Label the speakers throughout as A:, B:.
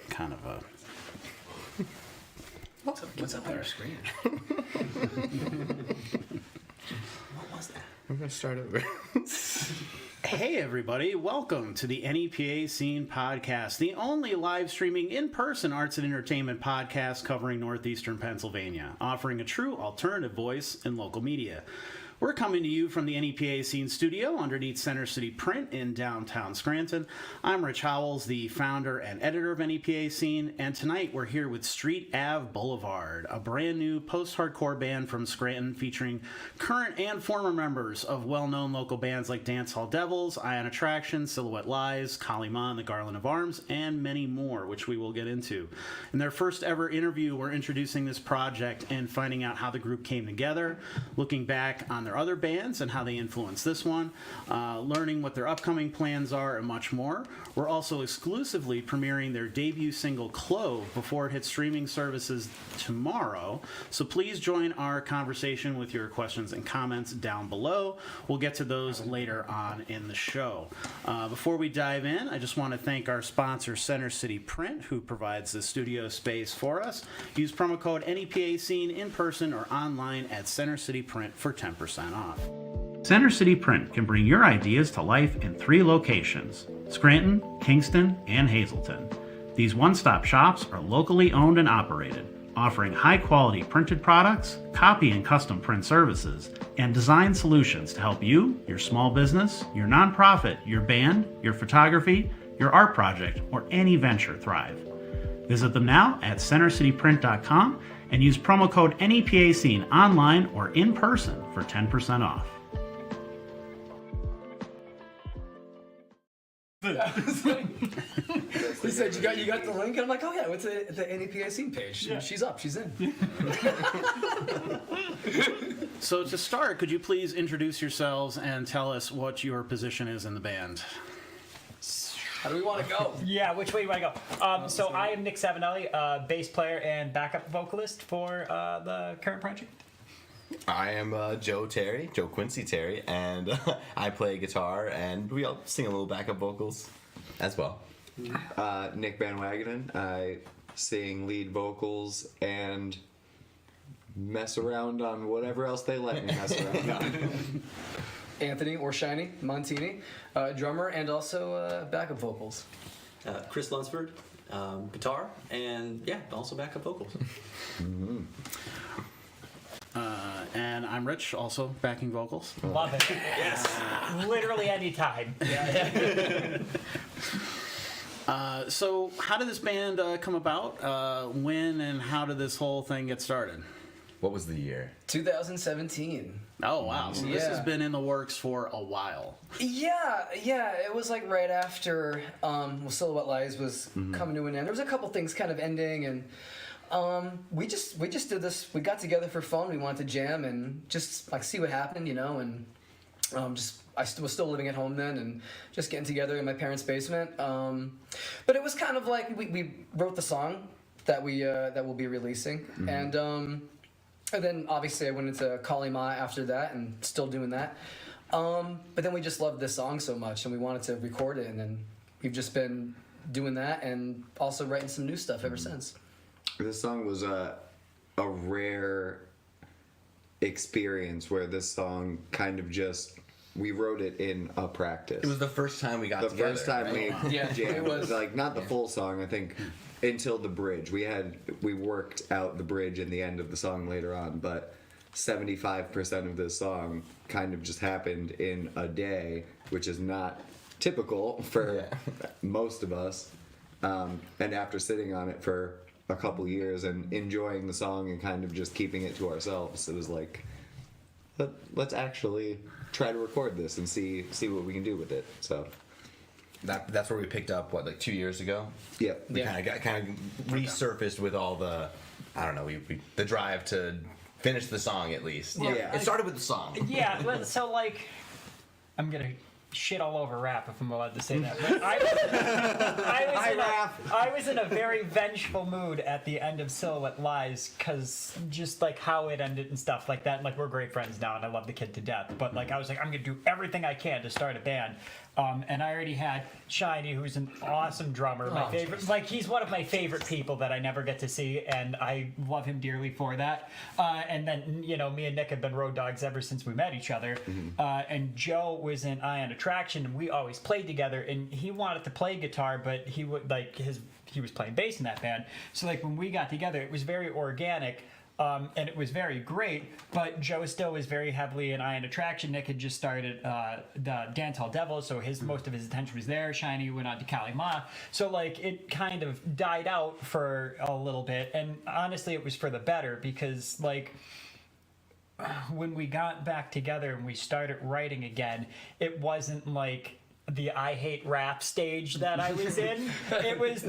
A: kind of a...
B: What's up on our screen? What was that?
C: I'm going to start over.
A: Hey everybody, welcome to the NEPA Scene Podcast, the only live streaming in-person arts and entertainment podcast covering northeastern Pennsylvania, offering a true alternative voice in local media. We're coming to you from the NEPA Scene studio underneath Center City Print in downtown Scranton. I'm Rich Howells, the founder and editor of NEPA Scene, and tonight we're here with Street Ave Blvd, a brand new post-hardcore band from Scranton featuring current and former members of well-known local bands like Dance Hall Devils, Ion Attraction, Silhouette Lies, Kalima and the Garland of Arms, and many more, which we will get into. In their first ever interview, we're introducing this project and finding out how the group came together, looking back on their other bands and how they influenced this one, learning what their upcoming plans are, and much more. We're also exclusively premiering their debut single, Clove, before it hits streaming services tomorrow. So please join our conversation with your questions and comments down below. We'll get to those later on in the show. Before we dive in, I just want to thank our sponsor, Center City Print, who provides the studio space for us. Use promo code NEPA Scene in person or online at Center City Print for 10% off. Center City Print can bring your ideas to life in 3 locations: Scranton, Kingston, and Hazleton. These one-stop shops are locally owned and operated, offering high-quality printed products, copy and custom print services, and design solutions to help you, your small business, your nonprofit, your band, your photography, your art project, or any venture thrive. Visit them now at centercityprint.com and use promo code NEPA Scene online or in person for 10% off.
B: He said, you got the link? And I'm like, oh yeah, what's the NEPA Scene page? Yeah. She's up, she's in.
A: So to start, could you please introduce yourselves and tell us what your position is in the band?
B: How do we want to go?
D: Yeah, which way do you want to go? So I am Nick Savinelli, bass player and backup vocalist for the current project.
C: I am Joe Quincy Terry, and I play guitar, and we all sing a little backup vocals as well.
E: Nick Van Wagenen. I sing lead vocals and mess around on whatever else they let me mess around on.
B: Anthony or Shiny Montini, drummer and also backup vocals.
F: Chris Lunsford, guitar, and yeah, also backup vocals.
A: Mm-hmm. And I'm Rich, also backing vocals.
D: Love it.
F: Yes.
D: Literally any time. Yeah.
A: So how did this band come about? When and how did this whole thing get started?
C: What was the year?
B: 2017.
A: Oh, wow. So this has been in the works for a while.
B: Yeah. It was like right after Silhouette Lies was coming to an end. There was a couple things kind of ending, and we just did this. We got together for fun. We wanted to jam and just like see what happened, you know, and I was still living at home then, and just getting together in my parents' basement. But it was kind of like we wrote the song that we'll be releasing, and then obviously I went into Kalima after that, and still doing that. But then we just loved this song so much, and we wanted to record it, and then we've just been doing that, and also writing some new stuff ever since.
E: This song was a rare experience where this song kind of just, we wrote it in a practice.
C: It was the first time we got together.
E: The first time we jammed.
B: it was
E: like not the full song, I think, until the bridge. We worked out the bridge and the end of the song later on, but 75% of this song kind of just happened in a day, which is not typical for most of us. And after sitting on it for a couple years and enjoying the song and kind of just keeping it to ourselves, it was like, let's actually try to record this and see what we can do with it. So
C: that's where we picked up, what, like 2 years ago?
E: Yeah.
C: We kind of resurfaced with all the, I don't know, the drive to finish the song at least.
D: Well,
C: It started with the song.
D: Yeah, so like, I'm gonna shit all over rap if I'm allowed to say that. But I was in a very vengeful mood at the end of Silhouette Lies, because just like how it ended and stuff like that. Like, we're great friends now, and I love the kid to death. But like, I was like, I'm gonna do everything I can to start a band. And I already had Shiny, who's an awesome drummer, my favorite. Like, he's one of my favorite people that I never get to see, and I love him dearly for that. And then, you know, me and Nick have been road dogs ever since we met each other. And Joe was in Eye on Attraction, and we always played together. And he wanted to play guitar, but he would he was playing bass in that band. So like when we got together, it was very organic. And it was very great, but Joe still was very heavily in Eye on Attraction. Nick had just started the Dance Hall Devils, so most of his attention was there. Shiny went on to Kali Ma. So, like, it kind of died out for a little bit, and honestly, it was for the better, because, like, when we got back together and we started writing again, it wasn't like the I hate rap stage that I was in. It was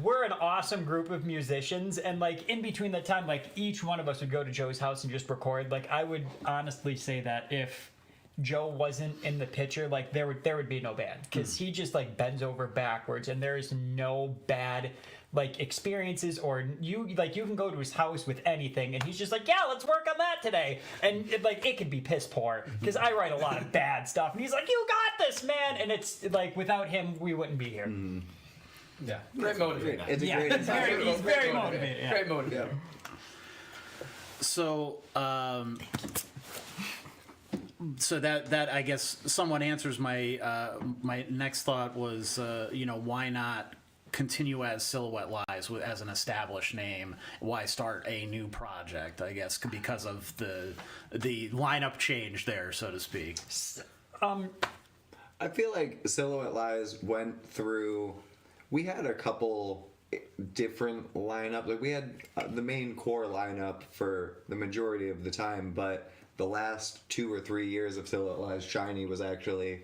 D: we're an awesome group of musicians, and like in between that time, like each one of us would go to Joe's house and just record. Like, I would honestly say that if Joe wasn't in the picture, like there would be no band, because he just like bends over backwards, and there is no bad like experiences, or you can go to his house with anything and he's just like, yeah, let's work on that today, and it could be piss poor, because I write a lot of bad stuff and he's like, you got this, man, and it's like without him we wouldn't be here.
B: Yeah, great motivator.
E: It's a great
D: he's very motivated. Yeah.
B: Great motivator.
A: So, so that I guess somewhat answers my my next thought was, you know, why not continue as Silhouette Lies as an established name? Why start a new project? I guess because of the lineup change there, so to speak.
E: I feel like Silhouette Lies went through. We had a couple different lineups. Like, we had the main core lineup for the majority of the time, but the last 2 or 3 years of Silhouette Lies, Shiny was actually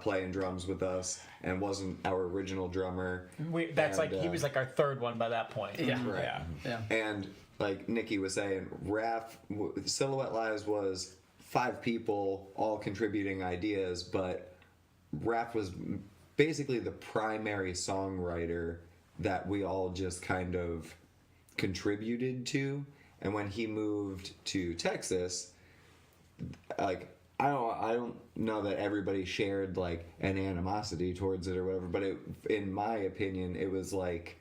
E: playing drums with us and wasn't our original drummer.
D: He was like our third one by that point.
B: Yeah.
E: Right.
B: Yeah.
E: And like Nikki was saying, Silhouette Lies was 5 people all contributing ideas, but Raph was basically the primary songwriter that we all just kind of contributed to. And when he moved to Texas, like, I don't know that everybody shared like an animosity towards it or whatever, but in my opinion, it was like,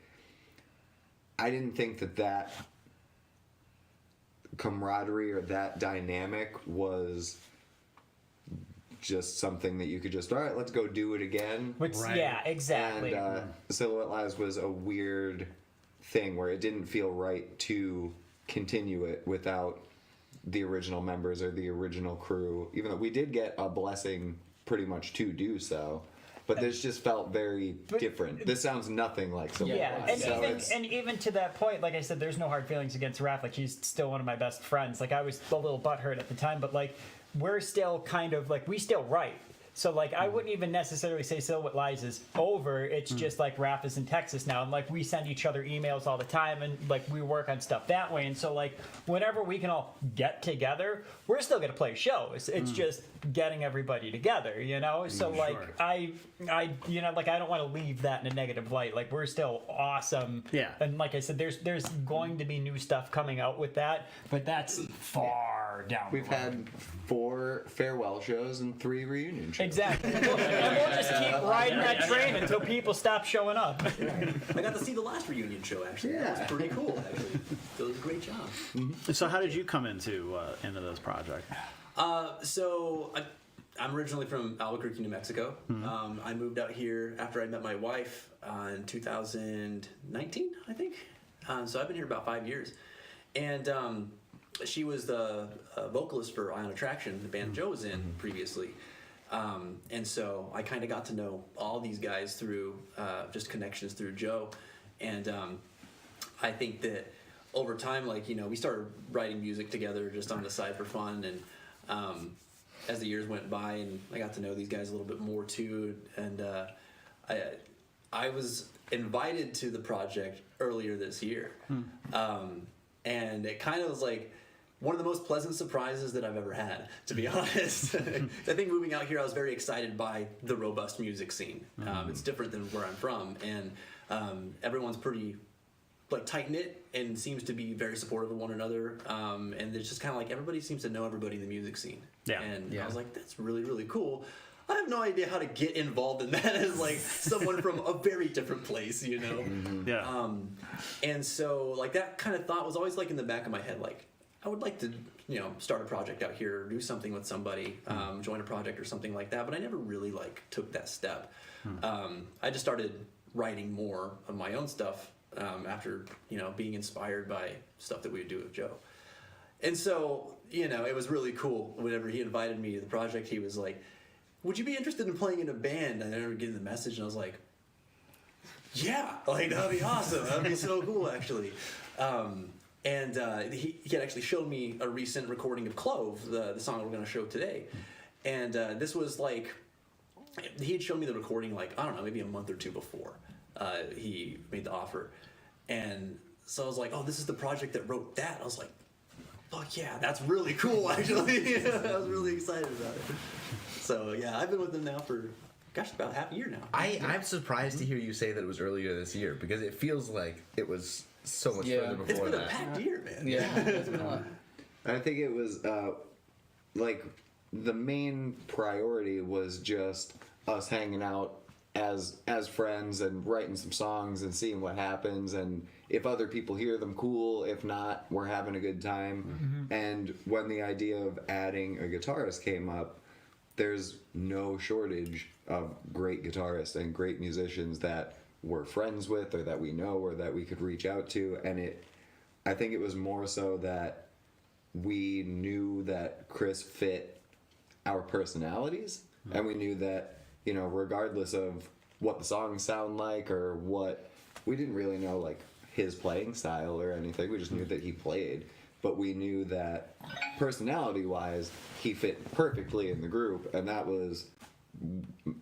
E: I didn't think that camaraderie or that dynamic was just something that you could just, all right, let's go do it again.
A: Right.
D: Yeah, exactly.
E: And Silhouette Lies was a weird thing where it didn't feel right to continue it without the original members or the original crew, even though we did get a blessing pretty much to do so. But this just felt very different. This sounds nothing like Silhouette Lies.
D: And even to that point, like I said, there's no hard feelings against Raph. Like, he's still one of my best friends. Like, I was a little butthurt at the time, but like, we're still kind of like, we still write. So like, I wouldn't even necessarily say Silhouette Lies is over. It's just like Raph is in Texas now, and like we send each other emails all the time, and like we work on stuff that way. And so like, whenever we can all get together, we're still gonna play shows. It's just getting everybody together, you know. So like,
A: Sure.
D: I you know, like, I don't want to leave that in a negative light. Like, we're still awesome.
A: Yeah.
D: And like I said, there's going to be new stuff coming out with that, but that's far down.
E: We've had 4 farewell shows and 3 reunion shows.
D: Exactly. And we'll just keep riding that train until people stop showing up.
F: I got to see the last reunion show, actually. That was pretty cool, actually. It was a great job.
A: So how did you come into this project?
F: So I'm originally from Albuquerque, New Mexico. I moved out here after I met my wife in 2019, I think. So I've been here about 5 years. And she was the vocalist for Eye on Attraction, the band Joe was in previously. And so I kind of got to know all these guys through just connections through Joe. And I think that over time, like, you know, we started writing music together just on the side for fun. And as the years went by, and I got to know these guys a little bit more too. And I was invited to the project earlier this year. And it kind of was like one of the most pleasant surprises that I've ever had, to be honest. I think moving out here, I was very excited by the robust music scene. It's different than where I'm from, and everyone's pretty like tight-knit and seems to be very supportive of one another. And it's just kind of like everybody seems to know everybody in the music scene.
A: Yeah.
F: And I was like, that's really, really cool. I have no idea how to get involved in that as like someone from a very different place, you know.
A: Yeah.
F: And so like that kind of thought was always like in the back of my head, like I would like to, you know, start a project out here, or do something with somebody, join a project or something like that. But I never really like took that step. I just started writing more of my own stuff after, you know, being inspired by stuff that we would do with Joe. And so, you know, it was really cool whenever he invited me to the project. He was like, would you be interested in playing in a band? And I remember getting the message, and I was like, yeah, like that'd be awesome. That'd be so cool, actually. And he had actually showed me a recent recording of Clove, the song that we're going to show today. And this was like, he had shown me the recording like, I don't know, maybe a month or two before he made the offer. And so I was like, oh, this is the project that wrote that. I was like, fuck yeah, that's really cool, actually. I was really excited about it. So yeah, I've been with them now for, gosh, about half a year now.
C: I'm surprised to hear you say that it was earlier this year, because it feels like it was so much further before that.
F: It's been a packed year, man.
B: Yeah, it's been a lot.
E: I think it was like the main priority was just us hanging out as friends and writing some songs and seeing what happens, and if other people hear them, cool. If not, we're having a good time. And when the idea of adding a guitarist came up, there's no shortage of great guitarists and great musicians that we're friends with, or that we know, or that we could reach out to. And I think it was more so that we knew that Chris fit our personalities, and we knew that, you know, regardless of what the songs sound like or what, we didn't really know like his playing style or anything. We just knew that he played, but we knew that personality-wise, he fit perfectly in the group, and that was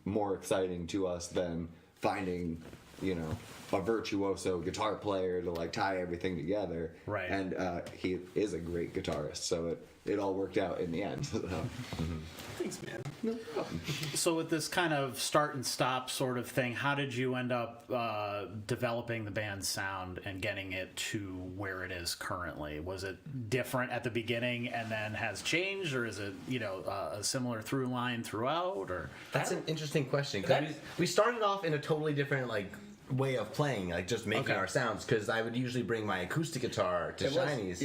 E: more exciting to us than finding, you know, a virtuoso guitar player to like tie everything together.
A: Right.
E: And he is a great guitarist, so it all worked out in the end. So.
F: Thanks, man.
E: No problem.
A: So with this kind of start and stop sort of thing, how did you end up developing the band's sound and getting it to where it is currently? Was it different at the beginning and then has changed, or is it, you know, a similar through line throughout? Or
C: That's an interesting question, because we started off in a totally different like way of playing, like just making our sounds, because I would usually bring my acoustic guitar to Shiny's,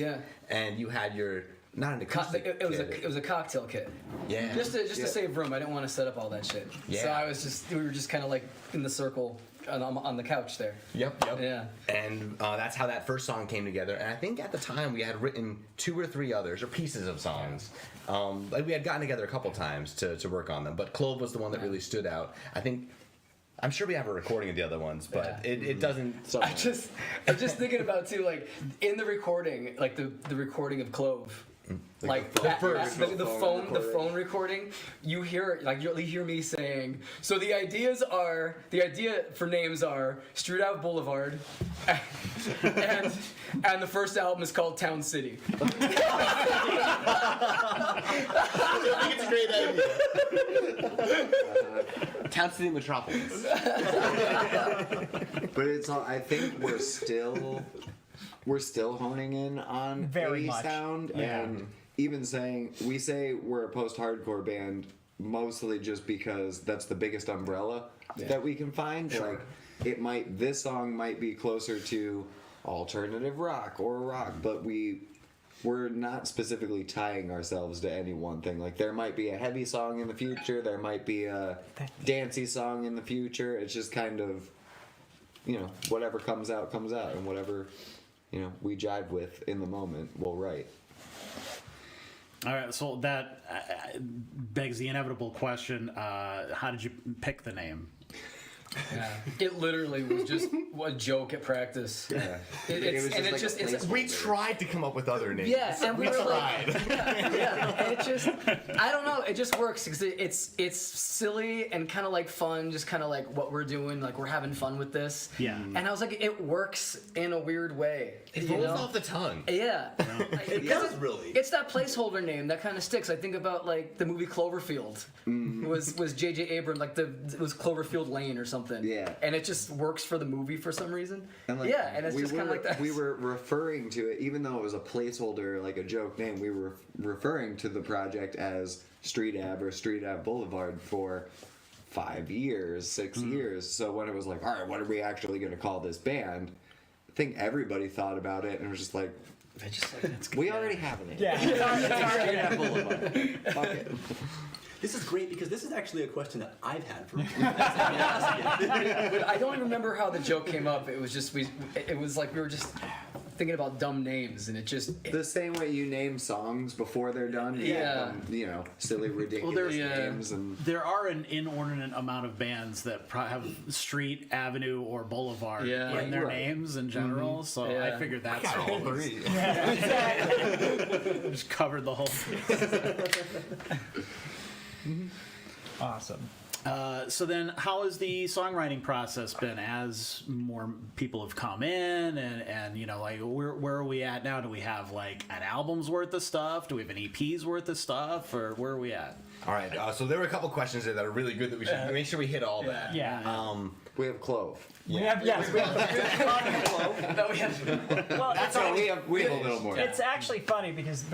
C: and you had your not an acoustic
B: It was a cocktail kit.
C: Yeah.
B: Just to save room. I didn't want to set up all that shit.
C: Yeah.
B: So we were just kind of like in the circle on the couch there.
C: Yep.
B: Yeah.
C: And that's how that first song came together. And I think at the time we had written 2 or 3 others, or pieces of songs. Like we had gotten together a couple times to work on them, but Clove was the one that really stood out. I'm sure we have a recording of the other ones, but it doesn't.
B: I'm just thinking about too, like in the recording, like the recording of Clove. Like the phone recording, you hear me saying, so the idea for names are Street Ave Blvd, and the first album is called Town City.
C: I think it's a great idea. Town City Metropolis.
E: But it's all, I think we're still honing in on
D: Very much.
E: sound, and even we say we're a post-hardcore band mostly just because that's the biggest umbrella that we can find.
B: Sure.
E: Like this song might be closer to alternative rock or rock, but we're not specifically tying ourselves to any one thing. Like there might be a heavy song in the future, there might be a dancey song in the future. It's just kind of, you know, whatever comes out, and whatever, you know, we jive with in the moment, we'll write.
A: all right, so that begs the inevitable question: how did you pick the name?
B: Yeah. It literally was just a joke at practice.
E: Yeah.
C: We tried to come up with other names.
B: Yeah, and we
C: tried.
B: And it just, I don't know, it just works because it's silly and kind of like fun, just kind of like what we're doing, like we're having fun with this.
A: Yeah.
B: And I was like, it works in a weird way.
C: It rolls off the tongue.
B: Yeah.
F: It does really.
B: It's that placeholder name that kind of sticks. I think about like the movie Cloverfield. It was J.J. Abrams, like it was Cloverfield Lane or something something.
E: Yeah.
B: And it just works for the movie for some reason.
E: And
B: And it's just kind of like that.
E: We were referring to it, even though it was a placeholder, like a joke name, we were referring to the project as Street Ave or Street Ave Blvd for 5 years, 6 years. So when it was like, all right, what are we actually going to call this band? I think everybody thought about it and was just like, we already have a name.
D: Yeah.
E: Street Ave Blvd. Fuck it.
F: This is great because this is actually a question that I've had for
B: But I don't remember how the joke came up. It was just it was like we were just thinking about dumb names, and
E: The same way you name songs before they're done. You
B: Yeah.
E: name them, silly, ridiculous names. And
A: There are an inordinate amount of bands that have Street, Avenue, or Boulevard
B: Yeah.
A: in their
E: Right.
A: names in general. So
B: Yeah.
A: I figured that's
C: all three.
A: just covered the whole.
D: Awesome.
A: So then, how has the songwriting process been as more people have come in, and like where are we at now? Do we have like an album's worth of stuff? Do we have an EP's worth of stuff, or where are we at?
C: All right, so there were a couple questions there that are really good that we should make sure we hit all that.
D: Yeah.
E: we have Clove.
D: We have
B: No, we have.
D: well, it's,
E: So we have a little more.
D: it's actually funny because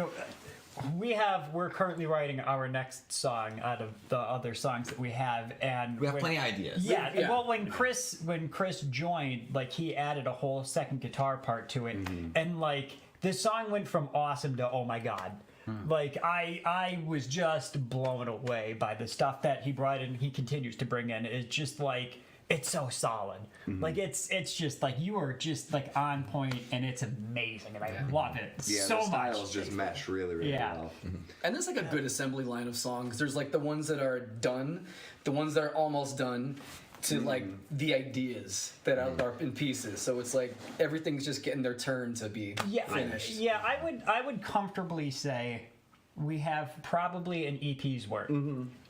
D: we're currently writing our next song out of the other songs that we have, and
C: We have plenty of ideas.
D: Yeah,
B: Yeah.
D: well, when Chris joined, like he added a whole second guitar part to it, and like the song went from awesome to oh my god. Like I was just blown away by the stuff that he brought in. He continues to bring in. It's just like it's so solid. Like it's just like you are just like on point, and it's amazing, and I love it so
E: the
D: much.
E: styles just mesh really
D: Yeah.
E: well.
B: And there's like a good assembly line of songs. There's like the ones that are done, the ones that are almost done, to like the ideas that are in pieces. So it's like everything's just getting their turn to be finished.
D: Yeah, I would comfortably say we have probably an EP's worth.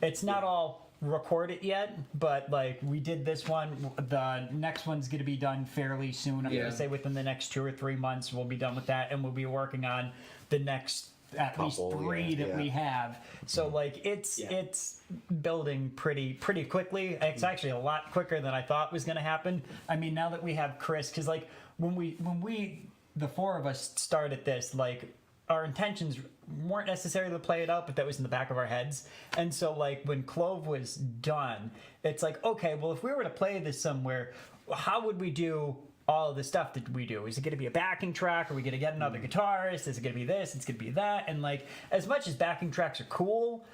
D: It's not all recorded yet, but like we did this one. The next one's going to be done fairly soon. I'm going
B: Yeah.
D: to say within the next 2 or 3 months we'll be done with that, and we'll be working on the next at least
E: Couple,
D: 3 that we have. So like it's building pretty quickly. It's actually a lot quicker than I thought was going to happen. I mean, now that we have Chris, because like when we the four of us started this, like our intentions weren't necessarily to play it out, but that was in the back of our heads. And so like when Clove was done, it's like, okay, well if we were to play this somewhere, how would we do all of the stuff that we do? Is it going to be a backing track? Are we going to get another guitarist? Is it going to be this? It's going to be that? And like, as much as backing tracks are cool,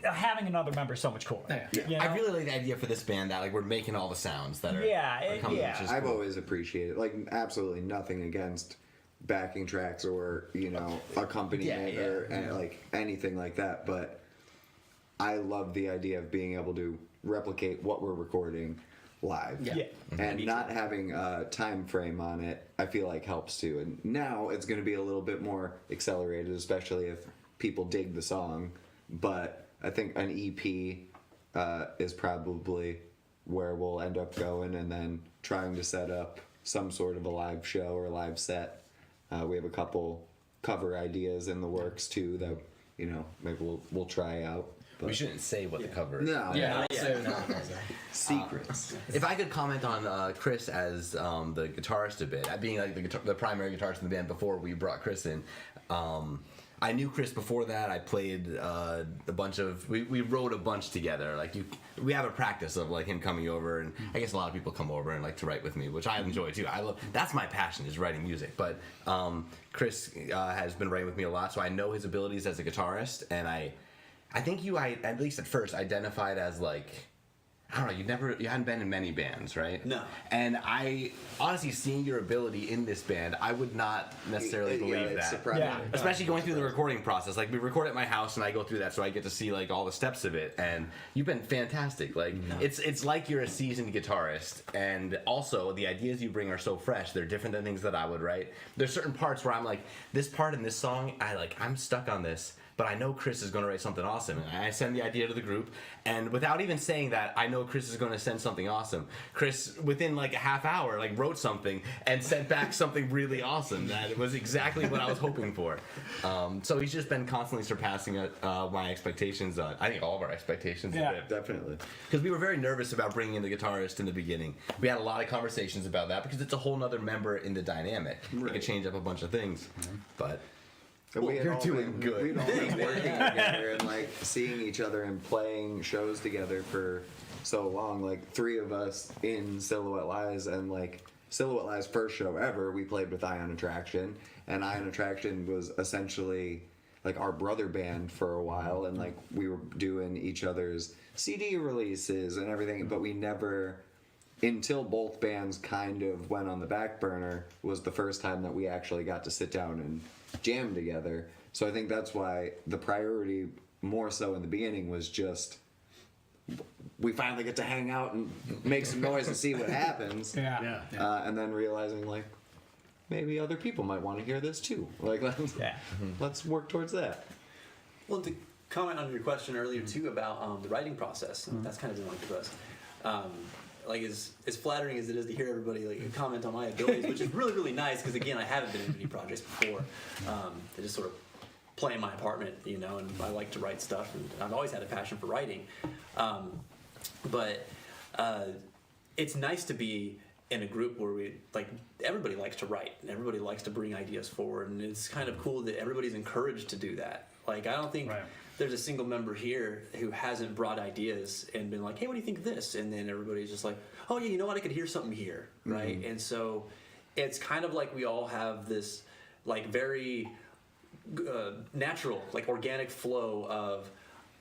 D: having another member is so much cooler.
B: Yeah.
D: You know?
C: I really like the idea for this band that like we're making all the sounds that are
D: Yeah,
C: coming,
D: yeah.
C: which is
E: I've
C: cool.
E: always appreciated, like, absolutely nothing against backing tracks or accompaniment or like anything like that, but I love the idea of being able to replicate what we're recording live.
D: Yeah.
E: And not having a time frame on it, I feel like helps too. And now it's going to be a little bit more accelerated, especially if people dig the song. But I think an EP is probably where we'll end up going, and then trying to set up some sort of a live show or a live set. We have a couple cover ideas in the works too that maybe we'll try out. But
C: We shouldn't say what the cover is.
E: no,
B: Yeah.
E: secrets.
C: If I could comment on Chris as the guitarist a bit, being like the primary guitarist in the band before we brought Chris in. I knew Chris before that. I played a bunch of. We wrote a bunch together. Like we have a practice of like him coming over, and I guess a lot of people come over and like to write with me, which I enjoy too. I love. That's my passion, is writing music. But Chris has been writing with me a lot, so I know his abilities as a guitarist, and I think you at least at first identified as like. I don't know, you hadn't been in many bands, right?
F: No.
C: And I, honestly, seeing your ability in this band, I would not necessarily believe
E: it's
C: that.
E: surprising.
D: Yeah.
C: Especially going through the recording process. Like, we record at my house, and I go through that, so I get to see, like, all the steps of it. And you've been fantastic. Like, it's like you're a seasoned guitarist. And also, the ideas you bring are so fresh. They're different than things that I would write. There's certain parts where I'm like, this part in this song, I'm stuck on this. but I know Chris is going to write something awesome. And I send the idea to the group, and without even saying that, I know Chris is going to send something awesome. Chris, within like a half hour, like wrote something and sent back something really awesome that it was exactly what I was hoping for. So he's just been constantly surpassing my expectations. I think all of our expectations.
D: Yeah,
E: Definitely.
C: Because we were very nervous about bringing in the guitarist in the beginning. We had a lot of conversations about that because it's a whole nother member in the dynamic. It could change up a bunch of things, but.
E: And we had
C: you're
E: all
C: doing
E: been,
C: good.
E: We'd all been working together and like seeing each other and playing shows together for so long. Like 3 of us in Silhouette Lies, and like Silhouette Lies' first show ever, we played with Ion Attraction, and Ion Attraction was essentially like our brother band for a while, and like we were doing each other's CD releases and everything, but we never, until both bands kind of went on the back burner, was the first time that we actually got to sit down and jam together. So I think that's why the priority more so in the beginning was just we finally get to hang out and make some noise and see what happens.
D: Yeah.
E: And then realizing like maybe other people might want to hear this too. Like let's work towards that.
F: Well, to comment on your question earlier too about the writing process, that's kind of been like for us. Like as flattering as it is to hear everybody like comment on my abilities, which is really, really nice because again I haven't been in many projects before. I just sort of play in my apartment, you know, and I like to write stuff, and I've always had a passion for writing. But it's nice to be in a group where we like everybody likes to write and everybody likes to bring ideas forward, and it's kind of cool that everybody's encouraged to do that. Like I don't think there's a single member here who hasn't brought ideas and been like, hey, what do you think of this? And then everybody's just like, oh yeah, you know what, I could hear something here, right? And so it's kind of like we all have this like very natural, like organic flow of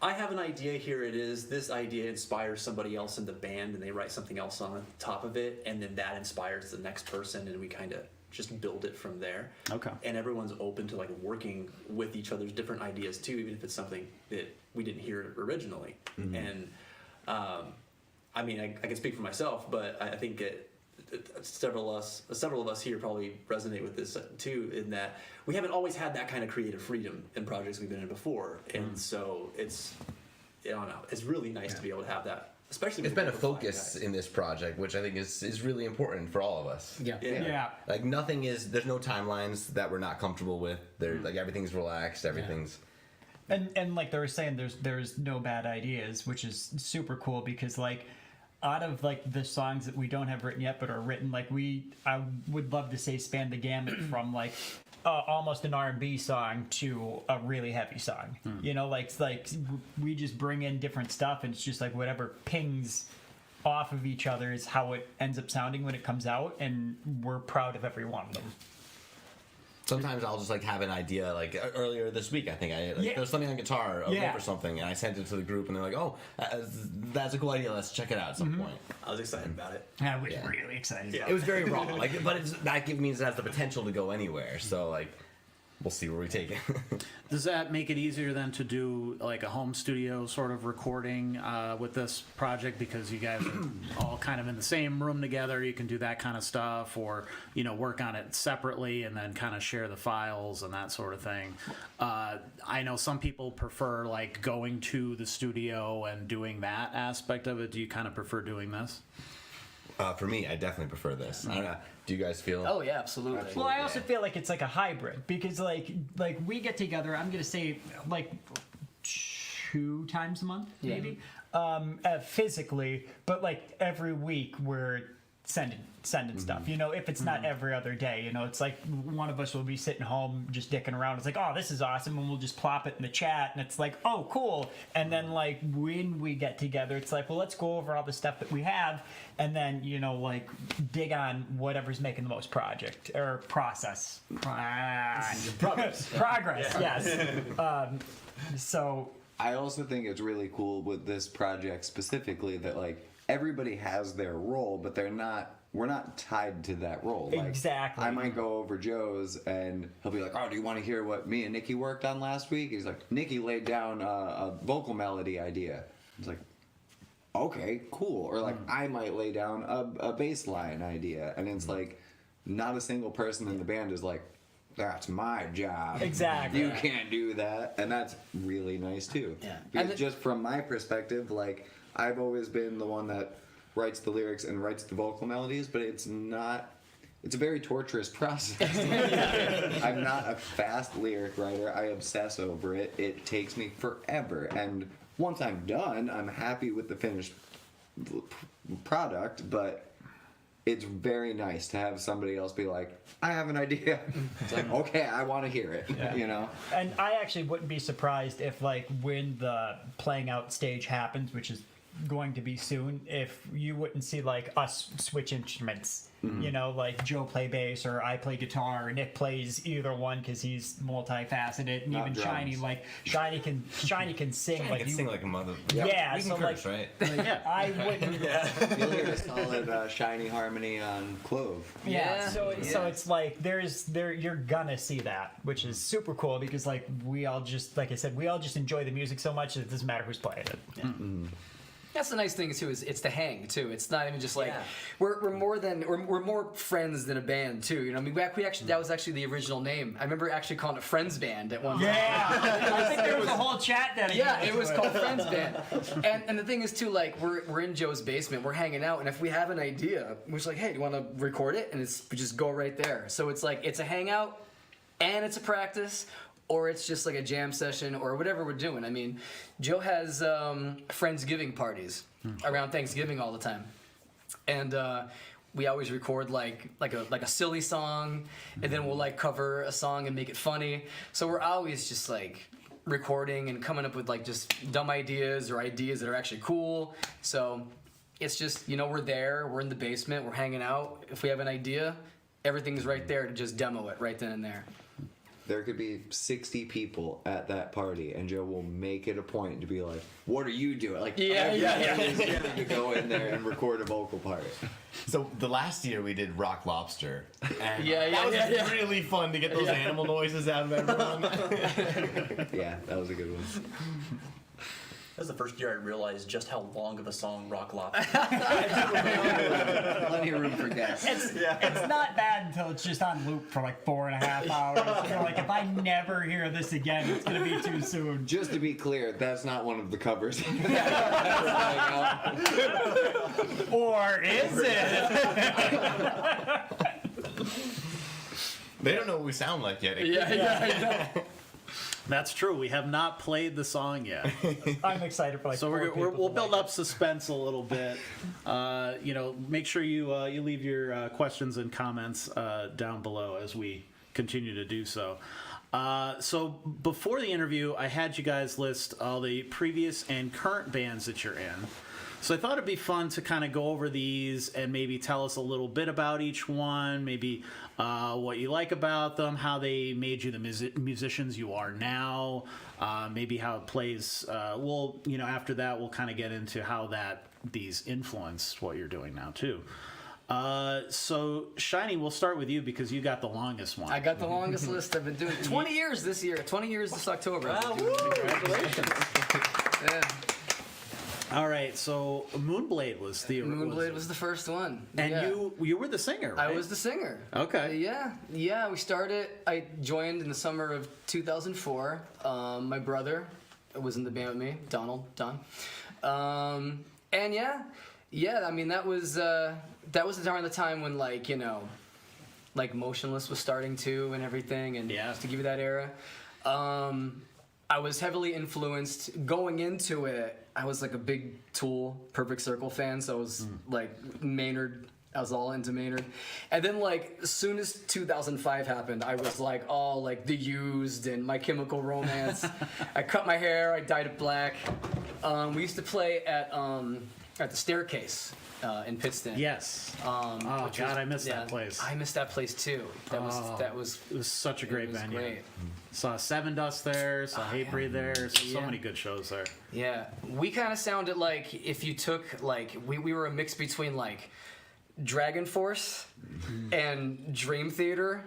F: I have an idea, here it is, this idea inspires somebody else in the band and they write something else on top of it, and then that inspires the next person, and we kind of just build it from there. Okay. And everyone's open to like working with each other's different ideas too, even if it's something that we didn't hear originally. And I mean, I can speak for myself, but I think that several of us here probably resonate with this too, in that we haven't always had that kind of creative freedom in projects we've been in before, and so it's, I don't know, it's really nice to be able to have that. Especially
C: it's been a focus in this project, which I think is really important for all of us.
D: Yeah.
C: Like there's no timelines that we're not comfortable with. There, like everything's relaxed, everything's.
D: And like they were saying, there's no bad ideas, which is super cool because like out of like the songs that we don't have written yet but are written, like I would love to say span the gamut from like almost an R&B song to a really heavy song. You know, like we just bring in different stuff, and it's just like whatever pings off of each other is how it ends up sounding when it comes out, and we're proud of every one of them.
C: Sometimes I'll just like have an idea. Like earlier this week, I think there was something on guitar, a riff or something, and I sent it to the group, and they're like, "Oh, that's a cool idea. Let's check it out at some point."
F: I was excited about it.
D: I was really excited.
C: It was very raw, but that means it has the potential to go anywhere. So like, we'll see where we take it.
A: Does that make it easier then to do like a home studio sort of recording with this project, because you guys are all kind of in the same room together? You can do that kind of stuff, or work on it separately and then kind of share the files and that sort of thing. I know some people prefer like going to the studio and doing that aspect of it. Do you kind of prefer doing this?
C: For me, I definitely prefer this. I don't know. Do you guys feel?
B: Oh yeah, absolutely.
D: Well, I also feel like it's like a hybrid, because like we get together, I'm gonna say like 2 times a month maybe, physically, but like every week we're sending stuff, if it's not every other day, it's like one of us will be sitting home just dicking around. It's like, oh, this is awesome, and we'll just plop it in the chat, and it's like, oh, cool. And then like when we get together, it's like, well, let's go over all the stuff that we have, and then like dig on whatever's making the most progress. Yes. So
E: I also think it's really cool with this project specifically that like everybody has their role, but we're not tied to that role. Like,
D: exactly.
E: I might go over Joe's and he'll be like, oh, do you want to hear what me and Nikki worked on last week? He's like, Nikki laid down a vocal melody idea. It's like, okay, cool. Or like I might lay down a bass line idea. And it's like not a single person in the band is like, that's my job.
D: Exactly.
E: You can't do that. And that's really nice too.
B: Yeah.
E: Because
B: And
E: just from my perspective, like, I've always been the one that writes the lyrics and writes the vocal melodies, but it's a very torturous process. I'm not a fast lyric writer. I obsess over it. It takes me forever. And once I'm done, I'm happy with the finished product, but it's very nice to have somebody else be like, I have an idea. It's like, okay, I want to hear it, you know?
D: And I actually wouldn't be surprised if, like, when the playing out stage happens, which is going to be soon, if you wouldn't see, like, us switch instruments. You know, like Joe play bass or I play guitar, Nick plays either one because he's multifaceted, and
E: Not
D: even
E: drums.
D: Shiny, like Shiny can sing
G: I
D: like
G: can
D: you.
G: sing like a mother.
D: Yeah,
G: We can
D: so
G: curse,
D: like,
G: right?
D: I wouldn't.
E: You'll hear us call it Shiny Harmony on Clove.
D: Yeah, so
B: Yeah.
D: it's like you're gonna see that, which is super cool because like we all just, like I said, we all just enjoy the music so much that it doesn't matter who's playing it.
B: That's the nice thing too, is it's the hang too. It's not even just like
F: Yeah.
B: we're more friends than a band too. You know, I mean, we actually, that was actually the original name. I remember actually calling it Friends Band at one point.
D: Yeah, I think there was a whole chat dedicated.
B: Yeah, it
D: to
B: was called Friends Band. And the thing is too, like, we're in Joe's basement, we're hanging out, and if we have an idea, we're just like, hey, do you want to record it? And we just go right there. So it's like, it's a hangout and it's a practice, or it's just like a jam session or whatever we're doing. I mean, Joe has Friendsgiving parties around Thanksgiving all the time. And we always record like a silly song, and then we'll like cover a song and make it funny. So we're always just like recording and coming up with like just dumb ideas or ideas that are actually cool. So it's just, you know, we're there, we're in the basement, we're hanging out. If we have an idea, everything's right there to just demo it right then and there.
E: There could be 60 people at that party, and Joe will make it a point to be like, what are you doing? Like, everybody's going to go in there and record a vocal part.
G: So the last year we did Rock Lobster, and
B: Yeah,
G: that was
B: yeah.
G: really fun to get those animal noises out of everyone.
E: Yeah, that was a good one.
F: That was the first year I realized just how long of a song Rock Lobster is.
E: Plenty of room for guests.
D: It's not bad until it's just on loop for like 4.5 hours. You're like, if I never hear this again, it's gonna be too soon.
E: Just to be clear, that's not one of the covers.
D: Or is it?
G: They don't know what we sound like yet.
A: That's true. We have not played the song yet.
D: I'm excited for like.
A: So
D: 4 people
A: we'll
D: to
A: build
D: like
A: up suspense a little bit. You know, make sure you leave your questions and comments down below as we continue to do so. So before the interview, I had you guys list all the previous and current bands that you're in. So I thought it'd be fun to kind of go over these and maybe tell us a little bit about each one, maybe what you like about them, how they made you the musicians you are now, maybe how it plays. We'll, you know, after that, we'll kind of get into how these influenced what you're doing now too. So Shiny, we'll start with you because you got the longest one.
B: I got the longest list. I've been doing 20 years this year. 20 years this October.
F: Wow,
B: Congratulations. Yeah.
A: All right, so Moonblade was the
B: Moonblade was the first one.
A: and
B: Yeah.
A: you were the singer, right?
B: I was the singer.
A: Okay.
B: Yeah. We started. I joined in the summer of 2004. My brother was in the band with me, Don. And yeah. I mean, that was around the time when, like, you know, like Motionless was starting to and everything, and
A: Yeah.
B: just to give you that era. I was heavily influenced going into it. I was like a big Tool, Perfect Circle fan, so I was like Maynard. I was all into Maynard. And then, like, as soon as 2005 happened, I was like all like The Used and My Chemical Romance. I cut my hair. I dyed it black. We used to play at the Staircase in Pittston.
A: Yes.
B: Oh
A: God, I missed that place.
B: I missed that place too. That was
A: It was such a great
B: it was
A: venue.
B: great.
A: Saw Seven Dust there. Saw Hatebreed there. So
B: Yeah.
A: many good shows there.
B: Yeah, we kind of sounded like if you took like we were a mix between like Dragon Force and Dream Theater,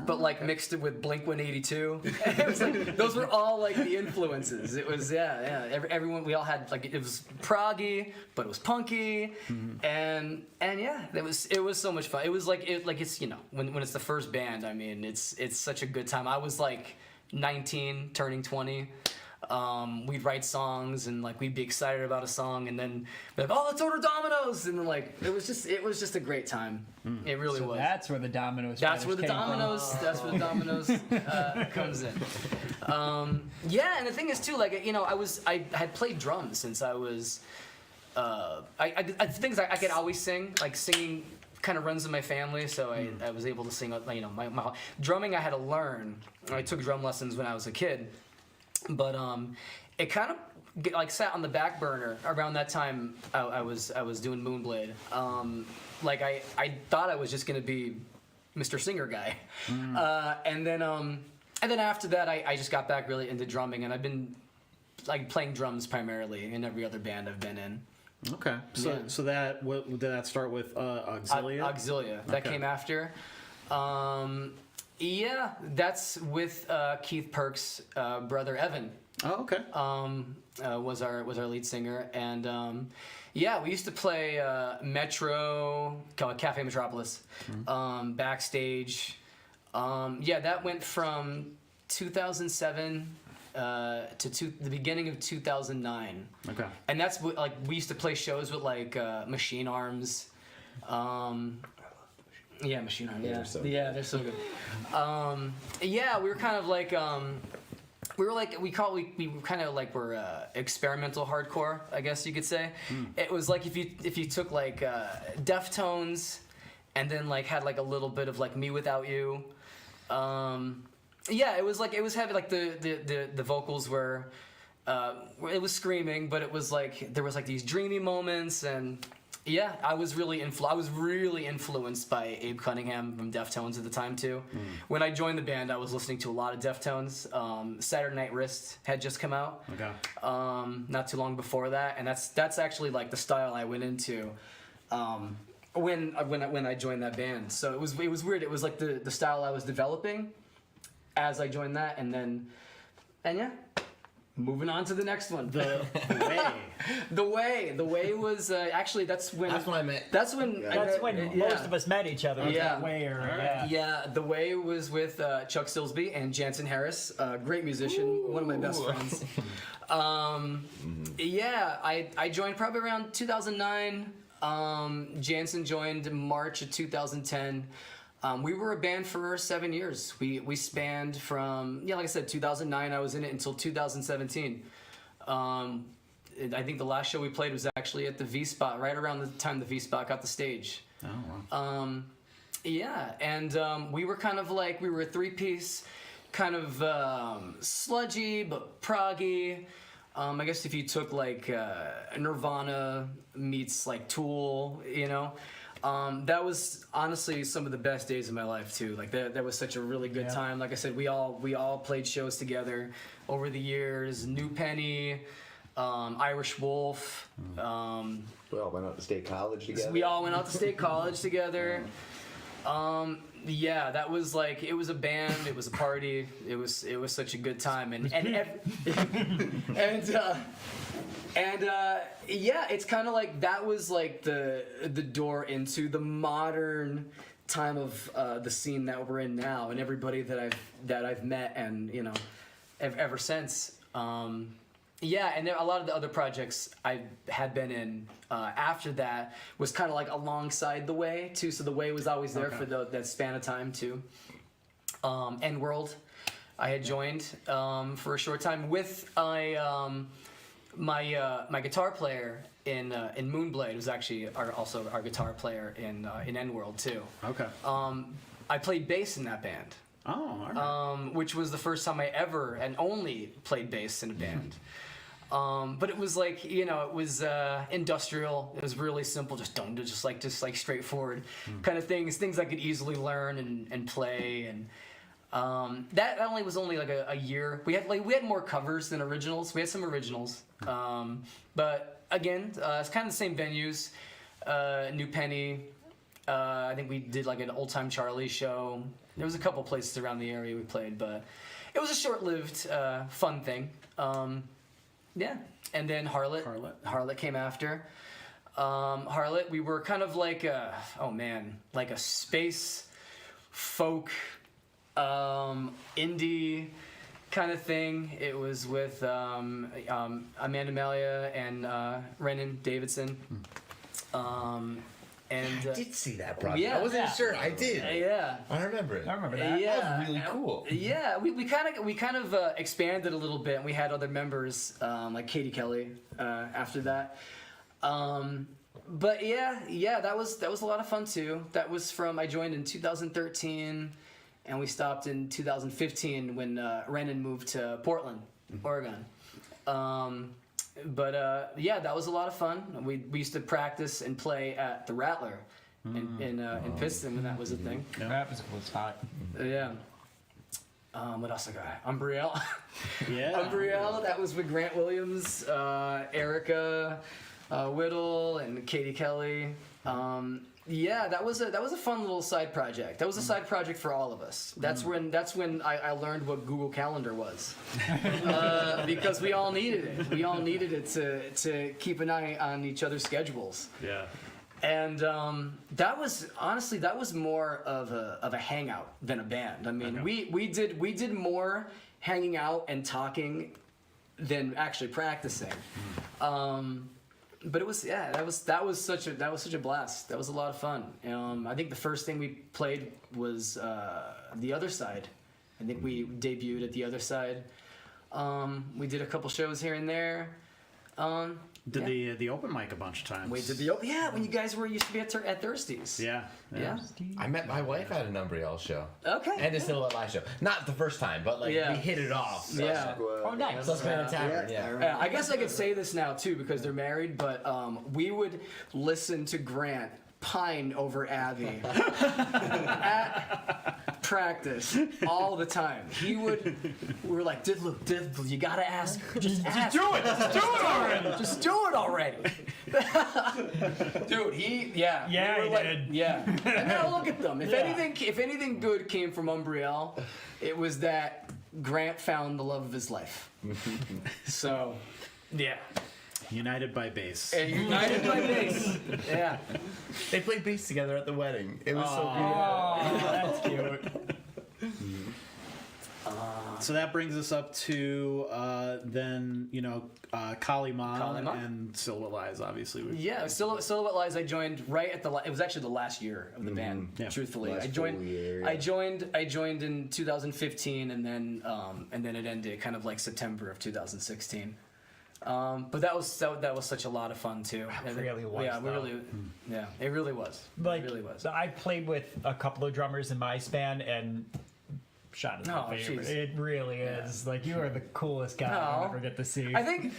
B: but like mixed it with Blink 182. It was like, those were all like the influences. It was everyone, we all had like, it was proggy, but it was punky, and yeah, it was so much fun. It was like it's, you know, when it's the first band, I mean, it's such a good time. I was like 19, turning 20. We'd write songs and like we'd be excited about a song and then be like, oh, let's order Domino's, and then like it was just a great time. It really was.
D: That's where the Domino's.
B: That's where the Domino's comes in. Yeah, and the thing is too, like, you know, I had played drums since I was. I think I could always sing. Like singing kind of runs in my family, so I was able to sing. You know, my drumming I had to learn. I took drum lessons when I was a kid. But it kind of like sat on the back burner around that time. I was doing Moonblade. Like I thought I was just gonna be Mr. Singer guy, and then after that I just got back really into drumming, and I've been like playing drums primarily in every other band I've been in.
A: Okay, so that did that start with Auxilia?
B: Auxilia, that came after. Yeah, that's with Keith Perk's brother Evan.
A: Oh, okay.
B: Was our lead singer, and yeah, we used to play Metro, Cafe Metropolis, backstage. Yeah, that went from 2007 to the beginning of 2009. Okay. And that's what, like, we used to play shows with like Machine Arms. Yeah, Machine Arms. Yeah, they're so good. Yeah, we were kind of like we kind of like were experimental hardcore, I guess you could say. It was like if you took like Deftones and then like had like a little bit of like Me Without You. Yeah, it was heavy. Like the vocals were it was screaming, but it was like there was like these dreamy moments, and yeah, I was really influenced by Abe Cunningham from Deftones at the time too. When I joined the band, I was listening to a lot of Deftones. Saturday Night Wrist had just come out. Okay. Not too long before that, and that's actually like the style I went into when I joined that band. So it was weird. It was like the style I was developing as I joined that, and yeah. Moving on to the next one. The way. The way was actually that's when I met. That's when
D: most of us met each other.
B: Yeah.
D: The way,
B: yeah. The way was with Chuck Silsby and Jansen Harris, great musician, one of my best friends. Yeah, I joined probably around 2009. Jansen joined March of 2010. We were a band for 7 years. We spanned from, like I said, 2009. I was in it until 2017. I think the last show we played was actually at the V-Spot, right around the time the V-Spot got the stage. Oh, wow. Yeah, and we were kind of like, we were a three-piece, kind of sludgy but proggy. I guess if you took like Nirvana meets like Tool, you know. That was honestly some of the best days of my life too. Like that was such a really good time. Like I said, we all played shows together over the years. New Penny, Irish Wolf.
E: We all went out to State College together.
B: We all went out to State College together. Yeah, that was like, it was a band, it was a party, it was such a good time, and yeah, it's kind of like that was like the door into the modern time of the scene that we're in now, and everybody that I've met, and you know, ever since. Yeah, and a lot of the other projects I had been in after that was kind of like alongside The Way too. So The Way was always there for that span of time too. N-World, I had joined for a short time with my guitar player in Moonblade was actually also our guitar player in N-World too. Okay. I played bass in that band. Oh, all right. Which was the first time I ever and only played bass in a band. But it was like, you know, it was industrial. It was really simple, just straightforward kind of things I could easily learn and play. And that was only like a year. We had more covers than originals. We had some originals, but again, it's kind of the same venues. New Penny, I think we did like an Old Time Charlie show. There was a couple places around the area we played, but it was a short-lived, fun thing. Yeah, and then Harlot came after. Harlot, we were kind of like like a space folk indie kind of thing. It was with Amanda Malia and Renan Davidson. And
C: I did see that project.
B: yeah.
C: I wasn't sure. I did.
B: yeah.
C: I remember it.
D: I remember that.
B: Yeah,
C: That was really cool.
B: Yeah, we kind of expanded a little bit, and we had other members like Katie Kelly after that. But yeah, that was a lot of fun too. That was I joined in 2013, and we stopped in 2015 when Renan moved to Portland, Oregon. But yeah, that was a lot of fun. We used to practice and play at the Rattler in Piston when that was a thing.
D: That was a cool spot.
B: Yeah. What else I got? Umbriel.
A: Yeah.
B: Umbriel, that was with Grant Williams, Erica Whittle, and Katie Kelly. Yeah, that was a fun little side project. That was a side project for all of us. That's when I learned what Google Calendar was, because we all needed it. We all needed it to keep an eye on each other's schedules.
A: Yeah.
B: And that was more of a hangout than a band. I mean, we did more hanging out and talking than actually practicing. But it was that was such a blast. That was a lot of fun. I think the first thing we played was The Other Side. I think we debuted at The Other Side. We did a couple shows here and there.
A: Did the open mic a bunch of times.
B: We did when you guys used to be at Thirsties.
A: Yeah.
C: I met my wife at an Umbriel show.
B: Okay.
C: And a Silhouette Live show. Not the first time, but like
B: Yeah.
C: we hit it off.
B: Yeah.
D: Oh, nice.
C: Susquehanna Tavern, yeah.
B: Yeah, I guess I could say this now too because they're married, but we would listen to Grant pine over Abby at practice all the time. We were like, look, you gotta ask. Just ask.
D: Do it! Just do it already!
B: Just do it already. Dude,
D: Yeah,
B: we
D: he
B: were like,
D: did.
B: yeah. And now look at them. If anything good came from Umbriel, it was that Grant found the love of his life. So, yeah.
A: United by bass.
B: And united by bass. Yeah.
C: They played bass together at the wedding. It was so
D: Oh, that's cute.
A: So that brings us up to then Kali Ma and Silhouette Lies, obviously.
B: Yeah, Silhouette Lies. I joined right at it was actually the last year of the band.
A: Yeah.
B: Truthfully,
E: Last
B: I joined.
E: full year, yeah.
B: I joined in 2015, and then it ended kind of like September of 2016. But that was such a lot of fun too.
D: It really was,
B: Yeah,
D: though.
B: it really was.
D: Like,
B: it really was.
D: I played with a couple of drummers in my span, and Sean is my
B: Oh,
D: favorite.
B: jeez.
D: It really is. Like, you are the coolest guy I'll
B: Oh.
D: ever get to see.
B: I think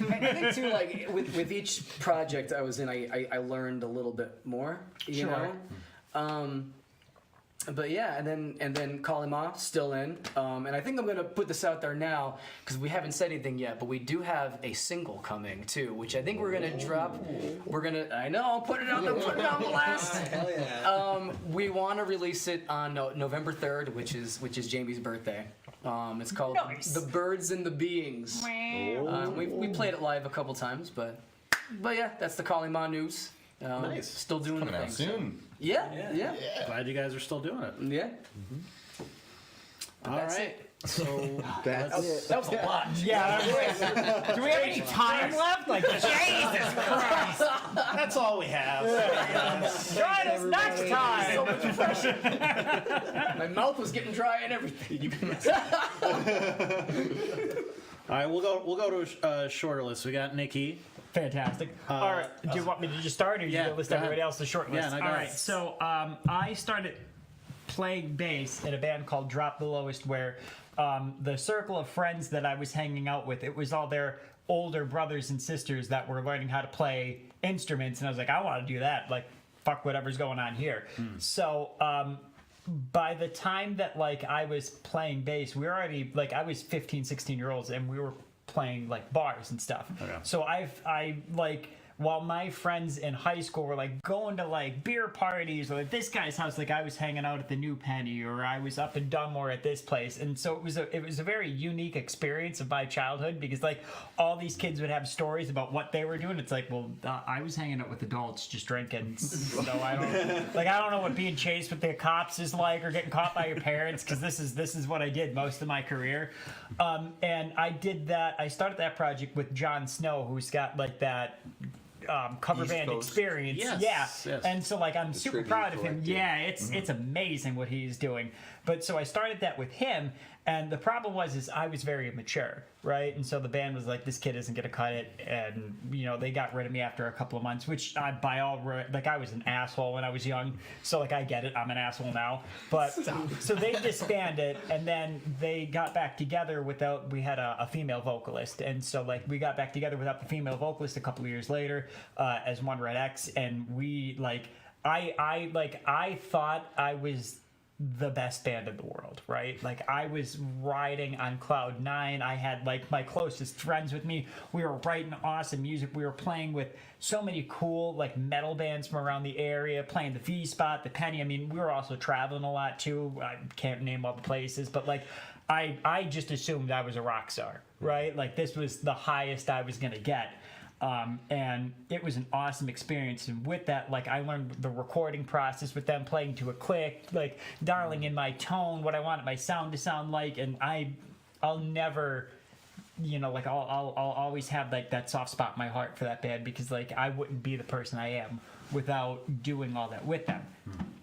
B: too, like with each project I was in, I learned a little bit more. You
D: Sure.
B: know. But yeah, and then Kali Ma still in, and I think I'm gonna put this out there now because we haven't said anything yet, but we do have a single coming too, which I think we're gonna drop. I know, put it on blast.
F: Hell yeah.
B: We want to release it on November 3rd, which is Jamie's birthday. It's called
D: Nice.
B: The Birds and the Beings. We played it live a couple times, but yeah, that's the Kali Ma news.
A: Nice.
B: Still doing
C: Coming
B: the
C: out
B: thing.
C: soon.
B: Yeah.
A: Glad you guys are still doing it.
B: Yeah.
A: All
B: That's
A: right.
B: it.
A: So
E: That's it.
B: That was a lot.
D: Yeah. Do we have any time left? Like, Jesus Christ!
A: that's all we have.
D: Join us next time!
B: My mouth was getting dry and everything.
A: All right, we'll go to a shorter list. We got Nikki.
D: Fantastic. All right. Do you want me to just start, or you
A: yeah,
D: gonna list
A: go ahead.
D: everybody else's short list?
A: Yeah, no, go
D: All
A: ahead.
D: right. So I started playing bass in a band called Drop the Lowest, where the circle of friends that I was hanging out with, it was all their older brothers and sisters that were learning how to play instruments, and I was like, I want to do that. Like, fuck whatever's going on here. So by the time that like I was playing bass, we were already like, I was 15, 16 year olds, and we were playing like bars and stuff.
A: Okay.
D: So I like while my friends in high school were like going to like beer parties or like this guy's house, like I was hanging out at the New Penny or I was up in Dunmore at this place. And so it was a very unique experience of my childhood because like all these kids would have stories about what they were doing. It's like, well, I was hanging out with adults just drinking, so I don't know what being chased with the cops is like or getting caught by your parents, because this is what I did most of my career. And I started that project with Jon Snow, who's got like that cover
E: East
D: band
E: Coast.
D: experience.
A: Yes.
D: And so like I'm super
E: tribute
D: proud of him.
E: collective.
D: Yeah, it's amazing what he's doing. But so I started that with him, and the problem is I was very immature, right? And so the band was like, this kid isn't gonna cut it, and they got rid of me after a couple of months, which I was an asshole when I was young, so like I get it, I'm an asshole now. But so they disbanded, and then they got back together we had a female vocalist, and so like we got back together without the female vocalist a couple of years later as One Red X, and we like I thought I was the best band in the world, right? Like I was riding on cloud 9. I had like my closest friends with me. We were writing awesome music. We were playing with so many cool like metal bands from around the area, playing the V Spot, the Penny. I mean, we were also traveling a lot too. I can't name all the places, but like I just assumed I was a rock star, right? Like this was the highest I was gonna get. And it was an awesome experience. And with that, like I learned the recording process with them, playing to a click, like dialing in my tone, what I wanted my sound to sound like. And I'll never, like I'll always have like that soft spot in my heart for that band, because like I wouldn't be the person I am without doing all that with them.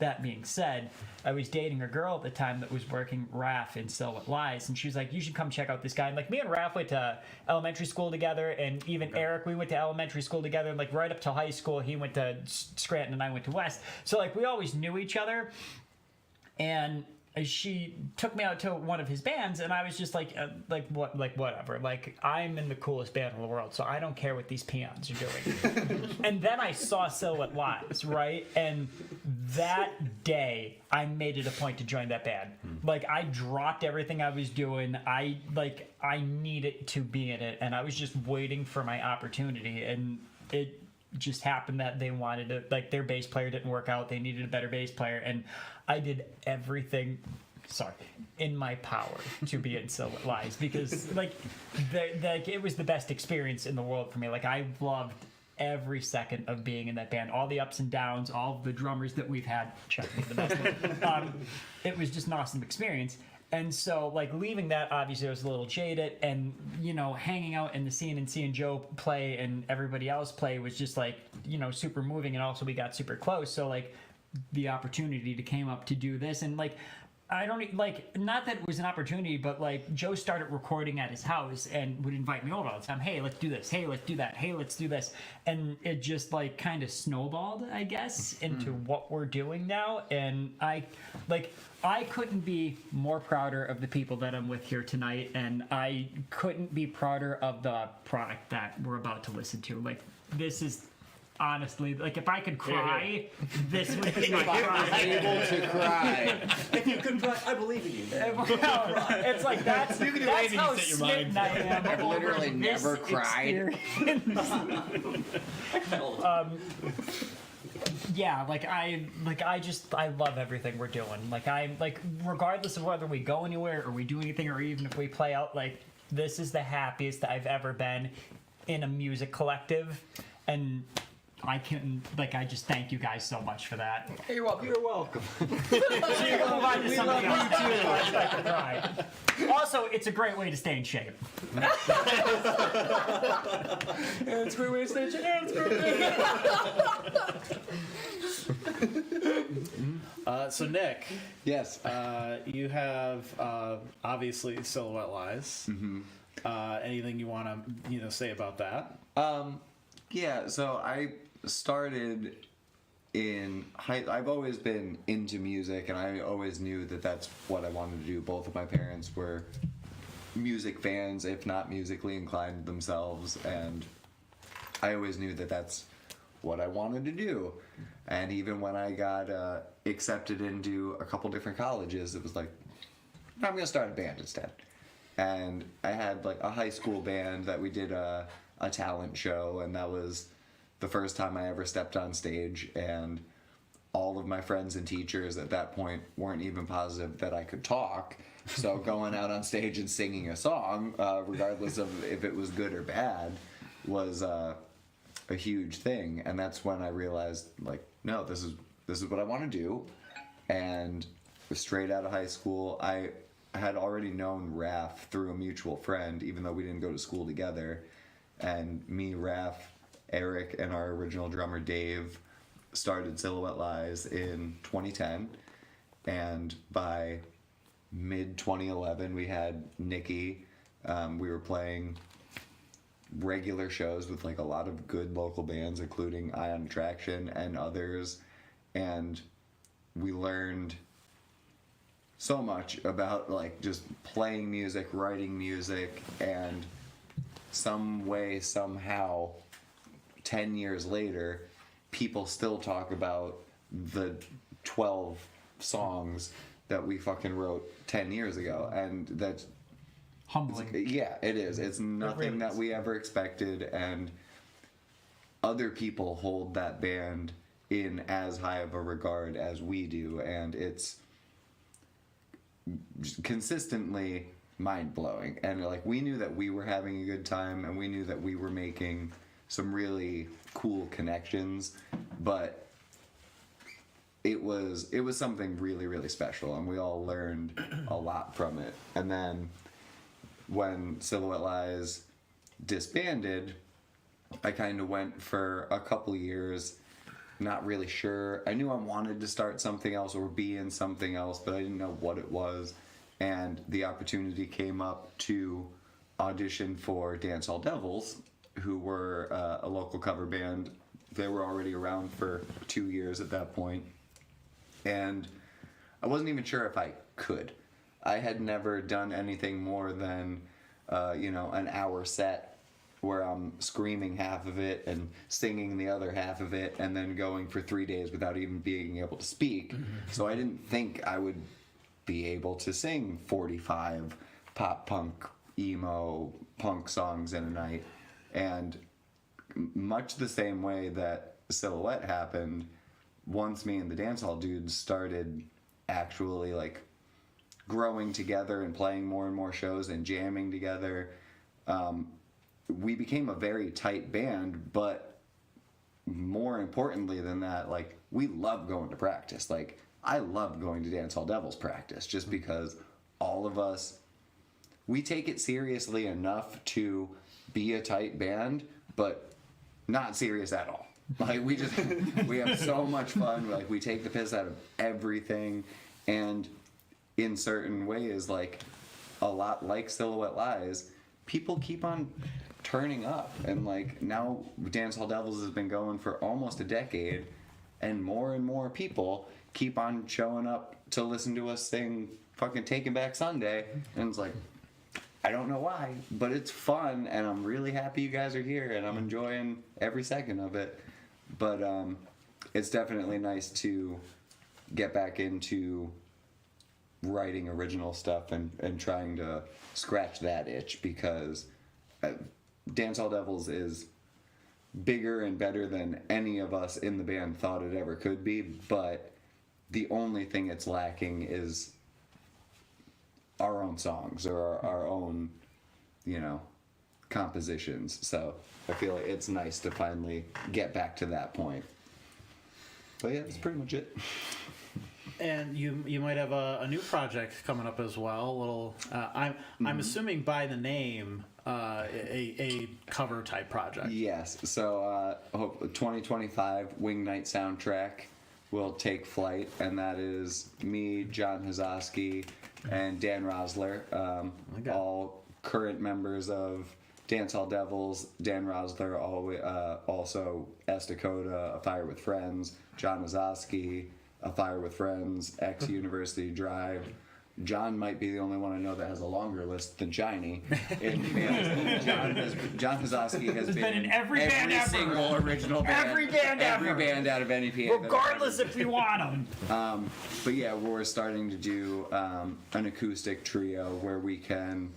D: That being said, I was dating a girl at the time that was working Raph in Silhouette Lies, and she was like, you should come check out this guy. And like me and Raph went to elementary school together, and even Eric, we went to elementary school together, and like right up to high school, he went to Scranton and I went to West. So like we always knew each other, and she took me out to one of his bands, and I was just like whatever. Like I'm in the coolest band in the world, so I don't care what these peons are doing. And then I saw Silhouette Lies, right? And that day, I made it a point to join that band. Like I dropped everything I was doing. I needed to be in it, and I was just waiting for my opportunity, and it just happened that they wanted to, like their bass player didn't work out, they needed a better bass player, and I did everything in my power to be in Silhouette Lies, because like it was the best experience in the world for me. Like I loved every second of being in that band, all the ups and downs, all of the drummers that we've had. Chuck me the best one. It was just an awesome experience. And so, like, leaving that, obviously, I was a little jaded, and, hanging out in the scene and seeing Joe play and everybody else play was just, like, super moving, and also we got super close, so, like, the opportunity came up to do this, and, like, I don't, like, not that it was an opportunity, but, like, Joe started recording at his house and would invite me over all the time. Hey, let's do this. Hey, let's do that. Hey, let's do this. And it just, like, kind of snowballed, I guess, into what we're doing now. And I couldn't be more prouder of the people that I'm with here tonight, and I couldn't be prouder of the product that we're about to listen to. Like, this is... honestly, like if I could cry, this would be my cry.
E: Able to cry.
F: If you could cry, I believe in you.
D: It's like that's how smitten I am.
E: I've literally never cried.
D: Yeah, I love everything we're doing. Like regardless of whether we go anywhere or we do anything, or even if we play out, like this is the happiest I've ever been in a music collective, and I just thank you guys so much for that.
B: Hey, you're welcome.
E: You're welcome.
D: So you can move on to something else. I can cry. Also, it's a great way to stay in shape.
B: It's a great way to stay in shape.
A: So Nick,
E: Yes.
A: you have obviously Silhouette Lies. Anything you want to say about that?
E: Yeah, so I started in I've always been into music, and I always knew that that's what I wanted to do. Both of my parents were music fans, if not musically inclined themselves, and I always knew that that's what I wanted to do. And even when I got accepted into a couple different colleges, it was like, I'm going to start a band instead. And I had like a high school band that we did a talent show, and that was the first time I ever stepped on stage, and all of my friends and teachers at that point weren't even positive that I could talk. So going out on stage and singing a song, regardless of if it was good or bad, was a huge thing. And that's when I realized, like, no, this is what I want to do. And straight out of high school, I had already known Raph through a mutual friend, even though we didn't go to school together. And me, Raph, Eric, and our original drummer Dave started Silhouette Lies in 2010, and by mid 2011 we had Nikki. We were playing regular shows with like a lot of good local bands, including Ion Attraction and others, and we learned so much about like just playing music, writing music, and some way, somehow, 10 years later, people still talk about the 12 songs that we fucking wrote 10 years ago. And that's
D: Humbling.
E: yeah, it is. It's nothing
D: really
E: that
D: is.
E: we ever expected, and other people hold that band in as high of a regard as we do, and it's consistently mind-blowing. And like, we knew that we were having a good time, and we knew that we were making some really cool connections, but it was something really, really special, and we all learned a lot from it. And then when Silhouette Lies disbanded, I kind of went for a couple years not really sure. I knew I wanted to start something else or be in something else, but I didn't know what it was. And the opportunity came up to audition for Dancehall Devils, who were a local cover band. They were already around for 2 years at that point. And I wasn't even sure if I could. I had never done anything more than, an hour set where I'm screaming half of it and singing the other half of it, and then going for 3 days without even being able to speak. So I didn't think I would be able to sing 45 pop punk, emo, punk songs in a night. And much the same way that Silhouette happened, once me and the dancehall dudes started actually like growing together and playing more and more shows and jamming together, we became a very tight band. But more importantly than that, like, we love going to practice. Like, I love going to Dancehall Devils practice just because all of us, we take it seriously enough to be a tight band, but not serious at all. Like, we have so much fun. Like, we take the piss out of everything, and in certain ways, like, a lot like Silhouette Lies, people keep on turning up. And like, now Dancehall Devils has been going for almost a decade, and more people keep on showing up to listen to us sing fucking Taking Back Sunday. And it's like, I don't know why, but it's fun, and I'm really happy you guys are here, and I'm enjoying every second of it. But it's definitely nice to get back into writing original stuff and trying to scratch that itch, because Dancehall Devils is bigger and better than any of us in the band thought it ever could be, but the only thing it's lacking is our own songs or our own, compositions. So I feel like it's nice to finally get back to that point. But yeah, that's pretty much it.
A: And you might have a new project coming up as well. A little, I'm assuming by the name, a cover type project.
E: Yes. So hope 2025 Wing Night soundtrack will take flight, and that is me, John Hazoski, and Dan Rosler, all current members of Dancehall Devils. Dan Rosler, also S. Dakota, A Fire with Friends. John Hazoski, A Fire with Friends, University Drive. John might be the only one I know that has a longer list than Shiny. John Hazoski has been
D: in every band ever.
E: Single original band.
D: Every band
E: every
D: ever.
E: band out of NEPA.
D: Regardless if we want them.
E: But yeah, we're starting to do an acoustic trio where we can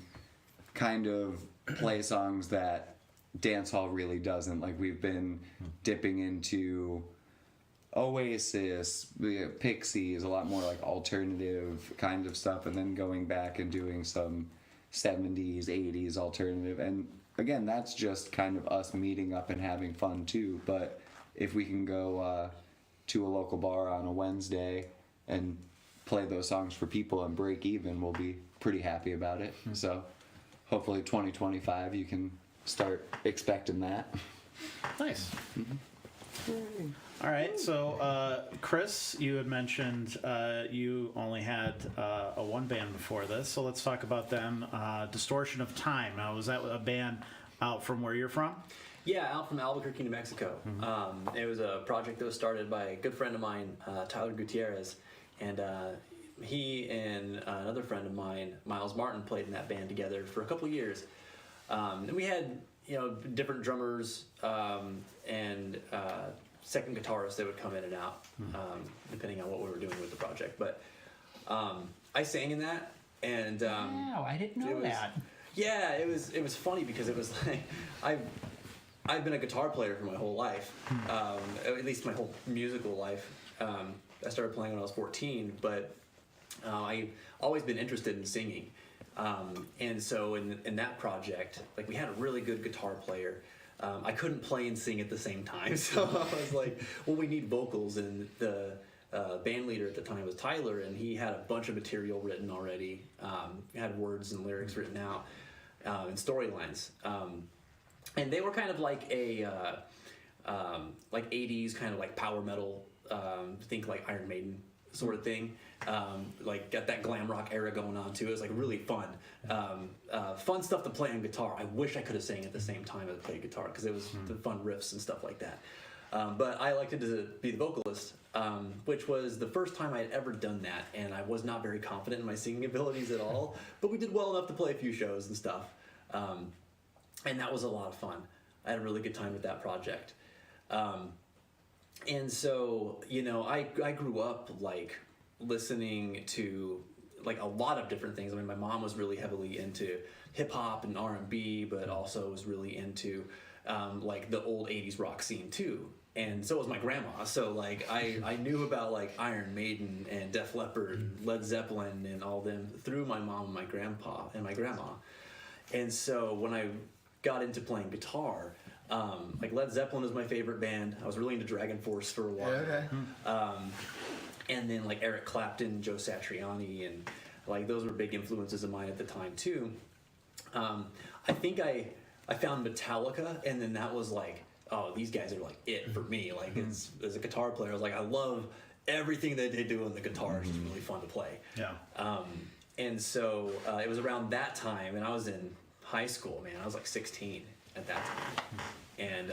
E: kind of play songs that dance hall really doesn't. Like, we've been dipping into Oasis, Pixies, a lot more like alternative kind of stuff, and then going back and doing some 70s, 80s alternative. And again, that's just kind of us meeting up and having fun too. But if we can go to a local bar on a Wednesday and play those songs for people and break even, we'll be pretty happy about it. So hopefully 2025 you can start expecting that.
A: Nice. All right, so Chris, you had mentioned you only had a one band before this, so let's talk about them. Distortion of Time. Now, was that a band out from where you're from?
F: Yeah, out from Albuquerque, New Mexico. It was a project that was started by a good friend of mine, Tyler Gutierrez, and he and another friend of mine, Miles Martin, played in that band together for a couple years. And we had, different drummers and second guitarists that would come in and out, depending on what we were doing with the project. But I sang in that, and
D: Wow, I didn't know that.
F: yeah, it was funny because it was like I've been a guitar player for my whole life, at least my whole musical life. I started playing when I was 14, but I've always been interested in singing. And so in that project, like, we had a really good guitar player. I couldn't play and sing at the same time, so I was like, well, we need vocals, and the band leader at the time was Tyler, and he had a bunch of material written already, had words and lyrics written out, and storylines. And they were kind of like a like 80s kind of like power metal, think like Iron Maiden sort of thing. Like, got that glam rock era going on too. It was like really fun, fun stuff to play on guitar. I wish I could have sang at the same time as I played guitar, because it was the fun riffs and stuff like that. But I elected to be the vocalist, which was the first time I had ever done that, and I was not very confident in my singing abilities at all. But we did well enough to play a few shows and stuff, and that was a lot of fun. I had a really good time with that project. And so, I grew up like listening to like a lot of different things. I mean, my mom was really heavily into hip hop and R&B, but also was really into like the old 80s rock scene too. And so was my grandma. So like I knew about like Iron Maiden and Def Leppard and Led Zeppelin and all them through my mom and my grandpa and my grandma. And so when I got into playing guitar, like Led Zeppelin was my favorite band. I was really into Dragon Force for a while.
B: Okay.
F: And then like Eric Clapton, Joe Satriani, and like those were big influences of mine at the time too. I think I found Metallica, and then that was like, oh, these guys are like it for me. Like, as a guitar player, I was like, I love everything that they do on the guitar. It's just really fun to play.
A: Yeah.
F: And so it was around that time, and I was in high school, man. I was like 16 at that time. And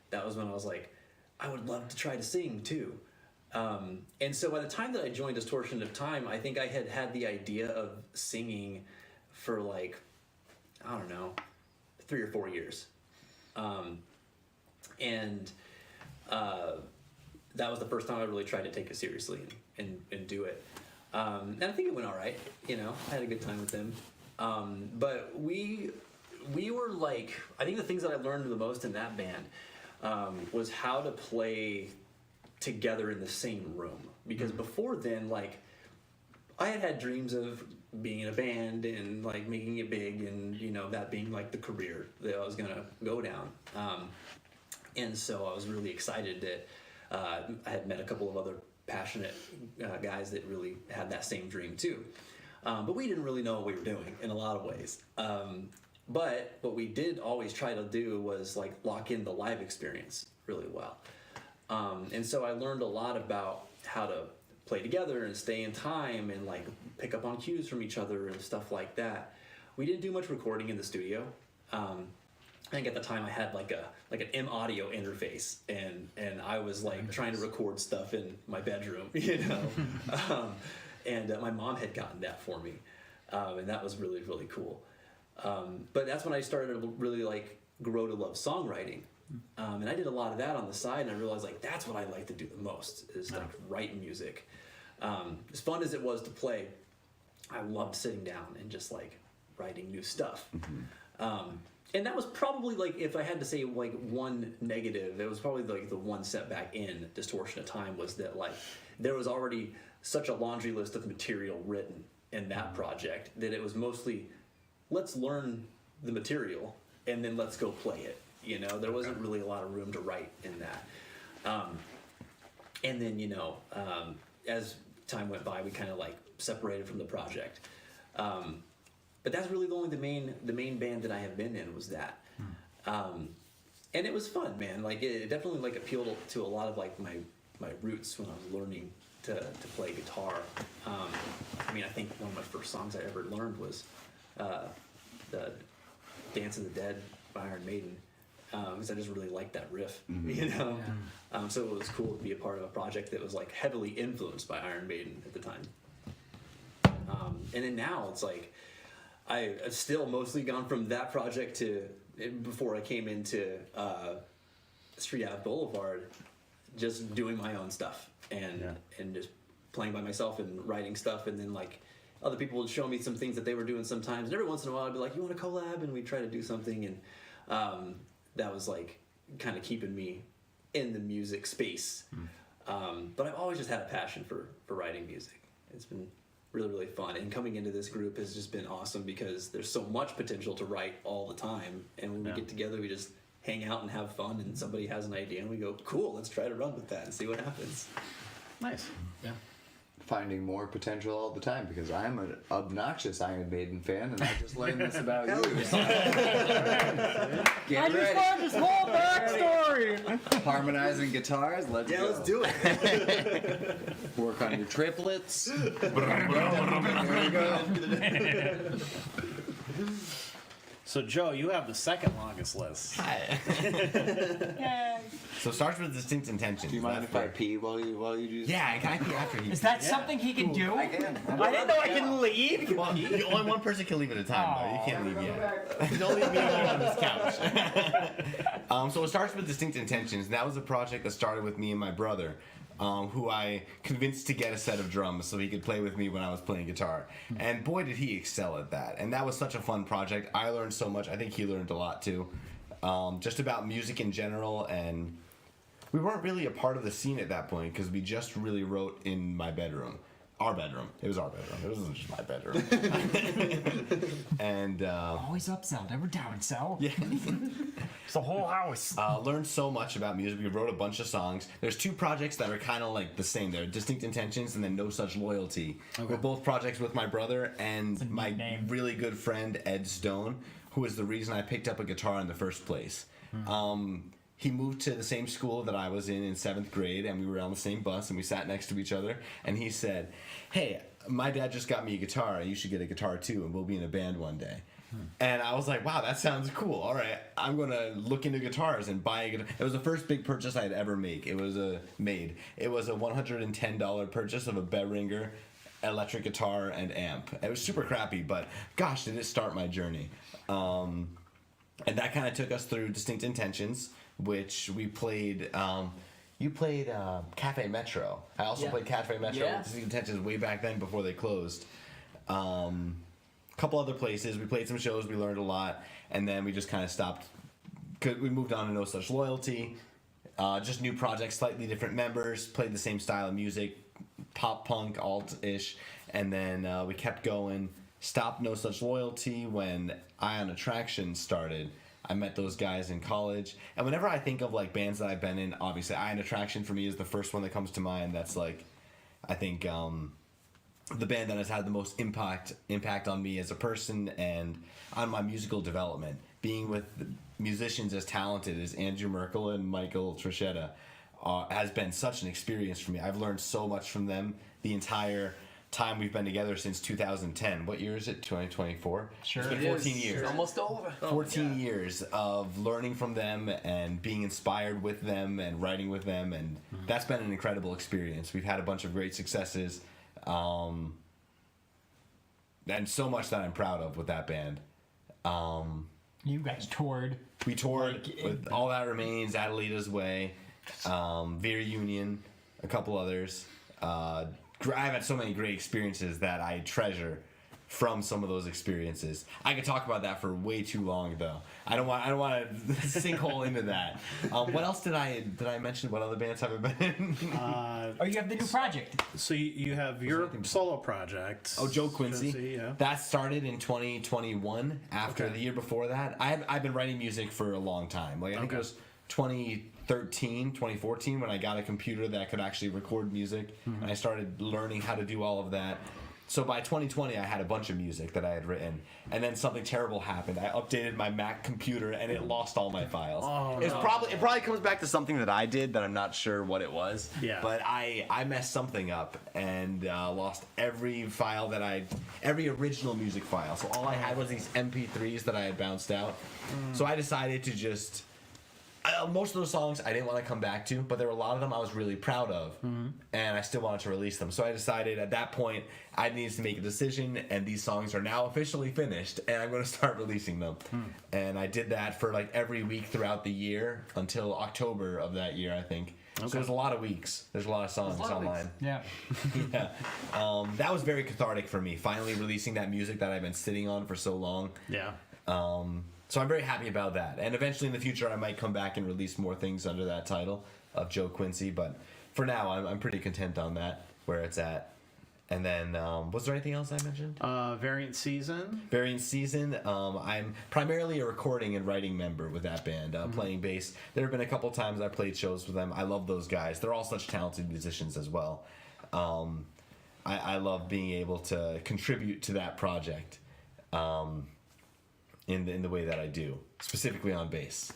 F: that was when I was like, I would love to try to sing too. And so by the time that I joined Distortion of Time, I think I had the idea of singing for like, I don't know, 3 or 4 years. And that was the first time I really tried to take it seriously and do it. And I think it went all right. I had a good time with them. But we were like, I think the things that I learned the most in that band was how to play together in the same room. Because before then, like, I had dreams of being in a band and like making it big, and that being like the career that I was gonna go down. And so I was really excited that I had met a couple of other passionate guys that really had that same dream too. But we didn't really know what we were doing in a lot of ways. But what we did always try to do was like lock in the live experience really well. And so I learned a lot about how to play together and stay in time and like pick up on cues from each other and stuff like that. We didn't do much recording in the studio. I think at the time I had like an M audio interface, and I was like trying to record stuff in my bedroom, and my mom had gotten that for me, and that was really, really cool. But that's when I started to really like grow to love songwriting. And I did a lot of that on the side, and I realized like that's what I like to do the most is like write music. As fun as it was to play, I loved sitting down and just like writing new stuff. And that was probably like, if I had to say like one negative, it was probably like the one setback in Distortion of Time was that like there was already such a laundry list of material written in that project that it was mostly let's learn the material and then let's go play it. You know, there wasn't really a lot of room to write in that. And then, you know, as time went by, we kind of like separated from the project. But that's really the main band that I have been in was that. And it was fun, man. Like it definitely like appealed to a lot of like my roots when I was learning to play guitar. I mean, I think one of my first songs I ever learned was the Dance of the Dead by Iron Maiden. Because I just really liked that riff, you know? Yeah. So it was cool to be a part of a project that was like heavily influenced by Iron Maiden at the time. And then now it's like, I've still mostly gone from that project to, before I came into Street Ave Blvd, just doing my own stuff and just playing by myself and writing stuff, and then like other people would show me some things that they were doing sometimes, and every once in a while I'd be like, you want to collab? And we'd try to do something, and that was like kind of keeping me in the music space. But I've always just had a passion for writing music. It's been really, really fun, and coming into this group has just been awesome because there's so much potential to write all the time, and when we get together we just hang out and have fun, and somebody has an idea and we go, cool, let's try to run with that and see what happens.
A: Nice. Yeah.
E: Finding more potential all the time because I'm an obnoxious Iron Maiden fan, and I just learned this about you. Get ready.
D: learned this whole backstory.
E: Harmonizing guitars, let's go.
C: Let's do it.
E: Work on your triplets. There you go.
A: So, Joe, you have the second longest list.
G: Hi.
D: Yay.
G: So it starts with distinct intentions.
E: Do you mind if I pee while you do this?
G: Yeah, can I pee after you?
D: Is that something he can do?
E: I can.
D: I didn't know I can leave.
G: Well, only one person can leave at a time, though. You can't leave yet. Don't leave me alone on this couch. So it starts with distinct intentions. And that was a project that started with me and my brother, who I convinced to get a set of drums so he could play with me when I was playing guitar. And boy, did he excel at that. And that was such a fun project. I learned so much. I think he learned a lot, too. Just about music in general, and we weren't really a part of the scene at that point because we just really wrote in my bedroom. Our bedroom. It was our bedroom. It wasn't just my bedroom. And
D: Always up, Cell, never down, Cell.
G: yeah,
D: It's the whole house.
G: learned so much about music. We wrote a bunch of songs. There's two projects that are kind of like the same. They're Distinct Intentions and then No Such Loyalty.
A: Okay.
G: We're both projects with my brother and
D: neat
G: my
D: name.
G: really good friend Ed Stone, who is the reason I picked up a guitar in the first place. He moved to the same school that I was in 7th grade, and we were on the same bus, and we sat next to each other, and he said, hey, my dad just got me a guitar, and you should get a guitar too, and we'll be in a band one day. And I was like, wow, that sounds cool. All right, I'm going to look into guitars and buy a guitar. It was the first big purchase I'd ever made. It was a $110 purchase of a Behringer electric guitar and amp. It was super crappy, but gosh, did it start my journey. And that kind of took us through Distinct Intentions, which we played. You played Cafe Metro. I also played Cafe Metro with Distinct Intentions way back then before they closed. Couple other places. We played some shows. We learned a lot, and then we just kind of stopped. We moved on to No Such Loyalty. Just new projects, slightly different members. Played the same style of music, pop punk, alt-ish, and then we kept going. Stopped No Such Loyalty when Ion Attraction started. I met those guys in college, and whenever I think of like bands that I've been in, obviously Ion Attraction for me is the first one that comes to mind. That's like, I think the band that has had the most impact on me as a person and on my musical development. Being with musicians as talented as Andrew Merkel and Michael Trachetta has been such an experience for me. I've learned so much from them the entire time we've been together since 2010. What year is it? 2024?
D: Sure.
G: It's been 14 years.
B: It's almost over.
G: 14 years of learning from them and being inspired with them and writing with them, and that's been an incredible experience. We've had a bunch of great successes, and so much that I'm proud of with that band.
D: You guys toured.
G: We toured with All That Remains, Adelita's Way, Vera Union, a couple others. I've had so many great experiences that I treasure, from some of those experiences. I could talk about that for way too long, though. I don't want to sinkhole into that. What else did I mention? What other bands have I been in?
D: You have the new project.
A: So you have your solo project.
G: Oh, Joe Quincy.
A: Yeah.
G: That started in 2021. After the year before that, I've been writing music for a long time. Like I think it was 2013, 2014 when I got a computer that could actually record music, and I started learning how to do all of that. So by 2020, I had a bunch of music that I had written, and then something terrible happened. I updated my Mac computer, and it lost all my files.
A: Oh,
G: It probably comes back to something that I did that I'm not sure what it was.
A: Yeah.
G: But I messed something up and lost every original music file. So all I had was these MP3s that I had bounced out. So I decided to just. Most of those songs I didn't want to come back to, but there were a lot of them I was really proud of, and I still wanted to release them. So I decided at that point I needed to make a decision, and these songs are now officially finished, and I'm going to start releasing them. And I did that for like every week throughout the year until October of that year, I think. So there's a lot of weeks. There's a lot of songs online.
D: Yeah.
G: Yeah. That was very cathartic for me, finally releasing that music that I've been sitting on for so long.
A: Yeah.
G: So I'm very happy about that. And eventually in the future, I might come back and release more things under that title of Joe Quincy. But for now, I'm pretty content on that, where it's at. And then, was there anything else I mentioned?
A: Variant Season.
G: Variant Season. I'm primarily a recording and writing member with that band, playing bass. There have been a couple times I played shows with them. I love those guys. They're all such talented musicians as well. I love being able to contribute to that project. In the way that I do, specifically on bass.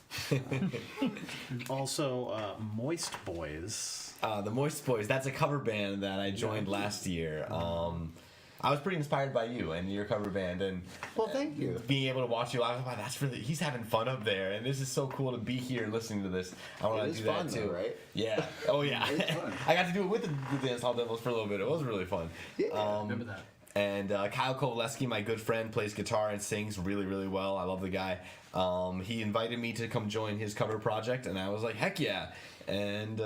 A: Also, Moist Boys.
G: The Moist Boys, that's a cover band that I joined last year. I was pretty inspired by you and your cover band, and
E: Well, thank you.
G: being able to watch you, I was like, wow, he's having fun up there, and this is so cool to be here listening to this. I want
E: It
G: to
E: is
G: do
E: fun,
G: that too,
E: though, right?
G: Yeah. Oh yeah.
E: It's fun.
G: I got to do it with the Dance Hall Devils for a little bit. It was really fun.
E: Yeah.
B: Remember that.
G: And Kyle Kowaleski, my good friend, plays guitar and sings really, really well. I love the guy. He invited me to come join his cover project, and I was like, heck yeah. And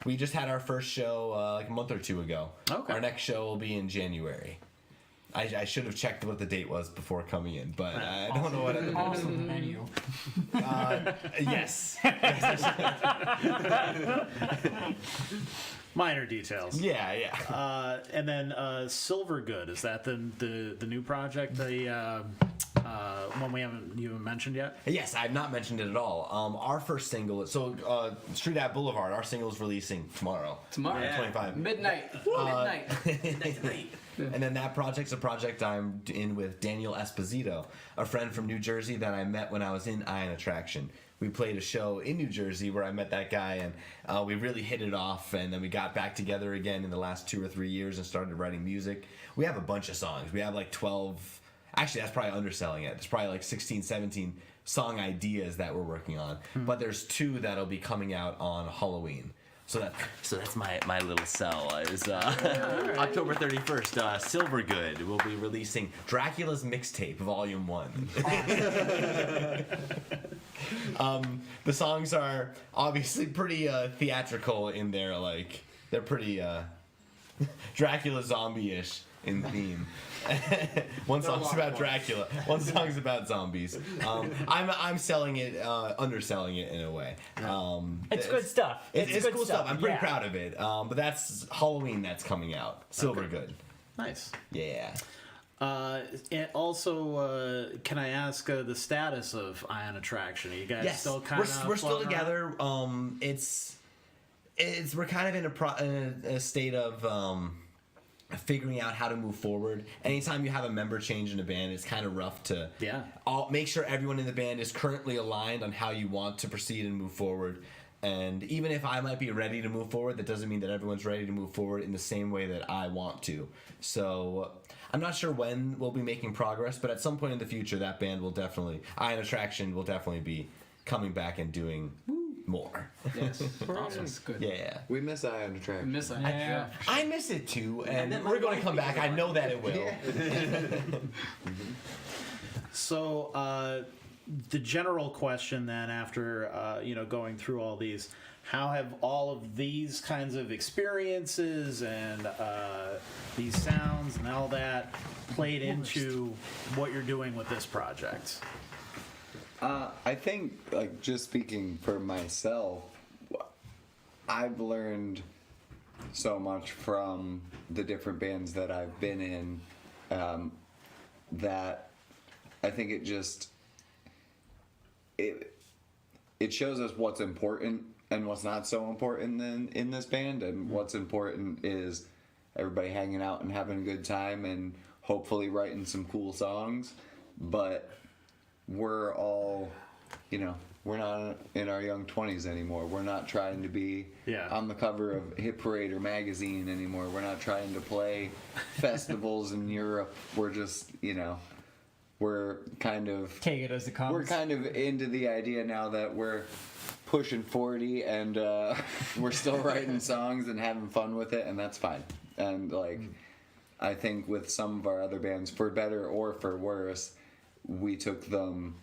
G: we just had our first show like a month or two ago.
A: Okay.
G: Our next show will be in January. I should have checked what the date was before coming in, but I don't know what.
D: Awesome menu.
G: Yes.
A: Minor details.
G: Yeah.
A: And then Silver Good, is that the new project? The one you haven't mentioned yet?
G: Yes, I have not mentioned it at all. Our first single, Street Ave Blvd, our single is releasing tomorrow.
B: Tomorrow.
G: 25.
B: Midnight. Midnight.
G: And then that project's a project I'm in with Daniel Esposito, a friend from New Jersey that I met when I was in Iron Attraction. We played a show in New Jersey where I met that guy, and we really hit it off, and then we got back together again in the last 2 or 3 years and started writing music. We have a bunch of songs. We have like 12, actually that's probably underselling it. There's probably like 16, 17 song ideas that we're working on, but there's 2 that'll be coming out on Halloween. So that's my little sell is October 31st. Silver Good will be releasing Dracula's Mixtape Volume 1. The songs are obviously pretty theatrical in their they're pretty Dracula zombie-ish in theme. One song's about Dracula. One song's about zombies. I'm selling it, underselling it in a way.
D: It's good stuff.
G: It's
D: good
G: cool stuff. I'm pretty
D: Yeah.
G: proud of it. But that's Halloween that's coming out. Silver Good.
A: Nice.
G: Yeah.
A: And also, can I ask the status of Ion Attraction? Are you guys still kind of
G: we're still together. We're kind of in a state of figuring out how to move forward. Anytime you have a member change in a band, it's kind of rough to make sure everyone in the band is currently aligned on how you want to proceed and move forward. And even if I might be ready to move forward, that doesn't mean that everyone's ready to move forward in the same way that I want to. So I'm not sure when we'll be making progress, but at some point in the future, that band will definitely, Ion Attraction will definitely be coming back and doing more.
B: Yes. Awesome. That's good.
G: Yeah.
E: We miss Ion Attraction.
B: Miss it.
D: Yeah.
G: I miss it too, and we're going to come back. I know that it will.
A: So, the general question then, after going through all these, how have all of these kinds of experiences and these sounds and all that played into what you're doing with this project?
E: I think, like, just speaking for myself, I've learned so much from the different bands that I've been in that I think it shows us what's important and what's not so important in this band. And what's important is everybody hanging out and having a good time and hopefully writing some cool songs. But we're all, we're not in our young 20s anymore. We're not trying to be on the cover of Hit Parade or magazine anymore. We're not trying to play festivals in Europe. We're just, we're kind of...
D: Take it as it comes.
E: We're kind of into the idea now that we're pushing 40 and we're still writing songs and having fun with it, and that's fine. And, I think with some of our other bands, for better or for worse, we took them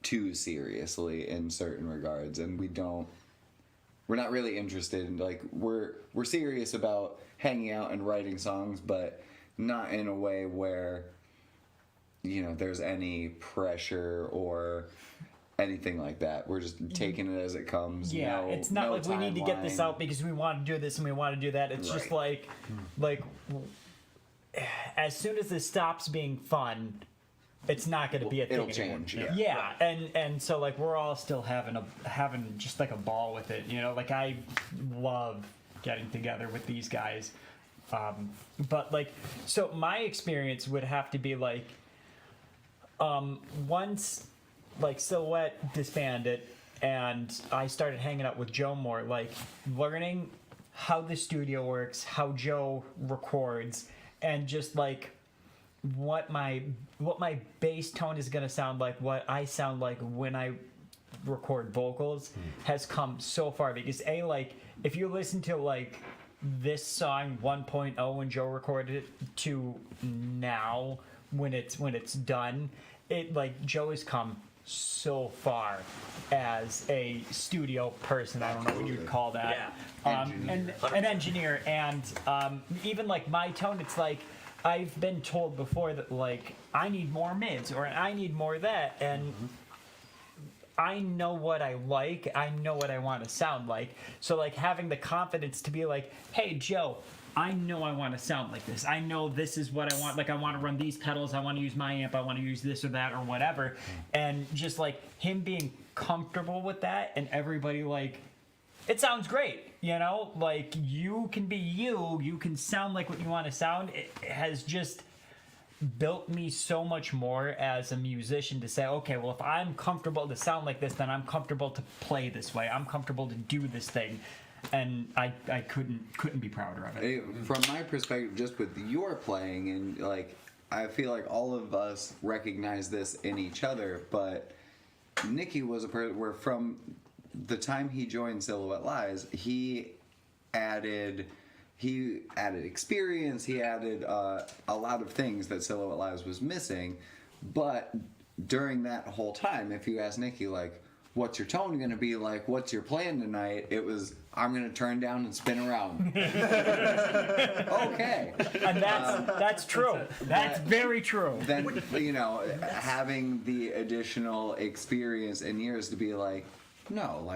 E: too seriously in certain regards, and we're not really interested in, we're serious about hanging out and writing songs, but not in a way where there's any pressure or anything like that. We're just taking it as it comes.
D: Yeah, it's not like we need to get this out because we want to do this and we want to do that. It's just like as soon as this stops being fun, it's not going to be a thing
E: it'll
D: anymore.
E: change.
D: Yeah, and so we're all still having just a ball with it. I love getting together with these guys, but so my experience would have to be once Silhouette disbanded and I started hanging out with Joe more, learning how the studio works, how Joe records, and just what my bass tone is gonna sound like, what I sound like when I record vocals has come so far. Because if you listen to this song 1.0 when Joe recorded it to now when it's done, Joe has come so far as a studio person. I don't know what you'd call that. And an engineer, and even my tone, it's I've been told before that I need more mids or I need more of that, and I know what I like, I know what I want to sound like. So having the confidence to be hey Joe, I know I want to sound like this. I know this is what I want. I want to run these pedals. I want to use my amp. I want to use this or that or whatever. And just him being comfortable with that, and everybody it sounds great. You can be you. You can sound like what you want to sound. It has just built me so much more as a musician to say, okay, well, if I'm comfortable to sound like this, then I'm comfortable to play this way. I'm comfortable to do this thing. And I couldn't be prouder of it.
E: From my perspective, just with your playing, and I feel like all of us recognize this in each other, but Nicky was a person where from the time he joined Silhouette Lies, he added experience, he added a lot of things that Silhouette Lies was missing. But during that whole time, if you ask Nicky what's your tone going to be like, what's your plan tonight, it was, I'm going to turn down and spin around. Okay.
D: And that's true. That's very true.
E: Then, having the additional experience and years to be no,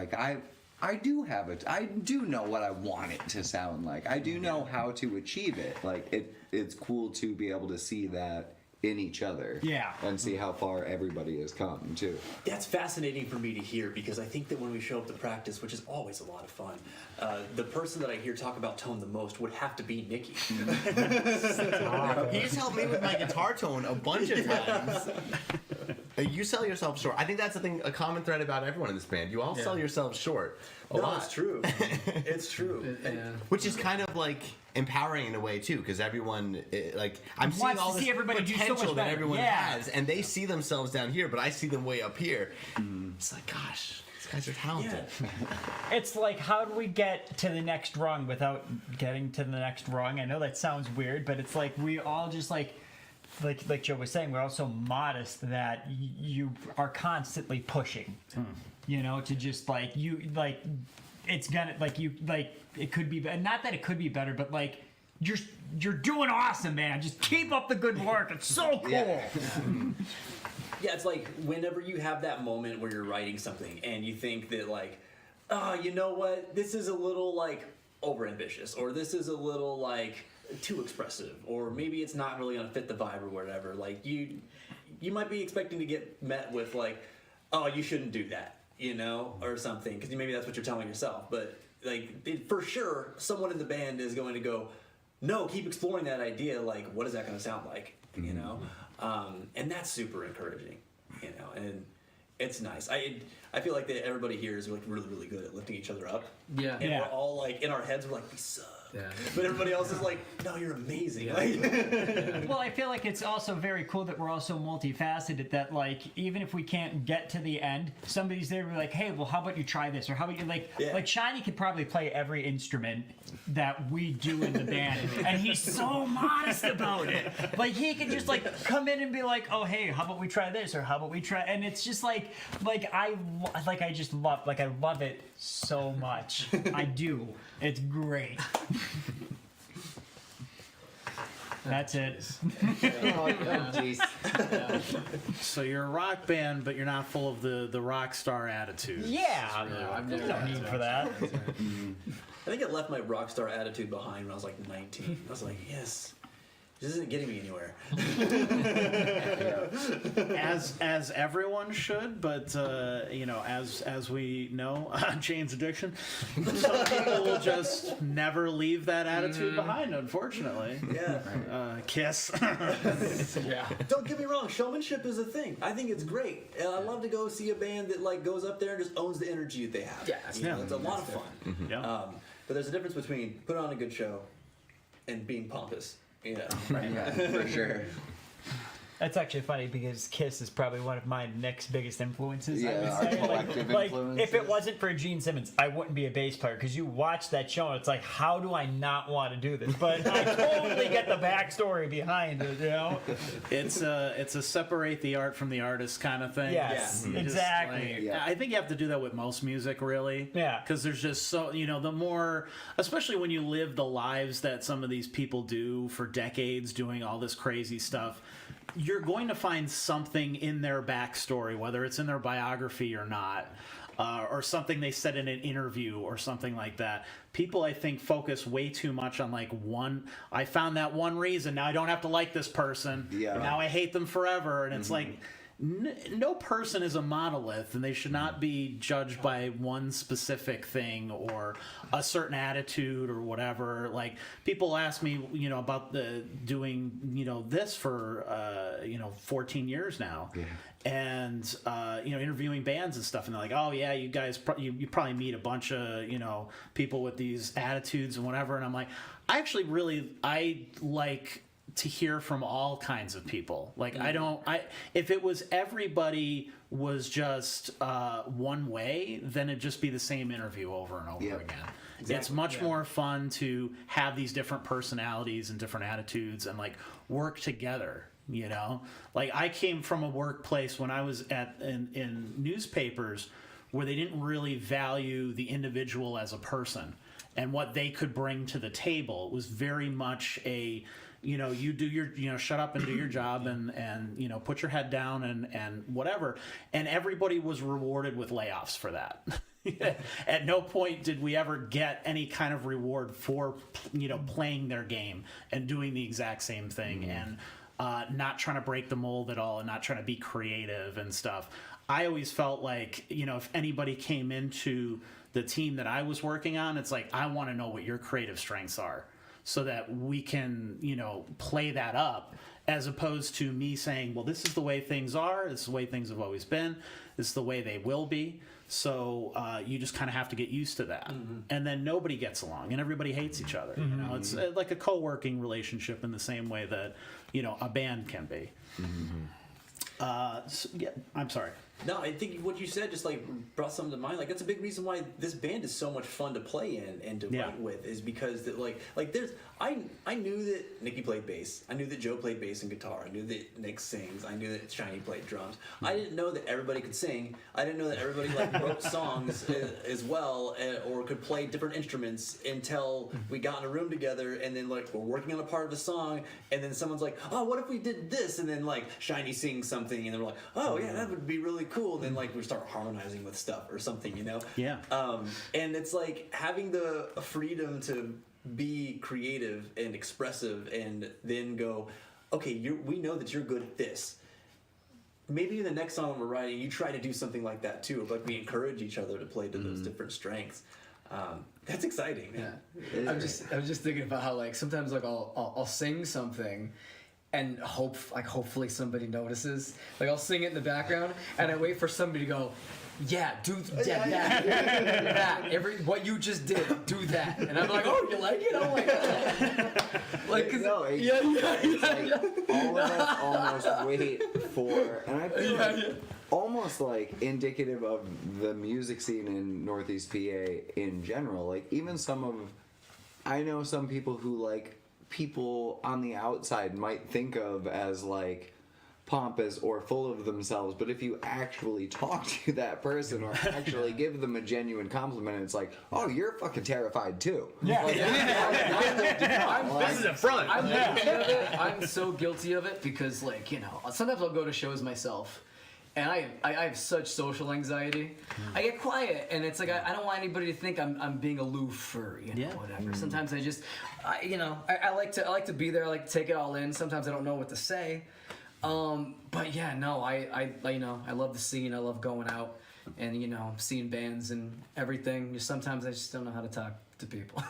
E: I do have it. I do know what I want it to sound like. I do know how to achieve it. It's cool to be able to see that in each other.
D: Yeah.
E: And see how far everybody has come, too.
F: That's fascinating for me to hear, because I think that when we show up to practice, which is always a lot of fun, the person that I hear talk about tone the most would have to be Nicky.
G: He's helped me with my guitar tone a bunch of times. You sell yourself short. I think that's a common thread about everyone in this band. You all sell yourselves short a lot.
F: It's true. It's true.
G: Which is kind of empowering in a way too, because everyone I'm seeing all this potential that everyone has, and they see themselves down here, but I see them way up here. It's gosh, these guys are talented.
D: It's how do we get to the next rung without getting to the next rung? I know that sounds weird, but it's we all just like Joe was saying, we're also modest that you are constantly pushing, you know, to just like it's gonna it could be, not that it could be better, but like you're doing awesome, man. Just keep up the good work. It's so cool.
F: Yeah, it's like whenever you have that moment where you're writing something and you think that like, oh, you know what, this is a little like overambitious, or this is a little like too expressive, or maybe it's not really gonna fit the vibe or whatever. Like you might be expecting to get met with like, oh, you shouldn't do that, you know, or something, because maybe that's what you're telling yourself. But like for sure, someone in the band is going to go, no, keep exploring that idea. Like, what is that going to sound like, you know? And that's super encouraging, you know, and it's nice. I feel like that everybody here is like really, really good at lifting each other up.
B: Yeah.
F: And we're all like, in our heads, we're like, we suck.
B: Yeah.
F: But everybody else is like, no, you're amazing.
B: Yeah.
F: Like,
D: Well, I feel like it's also very cool that we're all so multifaceted that, like, even if we can't get to the end, somebody's there to be like, hey, well, how about you try this? Or how about you, like Shiny could probably play every instrument that we do in the band. And he's so modest about it. Like, he can just, like, come in and be like, oh, hey, how about we try this? Or how about we try... And it's just I love it so much. I do. It's great. That's it.
E: Jeez.
A: So you're a rock band, but you're not full of the rock star attitude.
D: Yeah. There's no need for that.
F: I think I left my rock star attitude behind when I was like 19. I was like, yes, this isn't getting me anywhere.
A: As everyone should, but you know, as we know, Jane's addiction, some people will just never leave that attitude behind, unfortunately.
F: Yeah.
A: Kiss.
B: Yeah.
F: Don't get me wrong, showmanship is a thing. I think it's great. And I love to go see a band that like goes up there and just owns the energy that they have.
B: Yeah,
F: You know, it's a lot of fun.
A: Yeah.
F: But there's a difference between putting on a good show and being pompous. You know.
E: Yeah, for sure.
D: That's actually funny because Kiss is probably one of my next biggest influences. I
E: Yeah,
D: would
E: our
D: say.
E: collective
D: Like,
E: influences.
D: if it wasn't for Gene Simmons, I wouldn't be a bass player because you watch that show and it's like, how do I not want to do this? But I totally get the backstory behind it, you know?
A: It's a separate the art from the artist kind of thing.
D: Yes,
A: You just,
D: exactly.
A: like,
E: Yeah.
A: I think you have to do that with most music, really.
D: Yeah.
A: Because there's just so, you know, the more, especially when you live the lives that some of these people do for decades doing all this crazy stuff, you're going to find something in their backstory, whether it's in their biography or not, or something they said in an interview or something like that. People, I think, focus way too much on like one, I found that one reason, now I don't have to like this person,
E: Yeah.
A: now I hate them forever. And it's like, no person is a monolith, and they should not be judged by one specific thing or a certain attitude or whatever. Like, people ask me, you know, about doing, you know, this for 14 years now, and you know, interviewing bands and stuff, and they're like, oh yeah, you guys you probably meet a bunch of, you know, people with these attitudes and whatever. And I'm like, I like to hear from all kinds of people. Like, if it was everybody was just one way, then it'd just be the same interview over and over
E: Yep.
A: again. It's much more fun to have these different personalities and different attitudes and like work together, you know? Like, I came from a workplace when I was in newspapers where they didn't really value the individual as a person and what they could bring to the table. It was very much a, you know, you do your, you know, shut up and do your job and you know, put your head down and whatever. And everybody was rewarded with layoffs for that. At no point did we ever get any kind of reward for, you know, playing their game and doing the exact same thing and not trying to break the mold at all and not trying to be creative and stuff. I always felt like, you know, if anybody came into the team that I was working on, it's like, I want to know what your creative strengths are, so that we can, you know, play that up, as opposed to me saying, well, this is the way things are, this is the way things have always been, this is the way they will be, so you just kind of have to get used to that. And then nobody gets along and everybody hates each other. You know, it's like a co-working relationship in the same way that, you know, a band can be. Yeah, I'm sorry.
F: No, I think what you said just like brought something to mind. Like that's a big reason why this band is so much fun to play in and to write with, is because that like there's I knew that Nicky played bass. I knew that Joe played bass and guitar. I knew that Nick sings. I knew that Shiny played drums. I didn't know that everybody could sing. I didn't know that everybody like wrote songs as well or could play different instruments until we got in a room together and then like we're working on a part of a song and then someone's like, oh, what if we did this? And then like Shiny sings something and then we're like, oh yeah, that would be really cool. And then like we start harmonizing with stuff or something, you know?
A: Yeah.
F: And it's like having the freedom to be creative and expressive and then go, okay, we know that you're good at this. Maybe in the next song we're writing, you try to do something like that too. Like we encourage each other to play to those different strengths. That's exciting, man.
B: Yeah. I was just thinking about how like sometimes like I'll sing something and hopefully somebody notices. Like I'll sing it in the background and I wait for somebody to go, yeah, do that. What you just did, do that. And I'm like, oh, you like it? Oh my god. Like,
E: No, like, all of us almost wait for, and I feel like almost like indicative of the music scene in Northeast PA in general. Like even I know some people who like people on the outside might think of as like pompous or full of themselves, but if you actually talk to that person or actually give them a genuine compliment, it's like, oh, you're fucking terrified too.
D: Yeah.
E: Like,
C: This is a front.
B: I'm guilty of it. I'm so guilty of it because, like, you know, sometimes I'll go to shows myself, and I have such social anxiety. I get quiet, and it's like I don't want anybody to think I'm being aloof or whatever. Sometimes I just, I like to be there. I like to take it all in. Sometimes I don't know what to say. But yeah, no, I love the scene. I love going out and seeing bands and everything. Sometimes I just don't know how to talk to people.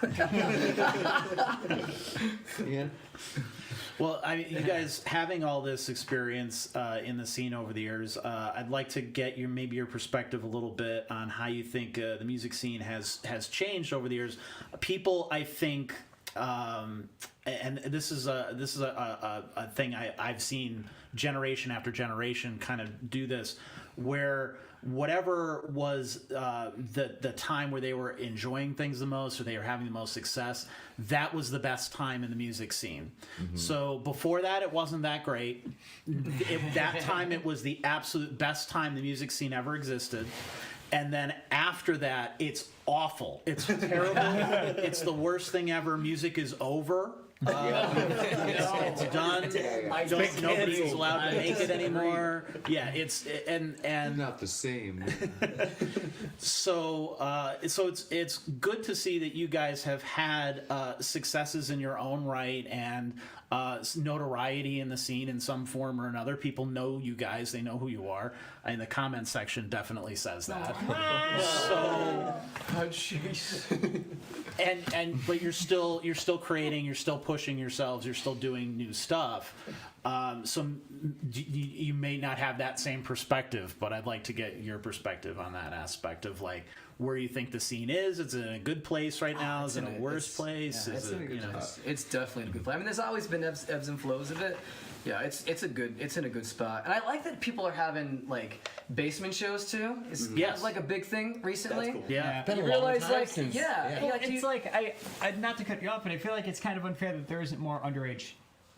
E: yeah.
A: Well, I mean, you guys having all this experience in the scene over the years, I'd like to get your perspective a little bit on how you think the music scene has changed over the years. People, I think, and this is a thing I've seen generation after generation kind of do this, where whatever was the time where they were enjoying things the most or they were having the most success, that was the best time in the music scene. So before that, it wasn't that great. That time, it was the absolute best time the music scene ever existed. And then after that, it's awful. It's terrible. It's the worst thing ever. Music is over. It's done. Nobody's allowed to make it anymore. Yeah, it's
E: Not the same.
A: so it's good to see that you guys have had successes in your own right and notoriety in the scene in some form or another. People know you guys; they know who you are. And the comment section definitely says that. So, but you're still creating, you're still pushing yourselves, you're still doing new stuff. So you may not have that same perspective, but I'd like to get your perspective on that aspect of like where you think the scene is. Is it in a good place right now? Is it in a worse place?
B: Yeah, it's definitely in a good place. I mean, there's always been ebbs and flows of it. Yeah, it's in a good spot, and I like that people are having like basement shows too. It's kind of like a big thing recently.
F: That's cool.
A: Yeah.
B: You realize like
D: Well, it's like I not to cut you off, but I feel like it's kind of unfair that there isn't more underage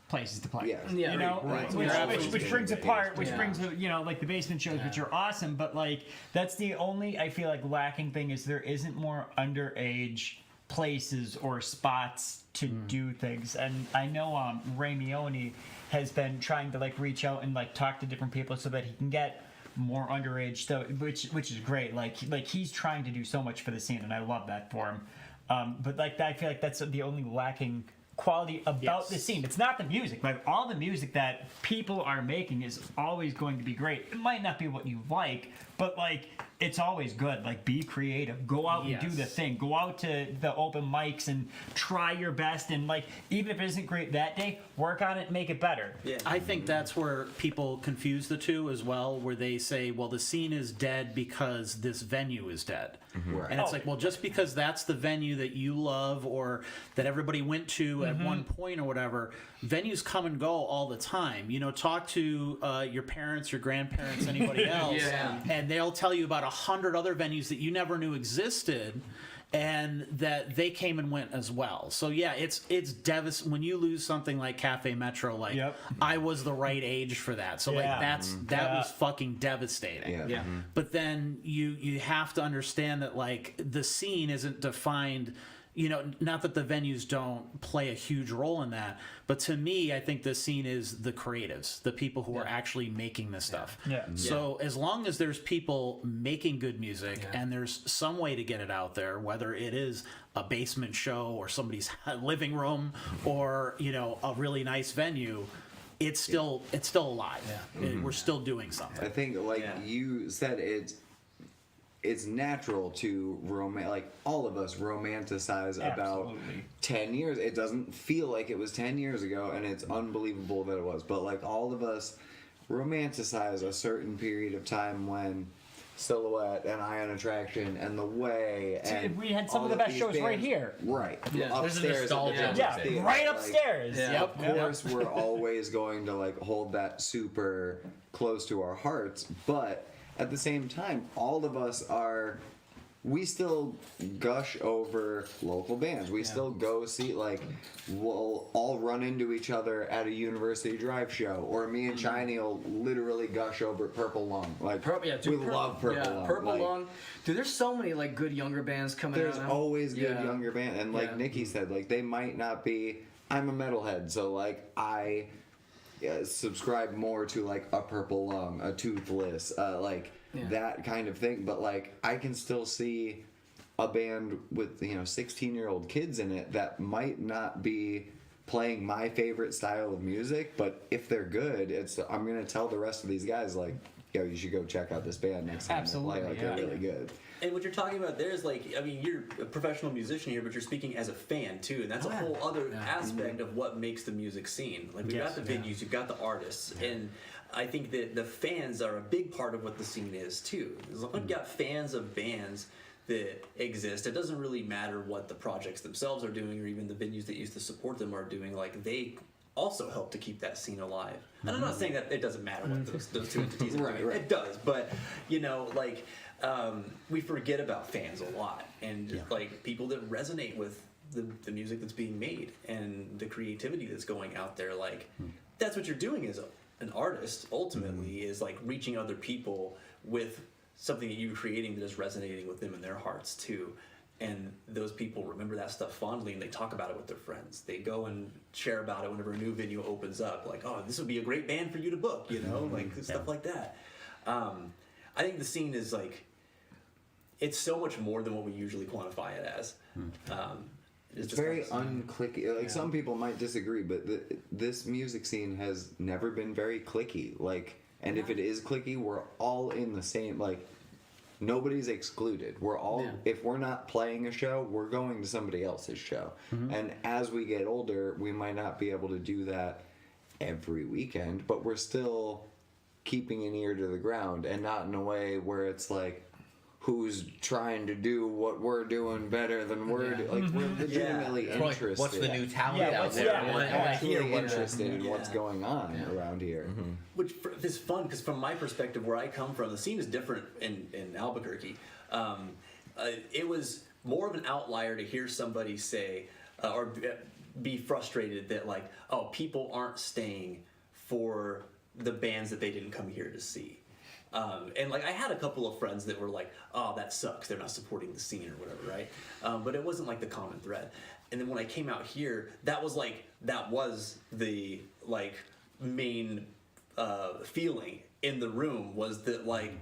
D: places to play.
E: Yeah.
D: You know,
A: Right.
D: which brings apart, which brings like the basement shows, which are awesome. But like that's the only I feel like lacking thing is there isn't more underage places or spots to do things. And I know Ray Mione has been trying to like reach out and like talk to different people so that he can get more underage stuff, which is great. Like he's trying to do so much for the scene, and I love that for him. But like I feel like that's the only lacking quality about the scene. It's not the music. Like all the music that people are making is always going to be great. It might not be what you like, but like it's always good. Like, be creative. Go out and do the thing. Go out to the open mics and try your best. And, like, even if it isn't great that day, work on it and make it better.
F: Yeah.
A: I think that's where people confuse the two as well, where they say, well, the scene is dead because this venue is dead.
E: Right.
A: And it's like, well, just because that's the venue that you love or that everybody went to at one point or whatever, venues come and go all the time. You know, talk to your parents, your grandparents, anybody else, and they'll tell you about 100 other venues that you never knew existed and that they came and went as well. So yeah, it's devastating when you lose something like Cafe Metro. Like, I was the right age for that. So like that was fucking devastating.
E: Yeah.
A: But then you have to understand that like the scene isn't defined. You know, not that the venues don't play a huge role in that, but to me, I think the scene is the creatives, the people who are actually making this stuff.
D: Yeah.
A: So as long as there's people making good music and there's some way to get it out there, whether it is a basement show or somebody's living room or, you know, a really nice venue, it's still alive. We're still doing something.
E: I think, like you said, it's natural to like all of us romanticize about 10 years. It doesn't feel like it was 10 years ago, and it's unbelievable that it was. But like all of us romanticize a certain period of time when Silhouette and Ion Attraction and The Way and
D: we had some
E: all
D: of the best
E: these
D: shows right
E: bands-
D: here.
E: Right.
B: Yeah.
C: There's a
E: Upstairs at the
C: nostalgia
E: Genesis
D: Yeah,
E: Theater.
D: right
E: Like,
D: upstairs.
E: of course, we're always going to like hold that super close to our hearts, but at the same time, all of us we still gush over local bands. We still go see, like, we'll all run into each other at a University Drive show, or me and Shiny will literally gush over Purple Lung. Like, we love Purple Lung.
B: Purple
E: Like,
B: Lung. Dude, there's so many like good younger bands coming out.
E: there's always good
B: Yeah.
E: younger band, and like
B: Yeah.
E: Nikki said, like they might not be. I'm a metalhead, so like I subscribe more to like a Purple Lung, a Toothless, that kind of thing. But like I can still see a band with 16-year-old kids in it that might not be playing my favorite style of music, but if they're good, I'm gonna tell the rest of these guys like, yo, you should go check out this band next time.
D: Absolutely,
E: Like they're really good.
F: And what you're talking about there is like, I mean, you're a professional musician here, but you're speaking as a fan too, and that's a whole other aspect of what makes the music scene. Like we've got the venues, you've got the artists, and I think that the fans are a big part of what the scene is too. As long as you've got fans of bands that exist, it doesn't really matter what the projects themselves are doing or even the venues that used to support them are doing. Like they also help to keep that scene alive. And I'm not saying that it doesn't matter what those two entities are doing. It does, but we forget about fans a lot, and like people that resonate with the music that's being made and the creativity that's going out there. Like that's what you're doing as an artist. Ultimately, is like reaching other people with something that you're creating that is resonating with them in their hearts too. And those people remember that stuff fondly, and they talk about it with their friends. They go and share about it whenever a new venue opens up. Like, oh, this would be a great band for you to book, like stuff like that. I think the scene is like, it's so much more than what we usually quantify it as.
E: It's very unclicky. Like some people might disagree, but this music scene has never been very clicky. Like, and if it is clicky, we're all in the same. Like, nobody's excluded. We're all. If we're not playing a show, we're going to somebody else's show. And as we get older, we might not be able to do that every weekend, but we're still keeping an ear to the ground, and not in a way where it's like, who's trying to do what we're doing better than we're doing. Like, we're legitimately interested.
C: What's the new talent out there?
D: Yeah,
C: I want to hear
E: Actually
C: what
E: interested in what's going on around here.
F: Which is fun, because from my perspective, where I come from, the scene is different in Albuquerque. It was more of an outlier to hear somebody say, or be frustrated that like, oh, people aren't staying for the bands that they didn't come here to see. And like I had a couple of friends that were like, oh, that sucks, they're not supporting the scene or whatever, right? But it wasn't like the common thread. And then when I came out here, that was the like main feeling in the room, was that like,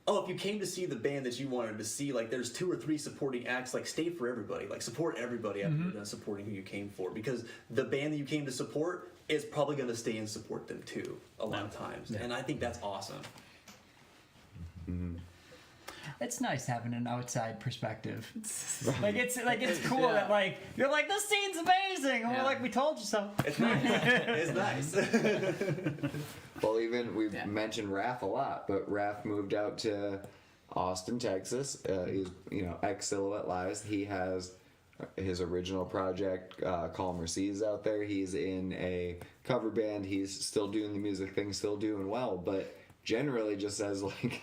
F: oh, if you came to see the band that you wanted to see, like there's 2 or 3 supporting acts, like stay for everybody, like support everybody after you're done supporting who you came for, because the band that you came to support is probably going to stay and support them too a lot of times. And I think that's awesome.
D: it's nice having an outside perspective. It's cool that like you're like, this scene's amazing, and we're like, we told you so.
F: It's nice. It's nice.
E: Well, even we mentioned Raph a lot, but Raph moved out to Austin, Texas. He's ex Silhouette Lives. He has his original project, Calmer Seas, out there. He's in a cover band. He's still doing the music thing, still doing well, but generally just says like,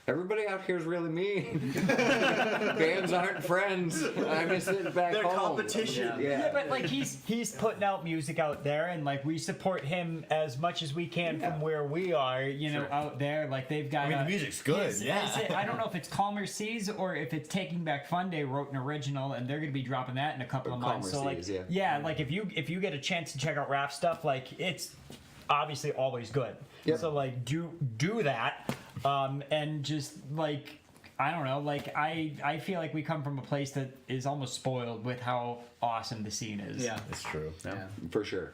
E: everybody out here is really mean. Bands aren't friends. I'm just sitting back
F: They're
E: home.
F: competition.
D: Yeah, but like he's putting out music out there, and like we support him as much as we can from where we are, out there. Like they've got.
G: I mean, the music's good.
D: I don't know if it's Calmer Seas or if it's Taking Back Fun Day wrote an original, and they're gonna be dropping that in a couple of months. So
E: Calmer Seas,
D: like if you get a chance to check out rap stuff, like it's obviously always good.
E: Yep.
D: So like do that, and just like. I don't know, like I feel like we come from a place that is almost spoiled with how awesome the scene is.
B: Yeah.
G: It's true.
B: Yeah.
E: For sure.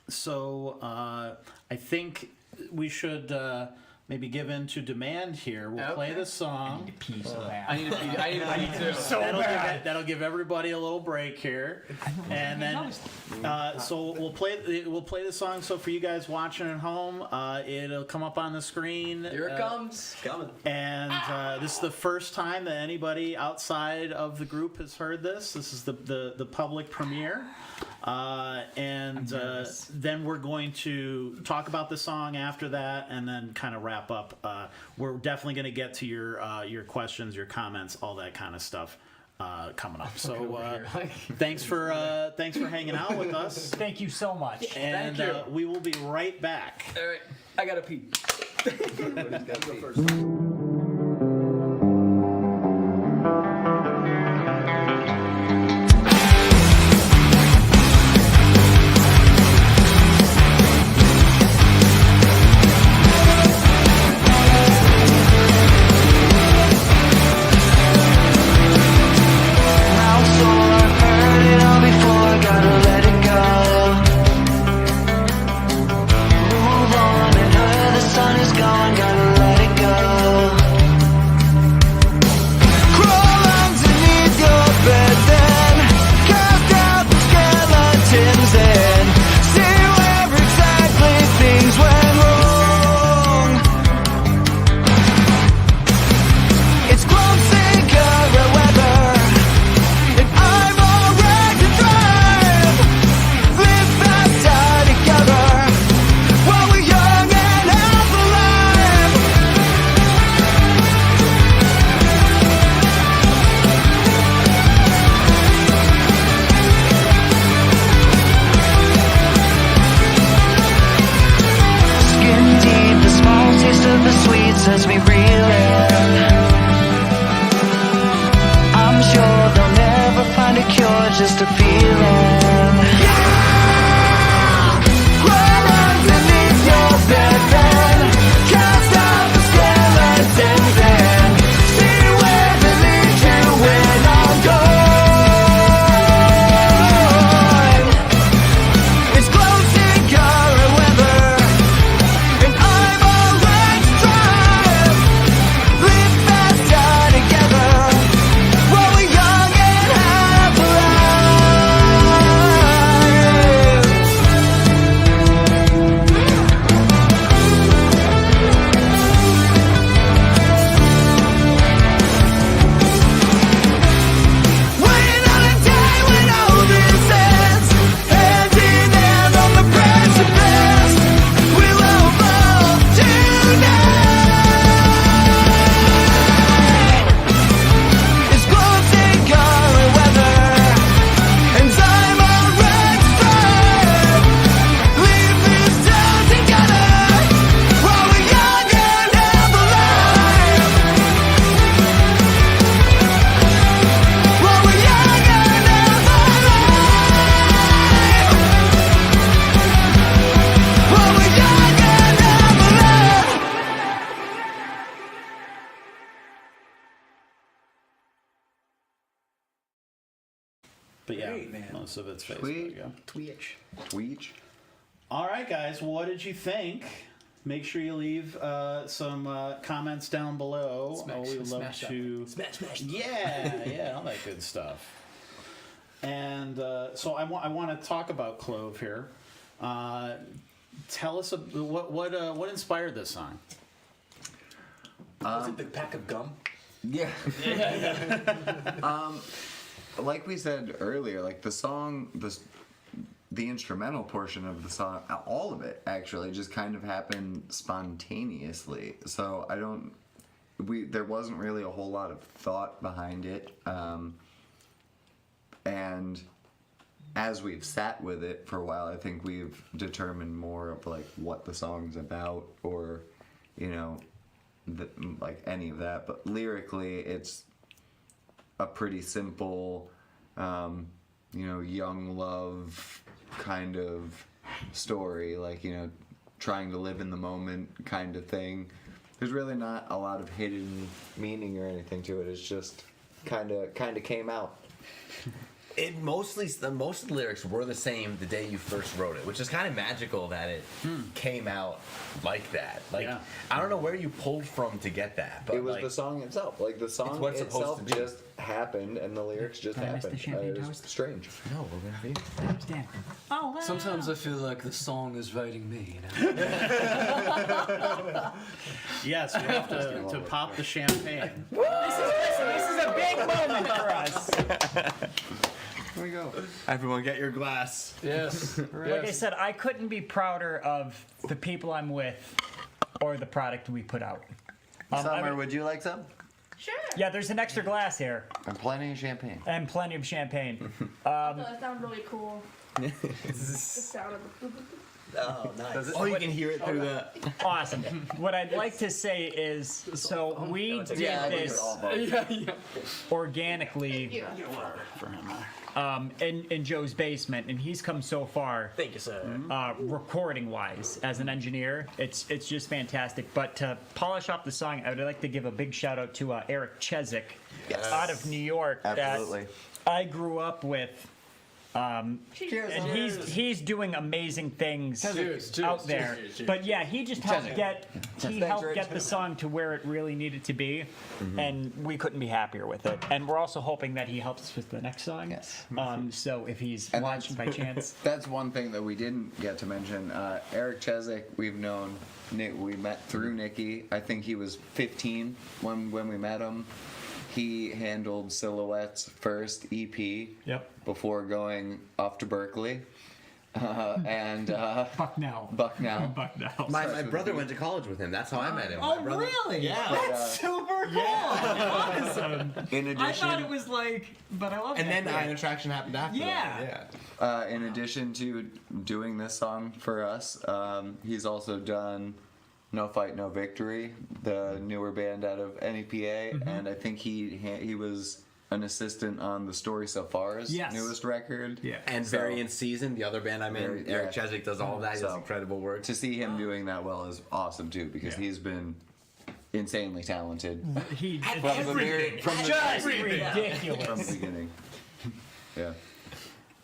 A: So I think we should maybe give in to demand here. We'll play the song.
D: Pee so bad.
B: I need to pee. I need to pee too.
A: That'll give everybody a little break here, and then so we'll play the song. So for you guys watching at home, it'll come up on the screen.
B: Here it comes.
F: It's coming.
A: And this is the first time that anybody outside of the group has heard this. This is the public premiere. And then we're going to talk about the song after that, and then kind of wrap up. We're definitely going to get to your questions, your comments, all that kind of stuff coming up. So thanks for hanging out with us.
D: Thank you so much.
A: And
B: Thank you.
A: we will be right back.
B: All right, I gotta pee.
F: Go first.
H: just a feeling. Crawl underneath your bed then cast out the skeletons and see where they lead you when I'm gone. It's close in current weather and I'm alright to drive. Live faster together while we're young and half alive. Waiting on a day when all this ends, hand in hand on the precipice. We'll evolve tonight. It's close in current weather, and I'm alright to drive. Leave this town together while we're young and half alive. While we're young and half alive. While we're young and half alive.
A: But yeah,
F: Great, man.
A: most of it's Facebook.
E: Sweet.
A: Yeah.
B: Twitch.
E: Tweech.
A: All right, guys, what did you think? make sure you leave some comments down below. We would love to
F: Smash.
A: yeah, all that good stuff. And so I want to talk about Clove here. Tell us what inspired this song.
F: Was it the pack of gum?
E: Yeah. Like we said earlier, like the song, the instrumental portion of the song, all of it actually just kind of happened spontaneously. So there wasn't really a whole lot of thought behind it. And as we've sat with it for a while, I think we've determined more of like what the song's about, or, you know, like any of that. But lyrically, it's a pretty simple, young love kind of story, like, trying to live in the moment kind of thing. There's really not a lot of hidden meaning or anything to it. It's just kind of came out.
C: Most of the lyrics were the same the day you first wrote it, which is kind of magical that it came out like that. Like,
A: Yeah.
C: I don't know where you pulled from to get that, but
E: It was the song itself. Like the song
C: what it's supposed
E: itself
C: to be.
E: just happened, and the lyrics just
D: Did I miss the
E: happened.
D: champagne
E: It was
D: toast?
E: strange.
C: no, we're gonna be.
D: Damn. Oh, wow.
B: Sometimes I feel like the song is writing me.
A: Yes, we have to pop the champagne.
D: This is a big moment for us.
E: Here we go.
C: Everyone, get your glass.
B: Yes.
D: Like I said, I couldn't be prouder of the people I'm with or the product we put out.
E: Summer, would you like some?
I: Sure.
D: Yeah, there's an extra glass here
E: And plenty of champagne.
D: and plenty of champagne.
I: That sounds really cool. The sound of the.
C: Oh, nice. Oh, you can hear it through the.
D: Awesome. What I'd like to say is, so we did this organically in Joe's basement, and he's come so far.
F: Thank you, sir.
D: Recording wise, as an engineer, it's just fantastic. But to polish up the song, I would like to give a big shout out to Eric Chezik out of New York.
E: Absolutely.
D: That I grew up with. And he's doing amazing things out there. But yeah, he just helped get the song to where it really needed to be, and we couldn't be happier with it. And we're also hoping that he helps us with the next song.
E: Yes.
D: So if he's
E: And
D: watching by chance,
E: That's one thing that we didn't get to mention. Eric Chezik, we've known. We met through Nikki. I think he was 15 when we met him. He handled Silhouette's first EP before going off to Berkeley.
D: Bucknell.
E: Bucknell.
C: My brother went to college with him. That's how I met him.
D: Oh,
C: My brother,
D: really?
C: Yeah.
D: That's super cool. Awesome.
E: In addition,
D: I thought it was like, but I love
C: And
D: that.
C: then Iron Attraction happened after
D: Yeah.
C: that.
E: in addition to doing this song for us, he's also done No Fight, No Victory, the newer band out of NEPA, and I think he was an assistant on the Story So Far's newest record.
D: Yeah.
C: And Variant Season, the other band I'm in, Eric Chezik does all of that. He does incredible work.
E: To see him doing that well is awesome too, because he's been insanely talented
D: He
E: from the
D: ridiculous.
E: from the beginning. Yeah.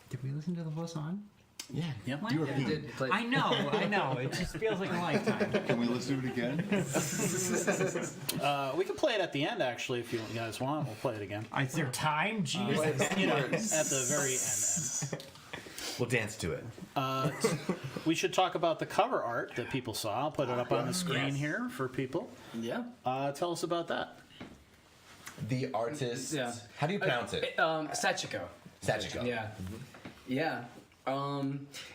D: Did we listen to the whole song?
C: Yeah.
A: Yep.
D: I know. It just feels like a lifetime.
E: Can we listen to it again?
A: We can play it at the end, actually, if you guys want. We'll play it again.
D: Is there time? Jesus.
A: At the very end.
C: We'll dance to it.
A: We should talk about the cover art that people saw. I'll put it up on the screen here for people.
B: Yeah.
A: Tell us about that.
C: The artist.
B: Yeah.
C: How do you pronounce it?
B: Sachiko.
C: Sachiko.
B: Yeah. Yeah.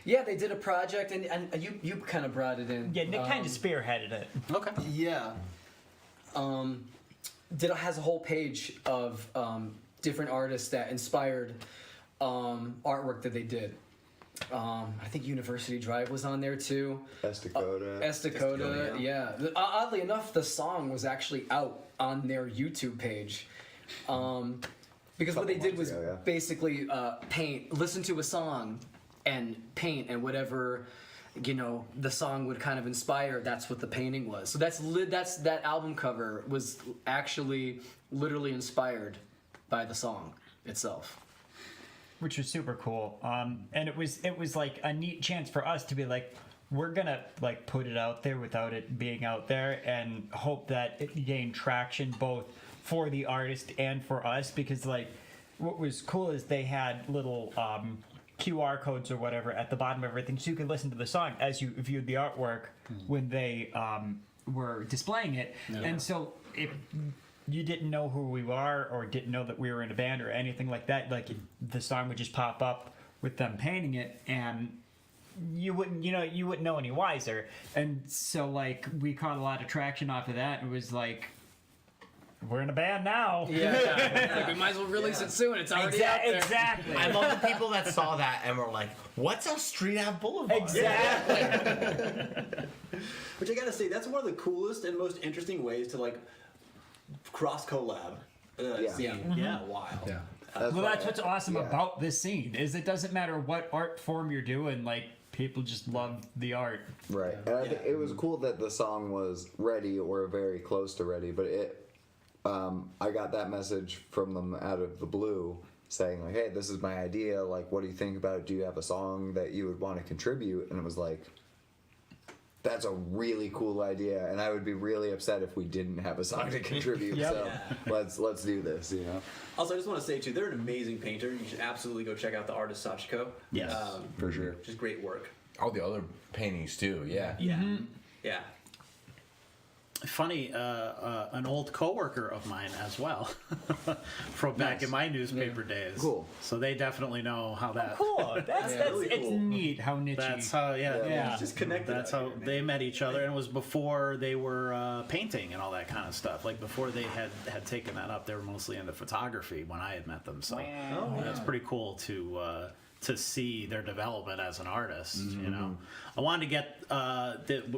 B: They did a project, and you kind of brought it in.
D: Yeah, Nick kind of spearheaded it.
A: Okay.
B: Yeah. Has a whole page of different artists that inspired artwork that they did. I think University Drive was on there too. Estacota, yeah. Oddly enough, the song was actually out on their YouTube page. Because what they did was basically listen to a song and paint, and whatever the song would kind of inspire, that's what the painting was. So that album cover was actually literally inspired by the song itself.
D: Which was super cool. And it was like a neat chance for us to be like, we're gonna like put it out there without it being out there and hope that it gained traction both for the artist and for us, because like what was cool is they had little QR codes or whatever at the bottom of everything, so you could listen to the song as you viewed the artwork when they were displaying it. And so if you didn't know who we are or didn't know that we were in a band or anything like that, like the song would just pop up with them painting it, and you wouldn't know any wiser. And so like we caught a lot of traction off of that. It was like, we're in a band now.
B: Like, we might as well release it soon. It's already out there.
D: Exactly.
G: I love the people that saw that and were like, "What's a Street Ave Boulevard?"
D: Exactly.
F: Which I gotta say, that's one of the coolest and most interesting ways to like cross collab. Scene in a while.
B: Yeah.
D: Well, that's what's awesome about this scene is it doesn't matter what art form you're doing. Like people just love the art.
E: Right. And I think it was cool that the song was ready or very close to ready, but I got that message from them out of the blue saying like, hey, this is my idea. Like, what do you think about it? Do you have a song that you would want to contribute? And it was like, that's a really cool idea, and I would be really upset if we didn't have a song to contribute. So let's do this, you know.
F: Also, I just want to say too, they're an amazing painter. You should absolutely go check out the artist Sachiko.
A: Yes,
E: for sure.
F: Just great work.
C: All the other paintings too. Yeah.
F: Yeah.
A: Funny, an old coworker of mine as well, from back in my newspaper days.
E: Cool.
A: So they definitely know how that.
D: Cool. That's
F: really
D: it's
F: cool.
D: neat how niche.
A: That's how. Yeah.
F: Just connected.
A: That's how they met each other, and it was before they were painting and all that kind of stuff. Like before they had taken that up, they were mostly into photography when I had met them. So that's pretty cool to see their development as an artist. You know, I wanted to get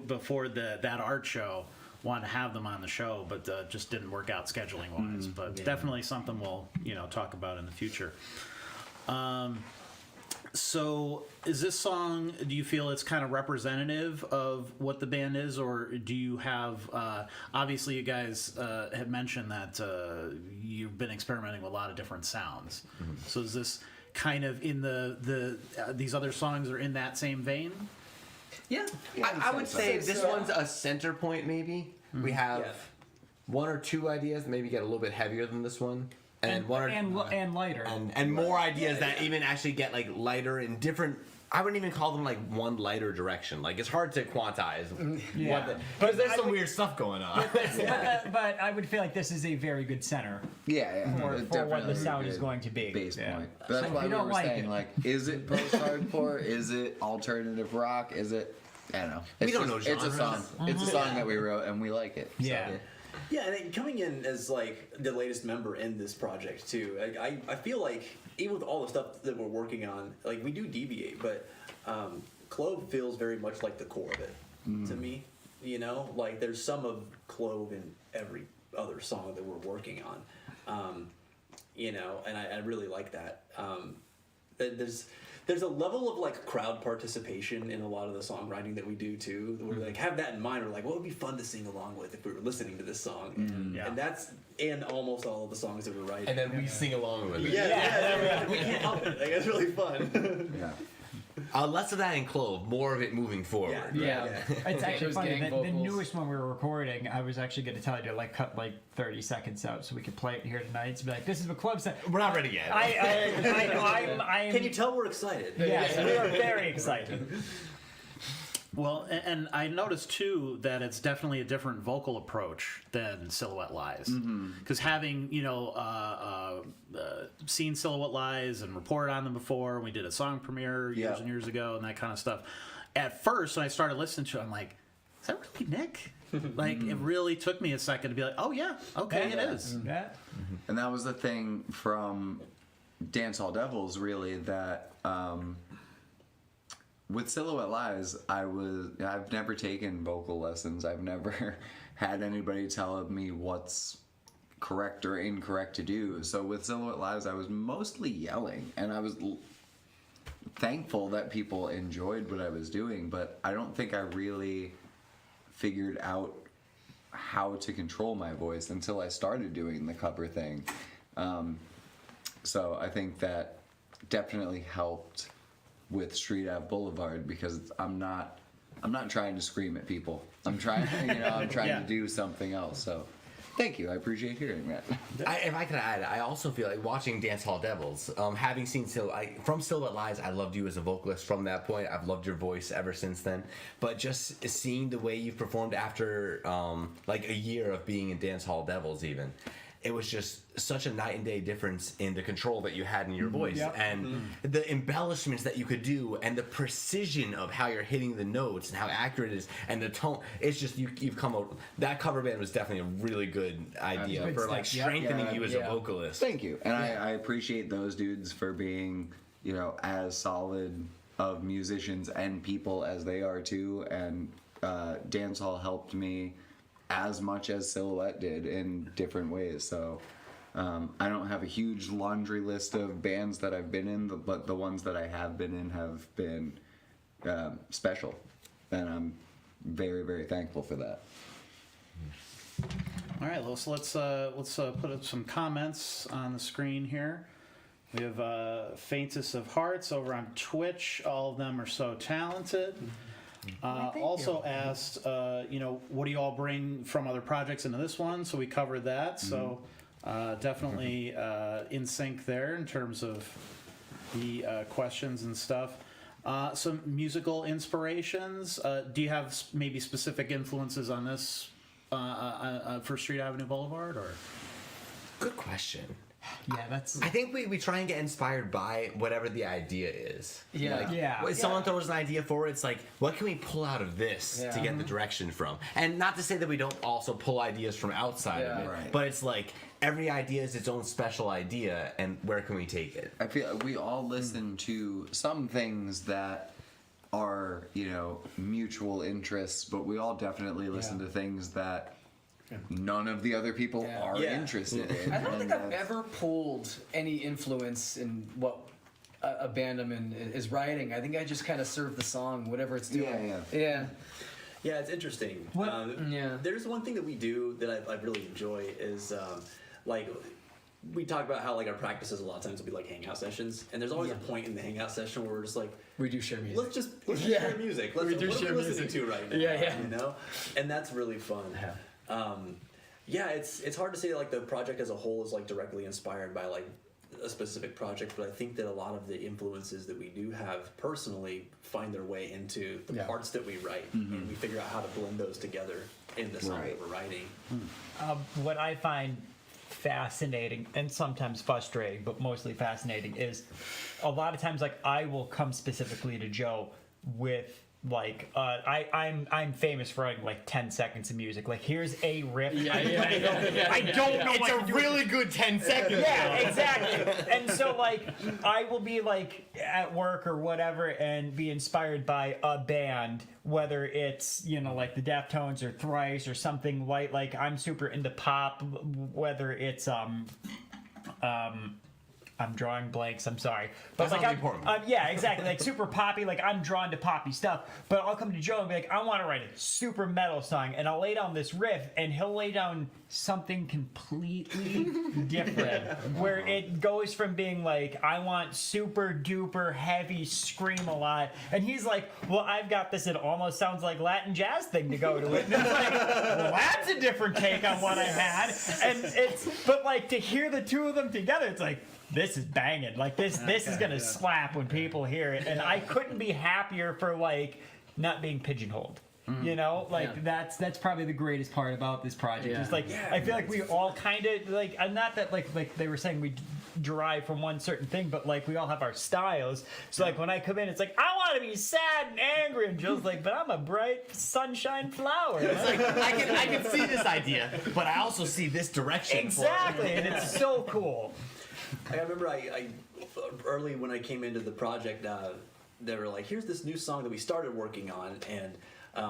A: before that art show. Wanted to have them on the show, but just didn't work out scheduling wise. But definitely something we'll talk about in the future. So is this song, do you feel it's kind of representative of what the band is, or do you have obviously you guys have mentioned that you've been experimenting with a lot of different sounds. So is this kind of in the these other songs are in that same vein?
B: Yeah.
C: I would say this
B: so.
C: one's a center point, maybe. We have one or two ideas that maybe get a little bit heavier than this one. And one or
D: and lighter.
C: and more ideas that even actually get like lighter in different. I wouldn't even call them like one lighter direction. Like it's hard to quantize. Because there's some weird stuff going on.
D: But I would feel like this is a very good center for what the sound is going to be.
E: Base point.
D: So
E: That's
D: if
E: why
D: you
E: we
D: don't
E: were
D: like
E: saying,
D: it-
E: like, is it post-hardcore? Is it alternative rock? Is it? I don't know.
C: We don't know
E: It's a
C: genres.
E: song. It's a song that we wrote and we like it.
D: Yeah.
F: Yeah, and then coming in as like the latest member in this project too, I feel like even with all the stuff that we're working on, like we do deviate, but Clove feels very much like the core of it to me. You know, like there's some of Clove in every other song that we're working on. You know, and I really like that. There's a level of like crowd participation in a lot of the songwriting that we do too. We like have that in mind. We're like, what would be fun to sing along with if we were listening to this song? And that's in almost all of the songs that we're writing.
C: And then we sing along with it.
F: Yeah, we can't help it. Like, it's really fun.
C: Less of that in Clove, more of it moving forward.
D: Yeah. It's actually
B: Those
D: funny.
B: gang
D: The
B: vocals.
D: newest one we were recording, I was actually going to tell you to like cut like 30 seconds out so we could play it here tonight. To be like, this is what Club said.
C: We're not ready yet.
D: I'm
F: Can you tell we're excited?
D: Yes, we are very excited.
A: Well, and I noticed too that it's definitely a different vocal approach than Silhouette Lies. Because having, seen Silhouette Lies and reported on them before, we did a song premiere years and years ago and that kind of stuff. At first, when I started listening to it, I'm like, is that really Nick? Like, it really took me a second to be like, oh, yeah, okay, it is.
D: Yeah.
E: And that was the thing from Dance Hall Devils, really, that with Silhouette Lies, I've never taken vocal lessons. I've never had anybody tell me what's correct or incorrect to do. So with Silhouette Lies, I was mostly yelling, and I was thankful that people enjoyed what I was doing, but I don't think I really figured out how to control my voice until I started doing the cover thing. So I think that definitely helped with Street Ave Blvd because I'm not I'm not trying to scream at people. I'm trying, I'm trying
A: Yeah.
E: to do something else. So, thank you. I appreciate hearing that.
C: If I can add, I also feel like watching Dance Hall Devils, having seen from Silhouette Lies, I loved you as a vocalist from that point. I've loved your voice ever since then. But just seeing the way you've performed after like a year of being in Dance Hall Devils, even, it was just such a night and day difference in the control that you had in your voice and the embellishments that you could do and the precision of how you're hitting the notes and how accurate it is and the tone. It's just you've come out. That cover band was definitely a really good idea
D: Good
C: for
D: stuff.
C: like strengthening you as a vocalist.
E: Thank you. And I appreciate those dudes for being, as solid of musicians and people as they are too. And Dancehall helped me as much as Silhouette did in different ways. So I don't have a huge laundry list of bands that I've been in, but the ones that I have been in have been special. And I'm very, very thankful for that.
A: All right, so let's put up some comments on the screen here. We have Faintest of Hearts over on Twitch. All of them are so talented. Also asked, what do you all bring from other projects into this one? So we covered that. So definitely in sync there in terms of the questions and stuff. Some musical inspirations. Do you have maybe specific influences on this for Street Avenue Boulevard? Or
C: Good question.
D: Yeah, that's.
C: I think we try and get inspired by whatever the idea is.
B: Yeah.
C: Like,
D: Yeah.
C: when someone throws an idea forward, it's like, what can we pull out of this to get the direction from? And not to say that we don't also pull ideas from outside of it,
E: right.
C: but it's like every idea is its own special idea, and where can we take it?
E: I feel we all listen to some things that are, mutual interests, but we all definitely listen to things that none of the other people are interested in.
B: I don't think I've ever pulled any influence in what a band I'm in is writing. I think I just kind of serve the song, whatever it's doing. Yeah.
F: Yeah, it's interesting.
B: Yeah.
F: There's one thing that we do that I really enjoy is we talk about how like our practices a lot of times will be like hangout sessions, and there's always a point in the hangout session where we're just like,
B: We do share music.
F: let's just share music. What are we listening to right now?
B: Yeah.
F: And that's really fun. It's hard to say like the project as a whole is like directly inspired by like a specific project, but I think that a lot of the influences that we do have personally find their way into the parts that we write, and we figure out how to blend those together in the song that we're writing.
D: What I find fascinating and sometimes frustrating, but mostly fascinating, is a lot of times like I will come specifically to Joe with like I'm famous for writing like 10 seconds of music. Like here's a riff. I don't know. It's a really good 10 seconds. Yeah, exactly. And so like I will be like at work or whatever and be inspired by a band, whether it's like the Deftones or Thrice or something light. Like I'm super into pop, whether it's I'm drawing blanks. I'm sorry, but
C: that's not important.
D: Yeah, exactly. Like super poppy. Like I'm drawn to poppy stuff. But I'll come to Joe and be like, I want to write a super metal song, and I'll lay down this riff, and he'll lay down something completely different, where it goes from being like, I want super duper heavy scream a lot, and he's like, well, I've got this. It almost sounds like Latin jazz thing to go to it. And it's like, well, that's a different take on what I had. And but like to hear the two of them together, it's like, this is banging. Like this is gonna slap when people hear it, and I couldn't be happier for like not being pigeonholed. That's probably the greatest part about this project. It's like I feel like we all kind of like, not that like they were saying we derive from one certain thing, but like we all have our styles. So like when I come in, it's like I want to be sad and angry, and Jill's like, but I'm a bright sunshine flower.
C: It's like I can see this idea, but I also see this direction.
D: Exactly, and it's so cool.
F: I remember I early when I came into the project, they were like, here's this new song that we started working on, and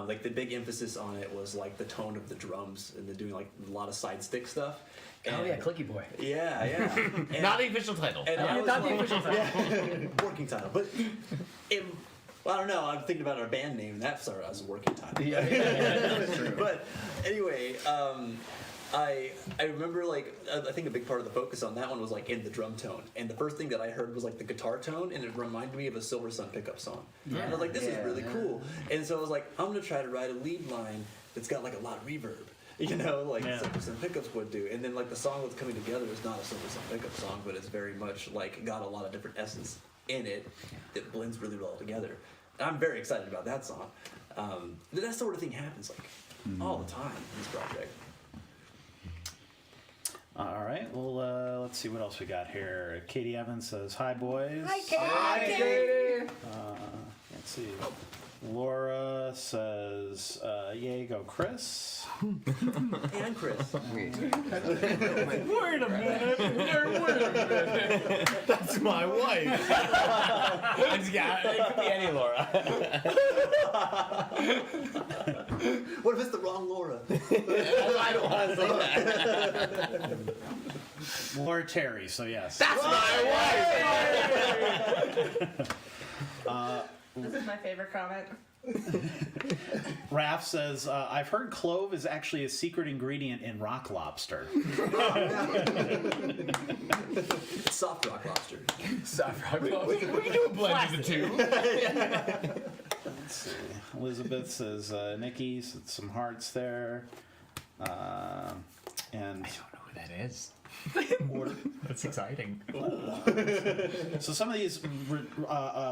F: like the big emphasis on it was like the tone of the drums, and they're doing like a lot of side stick stuff. And,
B: Clicky Boy.
F: Yeah. And,
C: Not the official title.
F: And I was
B: Not
F: like,
B: the official title.
F: working title, but I don't know. I'm thinking about our band name, and that started as a working title.
B: Yeah.
F: But anyway, I remember like I think a big part of the focus on that one was like in the drum tone, and the first thing that I heard was like the guitar tone, and it reminded me of a Silver Sun pickup song. And I was like, this is really cool. And so I was like, I'm gonna try to write a lead line that's got like a lot of reverb, you know, like Silver Sun pickups would do. And then like the song that's coming together is not a Silver Sun pickup song, but it's very much like got a lot of different essence in it that blends really well together. And I'm very excited about that song. That sort of thing happens like all the time in this project.
A: All right. Well, let's see what else we got here. Katie Evans says, "Hi, boys."
D: Hi, Katie.
B: Hi, Katie.
A: Let's see. Laura says, "Yay, go, Chris."
F: Hey, I'm Chris.
D: Wait a minute.
G: That's my wife. It could be any Laura.
F: What if it's the wrong Laura?
G: I don't want to say that.
A: Laura Terry. So yes.
G: That's my wife.
I: This is my favorite comment.
A: Raph says, "I've heard clove is actually a secret ingredient in rock lobster."
F: It's soft rock lobster.
B: Soft rock lobster.
G: We can do a blend of the two.
A: Let's see. Elizabeth says, "Nikki," said some hearts there. And
D: I don't know who that is. That's exciting.
A: so some of these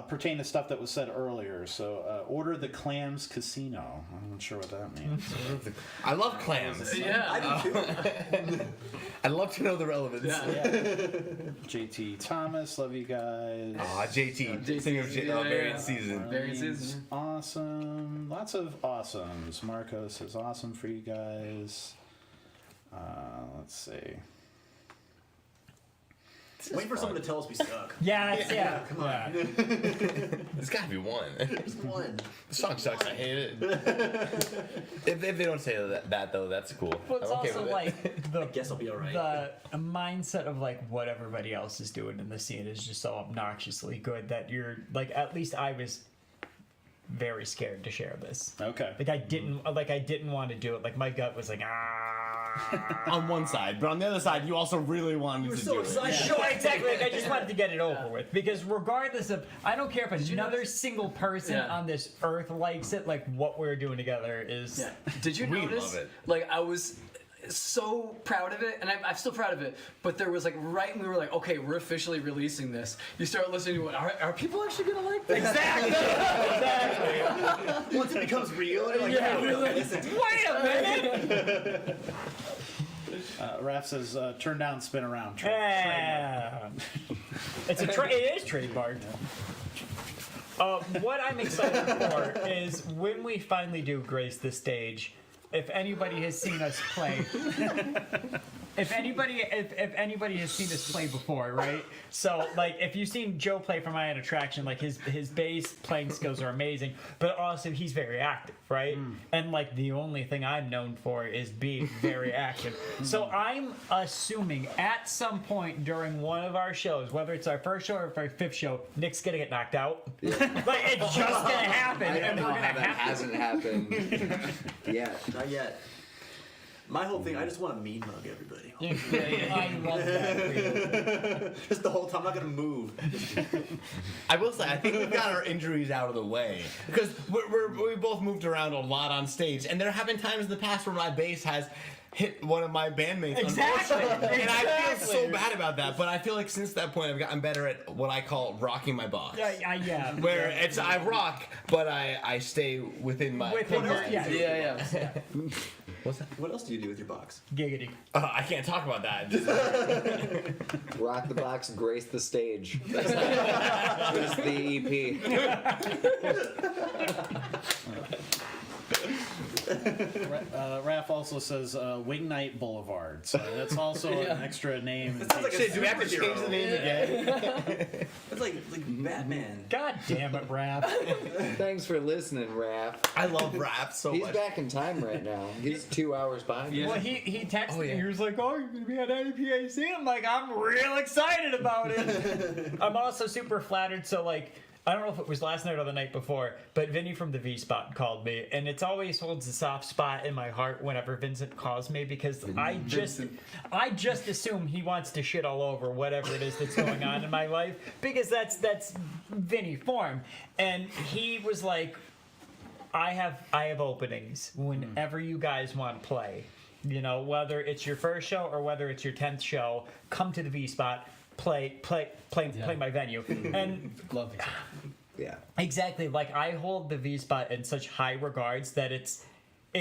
A: pertain to stuff that was said earlier. So order the clams casino. I'm not sure what that means.
G: I love clams.
F: I do too.
G: I'd love to know the relevance.
A: JT Thomas, love you guys.
G: Aw, JT. Singing of Variant Season.
B: Variant Season.
A: Awesome. Lots of awesomes. Marco says awesome for you guys. Let's see.
F: Wait for someone to tell us we suck.
D: Yeah.
F: Come on.
G: There's gotta be one.
F: There's one.
G: The song sucks. I hate it. if they don't say that though, that's cool.
D: But it's
G: I'm okay
D: also
G: with it.
D: like
F: I guess I'll be alright.
D: the mindset of like what everybody else is doing in the scene is just so obnoxiously good that you're like, at least I was very scared to share this.
A: Okay.
D: Like I didn't want to do it. Like my gut was like,
G: on one side, but on the other side, you also really wanted to do it.
D: Sure, exactly. Like, I just wanted to get it over with because regardless of, I don't care if another single person on this earth likes it. Like what we're doing together is.
B: Yeah. Did you
G: We
B: notice?
G: love it.
B: Like I was so proud of it, and I'm still proud of it. But there was like right when we were like, okay, we're officially releasing this. You start listening to it. Are people actually gonna like this?
D: Exactly.
F: Once it becomes real, you're like,
D: Wait a minute.
A: Raph says, "Turn down, spin around."
D: Yeah. It is trademarked. What I'm excited for is when we finally do grace the stage. If anybody has seen us play, if anybody has seen us play before, right? So like if you've seen Joe play from My Own Attraction, like his bass playing skills are amazing, but also he's very active, right? And like the only thing I'm known for is being very active. So I'm assuming at some point during one of our shows, whether it's our first show or our fifth show, Nick's gonna get knocked out. Like it's just gonna happen,
E: I don't
D: and
E: know
D: we're gonna
E: how that
D: have to.
E: hasn't happened yet.
F: Not yet. My whole thing, I just want to mean mug everybody.
D: I love that for you.
F: Just the whole time, I'm not gonna move.
G: I will say, I think we've got our injuries out of the way because we both moved around a lot on stage, and there have been times in the past where my bass has hit one of my bandmates.
D: Exactly.
G: And I feel so bad about that, but I feel like since that point I've gotten better at what I call rocking my box.
D: Yeah.
G: Where it's I rock, but I stay within my.
B: Yeah.
G: What's that?
F: What else do you do with your box?
D: Giggity.
G: I can't talk about that.
E: Rock the box, grace the stage. That's the EP.
A: Raph also says Wingnite Boulevard. So that's also an extra name.
F: Sounds like a
G: Shit, do we have to change the
F: superhero.
G: name again?
F: It's like Batman.
D: God damn it, Raph.
E: Thanks for listening, Raph.
G: I love rap so
E: He's
G: much.
E: back in time right now. He's 2 hours behind.
D: Well, he texted me. He was like, "Oh, you're gonna be at NEPA Scene." I'm like, "I'm real excited about it." I'm also super flattered. So like, I don't know if it was last night or the night before, but Vinny from the V Spot called me, and it always holds a soft spot in my heart whenever Vincent calls me, because I just assume he wants to shit all over whatever it is that's going on in my life, because that's Vinny form. And he was like, I have openings whenever you guys want to play. You know, whether it's your first show or whether it's your 10th show, come to the V Spot, play my venue. And
B: Love it.
E: Yeah.
D: exactly, like I hold the V Spot in such high regards that it's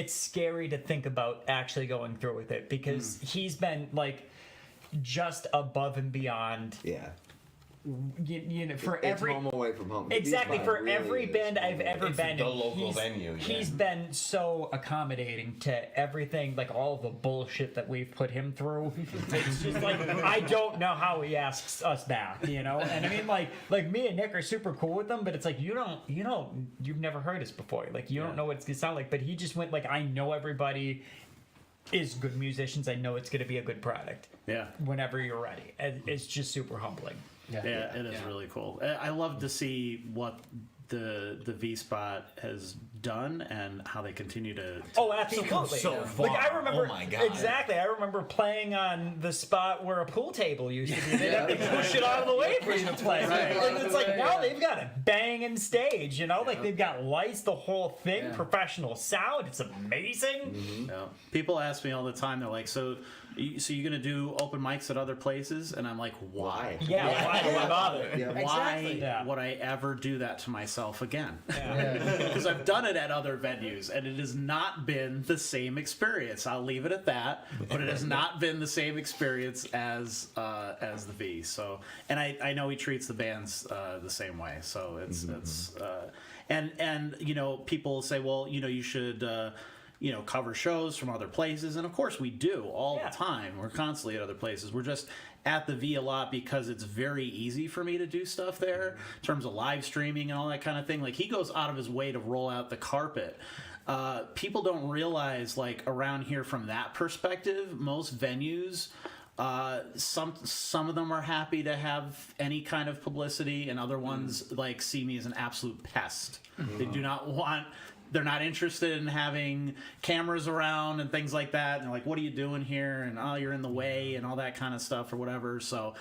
D: scary to think about actually going through with it, because he's been like just above and beyond.
E: Yeah.
D: You know, for
E: It's
D: every
E: home away from home.
D: exactly
E: These
D: for
E: really
D: every
E: is
D: band I've
E: home away.
D: ever
G: It's
D: been
G: the
D: in,
G: local venue, yeah.
D: he's been so accommodating to everything, like all the bullshit that we've put him through. It's just like I don't know how he asks us back, you know. And I mean, like me and Nick are super cool with him, but it's like you've never heard us before, like you don't know what it's gonna sound like. But he just went like, I know everybody is good musicians. I know it's gonna be a good product.
A: Yeah.
D: Whenever you're ready, and it's just super humbling.
A: Yeah, it is really cool. I love to see what the V Spot has done and how they continue to
D: Oh, absolutely.
G: so
D: Like I
G: far.
D: remember,
G: Oh my God.
D: exactly. I remember playing on the spot where a pool table used to be. They'd have to push it out of the way for you to play. And it's like now they've got a banging stage. You know, like they've got lights, the whole thing, professional sound. It's amazing.
A: Yeah. People ask me all the time. They're like, "So you're gonna do open mics at other places?" And I'm like, "Why?
D: Yeah, why do I bother?
E: Yeah.
A: Why
B: Exactly.
D: Yeah.
A: would I ever do that to myself again?"
D: Yeah.
A: Because I've done it at other venues, and it has not been the same experience. I'll leave it at that. But it has not been the same experience as the V. So, and I know he treats the bands the same way. So it's and you know, people say, well, you know, you should. You know, cover shows from other places, and of course we do all the time. We're constantly at other places. We're just at the V a lot because it's very easy for me to do stuff there in terms of live streaming and all that kind of thing. Like he goes out of his way to roll out the carpet. People don't realize, like around here from that perspective, most venues, some of them are happy to have any kind of publicity, and other ones like see me as an absolute pest. They do not want. They're not interested in having cameras around and things like that. And they're like, what are you doing here? And, oh, you're in the way and all that kind of stuff or whatever. So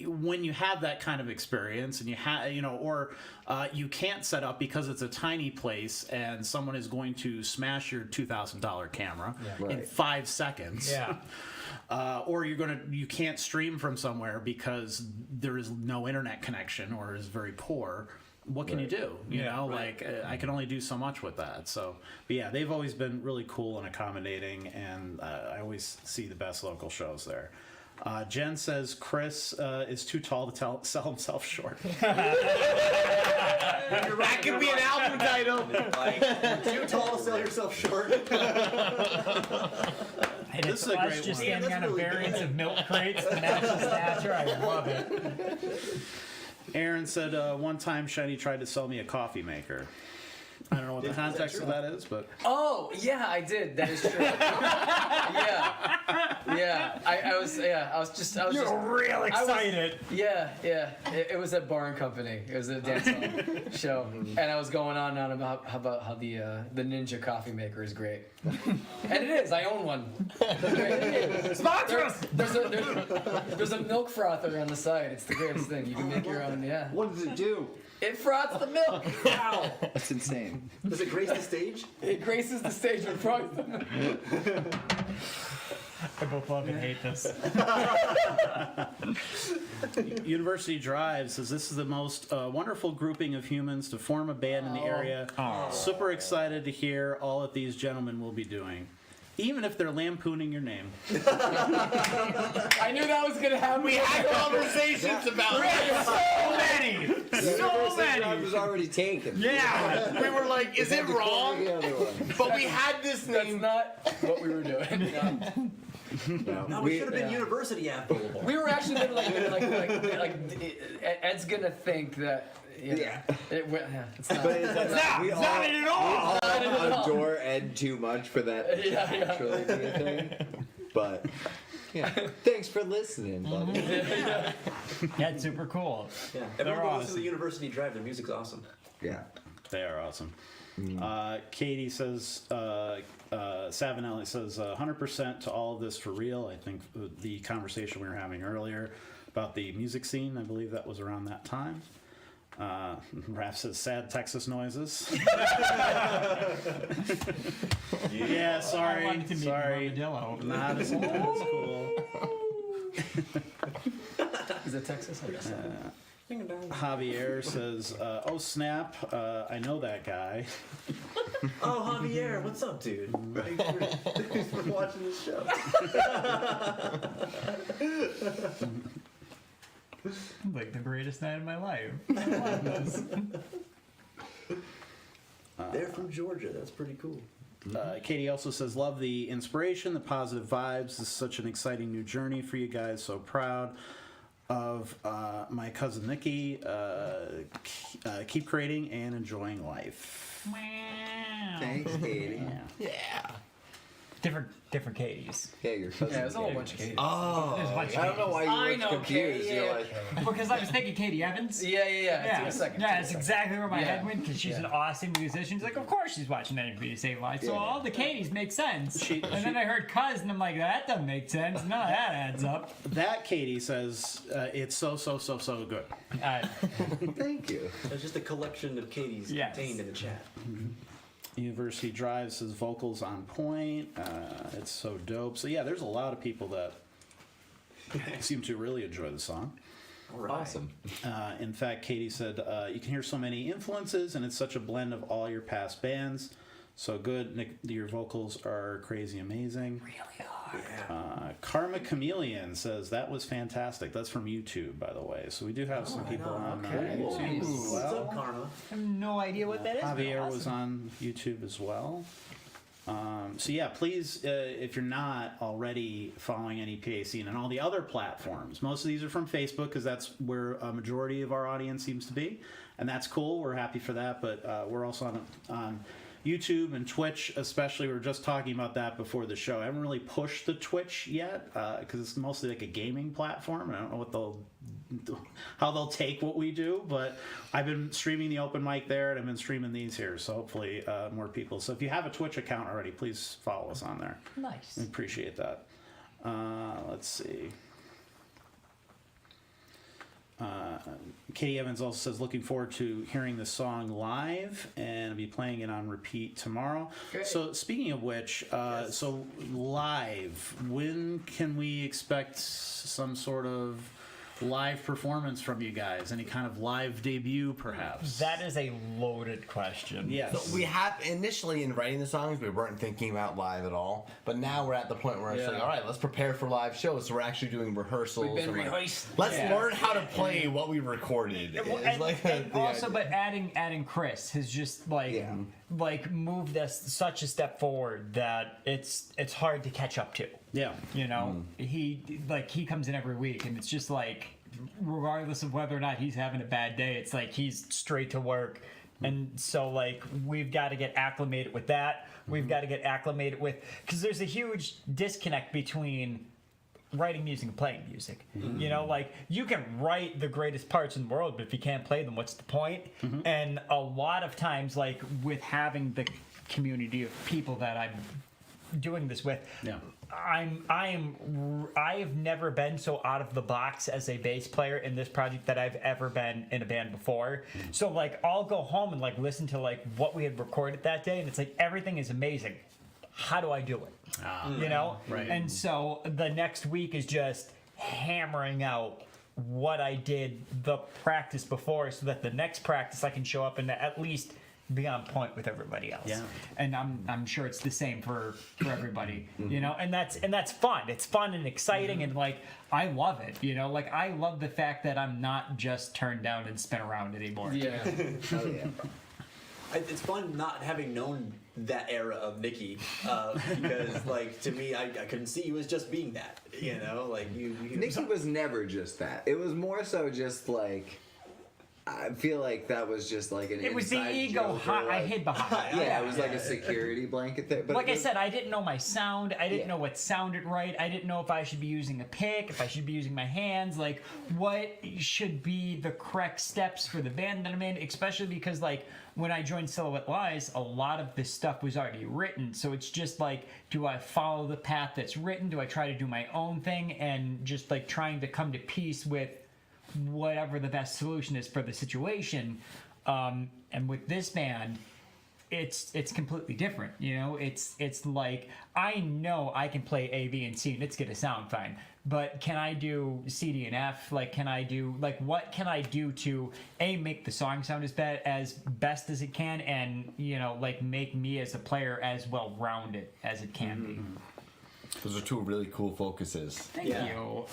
A: when you have that kind of experience and you have, you know, or you can't set up because it's a tiny place and someone is going to smash your $2,000 camera in 5 seconds.
D: Yeah.
A: Or you can't stream from somewhere because there is no internet connection or is very poor. What can you do? You know, like I can only do so much with that. So, but yeah, they've always been really cool and accommodating, and I always see the best local shows there. Jen says Chris is too tall to sell himself short.
G: That could be an album title.
F: Too tall to sell yourself short.
D: And
A: This
D: it's
A: is a
D: us
A: great
D: just
A: one.
D: standing on a variance of milk crates to match the stature. I love it.
A: Aaron said one time Shiny tried to sell me a coffee maker. I don't know what the context of that is, but
B: Oh yeah, I did. That is true. yeah. I was just.
D: You're real excited.
B: Yeah. It was at Bar and Company. It was a dance hall show, and I was going on and on about how the Ninja coffee maker is great, and it is. I own one.
D: Sponsor us!
B: There's a milk frother on the side. It's the greatest thing. You can make your own. Yeah.
E: What does it do?
B: It froths the milk. Wow.
E: That's insane.
F: Does it grace the stage?
B: It graces the stage with froth.
D: I both love and hate this.
A: University Drive says this is the most wonderful grouping of humans to form a band in the area. Super excited to hear all that these gentlemen will be doing, even if they're lampooning your name.
B: I knew that was gonna happen.
G: We had conversations about
D: So many!
E: I was already taken.
D: Yeah!
G: We were like, is it wrong? But we had this
B: That's
G: name.
B: not what we were doing.
F: No, we should have been University Ave Blvd.
B: We were actually like Ed's gonna think that. Yeah. It's not.
E: But it's
D: Not it at all!
E: adore Ed too much for that to actually be a thing. But yeah, thanks for listening, buddy.
D: Yeah, it's super cool.
F: Yeah,
D: They're
F: everyone goes to
D: awesome.
F: the University Drive. Their music's awesome.
E: Yeah.
A: They are awesome. Katie says, Savinelli says, 100% to all of this for real. I think the conversation we were having earlier about the music scene, I believe that was around that time. Raph says, sad Texas noises. Yeah, sorry.
D: I wanted to meet
A: Sorry.
D: Armadillo.
A: Not as cool.
B: Is it Texas? I guess so.
A: Javier says, oh snap, I know that guy.
F: Oh, Javier, what's up, dude? Thanks for watching this show.
D: Like the greatest night of my life. I love this.
F: They're from Georgia. That's pretty cool.
A: Katie also says, love the inspiration, the positive vibes. This is such an exciting new journey for you guys. So proud of my cousin Nikki. Keep creating and enjoying life.
E: Thanks, Katie.
A: Yeah.
D: Different Katie's.
E: Yeah, your cousin.
B: Yeah, there's a whole bunch of Katie.
D: There's a bunch of
E: I don't know why you
B: I
E: looked
B: know,
E: confused.
B: Katie,
E: You're
B: yeah.
E: like,
D: Because I was thinking Katie Evans.
B: Yeah. It took a second.
D: Yeah, that's exactly where my
B: Yeah.
D: head went because she's an awesome musician. She's like, of course she's watching NEPA Scene Live. So
E: Yeah.
D: all the Katies make sense.
A: She-
D: and then I heard Cuz, and I'm like, that doesn't make sense. None of that adds up.
A: That Katie says, it's so good.
E: thank you.
F: It's just a collection of Katie's
D: Yes.
F: contained in the chat.
A: University Drive says vocals on point. It's so dope. So yeah, there's a lot of people that seem to really enjoy the song.
F: All right.
E: Awesome.
A: In fact, Katie said, you can hear so many influences, and it's such a blend of all your past bands. So good. Nick, your vocals are crazy amazing.
D: Really are.
F: Yeah.
A: Karma Chameleon says, that was fantastic. That's from YouTube, by the way. So we do have some people on YouTube as
F: What's up,
A: well.
F: Karma?
D: I have no idea what that is. but
A: Javier
D: awesome.
A: was on YouTube as well. So yeah, please, if you're not already following NEPA Scene and all the other platforms, most of these are from Facebook because that's where a majority of our audience seems to be, and that's cool. We're happy for that, but we're also on YouTube and Twitch, especially. We were just talking about that before the show. I haven't really pushed the Twitch yet because it's mostly like a gaming platform. I don't know how they'll take what we do, but I've been streaming the open mic there, and I've been streaming these here, so hopefully more people. So if you have a Twitch account already, please follow us on there.
D: Nice.
A: We appreciate that. Let's see. Katie Evans also says, looking forward to hearing the song live, and I'll be playing it on repeat tomorrow.
B: Great.
A: So speaking of which, so live, when can we expect some sort of live performance from you guys? Any kind of live debut, perhaps?
D: That is a loaded question.
A: Yes.
G: So we have initially in writing the songs, we weren't thinking about live at all. But now we're at the point where it's
B: Yeah.
G: like, all right, let's prepare for live shows. So we're actually doing rehearsals.
B: We've been
G: and, like,
B: rehearsing.
G: let's
D: Yeah.
G: learn how to play what we recorded.
D: Well,
G: It's
D: and,
G: like
D: and
G: the
D: also,
G: idea.
D: but adding Chris has just like moved us such a step forward that it's hard to catch up to.
A: Yeah.
D: You know, he comes in every week, and it's just like, regardless of whether or not he's having a bad day, it's like he's straight to work. And so, like, we've got to get acclimated with that. We've got to get acclimated with, because there's a huge disconnect between writing music and playing music. You know, like, you can write the greatest parts in the world, but if you can't play them, what's the point? And a lot of times, like, with having the community of people that I'm doing this with,
A: Yeah.
D: I have never been so out of the box as a bass player in this project that I've ever been in a band before. So like, I'll go home and like listen to like what we had recorded that day, and it's like, everything is amazing. How do I do it? You know?
A: Right.
D: And so the next week is just hammering out what I did the practice before, so that the next practice I can show up and at least be on point with everybody else.
A: Yeah.
D: And I'm sure it's the same for everybody, you know, and that's fun. It's fun and exciting, and like, I love it, you know, like, I love the fact that I'm not just turned down and spin around anymore.
B: Yeah.
E: Oh yeah.
F: It's fun not having known that era of Nikki, because, like, to me, I couldn't see you as just being that, you know, like you
E: Nikki was never just that. It was more so just like, I feel like that was just like an
D: It was the
E: inside
D: ego
E: joke or,
D: I
E: like-
D: hid behind.
E: Yeah, it was like a security blanket there. But
D: Like
E: it
D: I
E: was-
D: said, I didn't know my sound. I didn't
E: Yeah.
D: know what sounded right. I didn't know if I should be using a pick, if I should be using my hands. Like, what should be the correct steps for the band that I'm in? Especially because, like, when I joined Silhouette Lies, a lot of this stuff was already written. So it's just like, do I follow the path that's written? Do I try to do my own thing? And just like trying to come to peace with whatever the best solution is for the situation. And with this band, it's completely different. You know, it's like I know I can play A, B, and C, and it's gonna sound fine. But can I do C, D, and F? Like, can I do what can I do to make the song sound as best as it can, and like make me as a player as well rounded as it can be.
G: Those are two really cool focuses.
D: Thank you.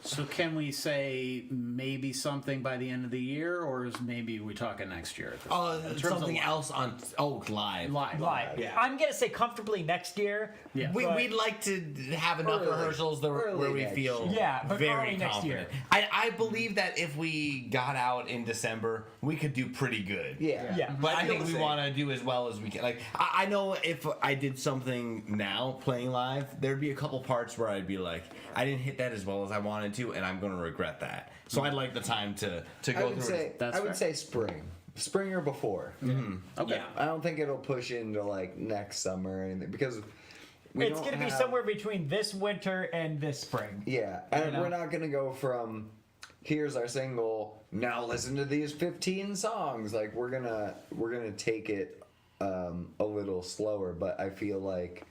A: So can we say maybe something by the end of the year, or is maybe we talking next year? In terms of
G: Something else on live.
A: live.
D: Live.
F: Yeah.
D: I'm gonna say comfortably next year.
A: Yeah.
G: We'd like to have enough
E: Early.
G: rehearsals where
E: Early
G: we
E: next
G: feel
D: Yeah, but
G: very
D: early next
G: confident.
D: year.
G: I believe that if we got out in December, we could do pretty good.
E: Yeah.
D: Yeah.
G: But I
F: I
G: think
F: feel
G: we
F: the
G: want to do as well as we can. Like I know if I did something now playing live, there'd be a couple parts where I'd be like, I didn't hit that as well as I wanted to, and I'm going to regret that. So I'd like the time to
E: I
G: go
E: would
G: through.
E: say
A: That's
E: I would
A: fair.
E: say spring or before.
A: Okay.
F: Yeah.
E: I don't think it'll push into like next summer or anything because we
D: It's
E: don't
D: gonna be
E: have-
D: somewhere between this winter and this spring.
E: Yeah, and
D: know?
E: we're not gonna go from here's our single. Now listen to these 15 songs. Like we're gonna take it a little slower, but I feel like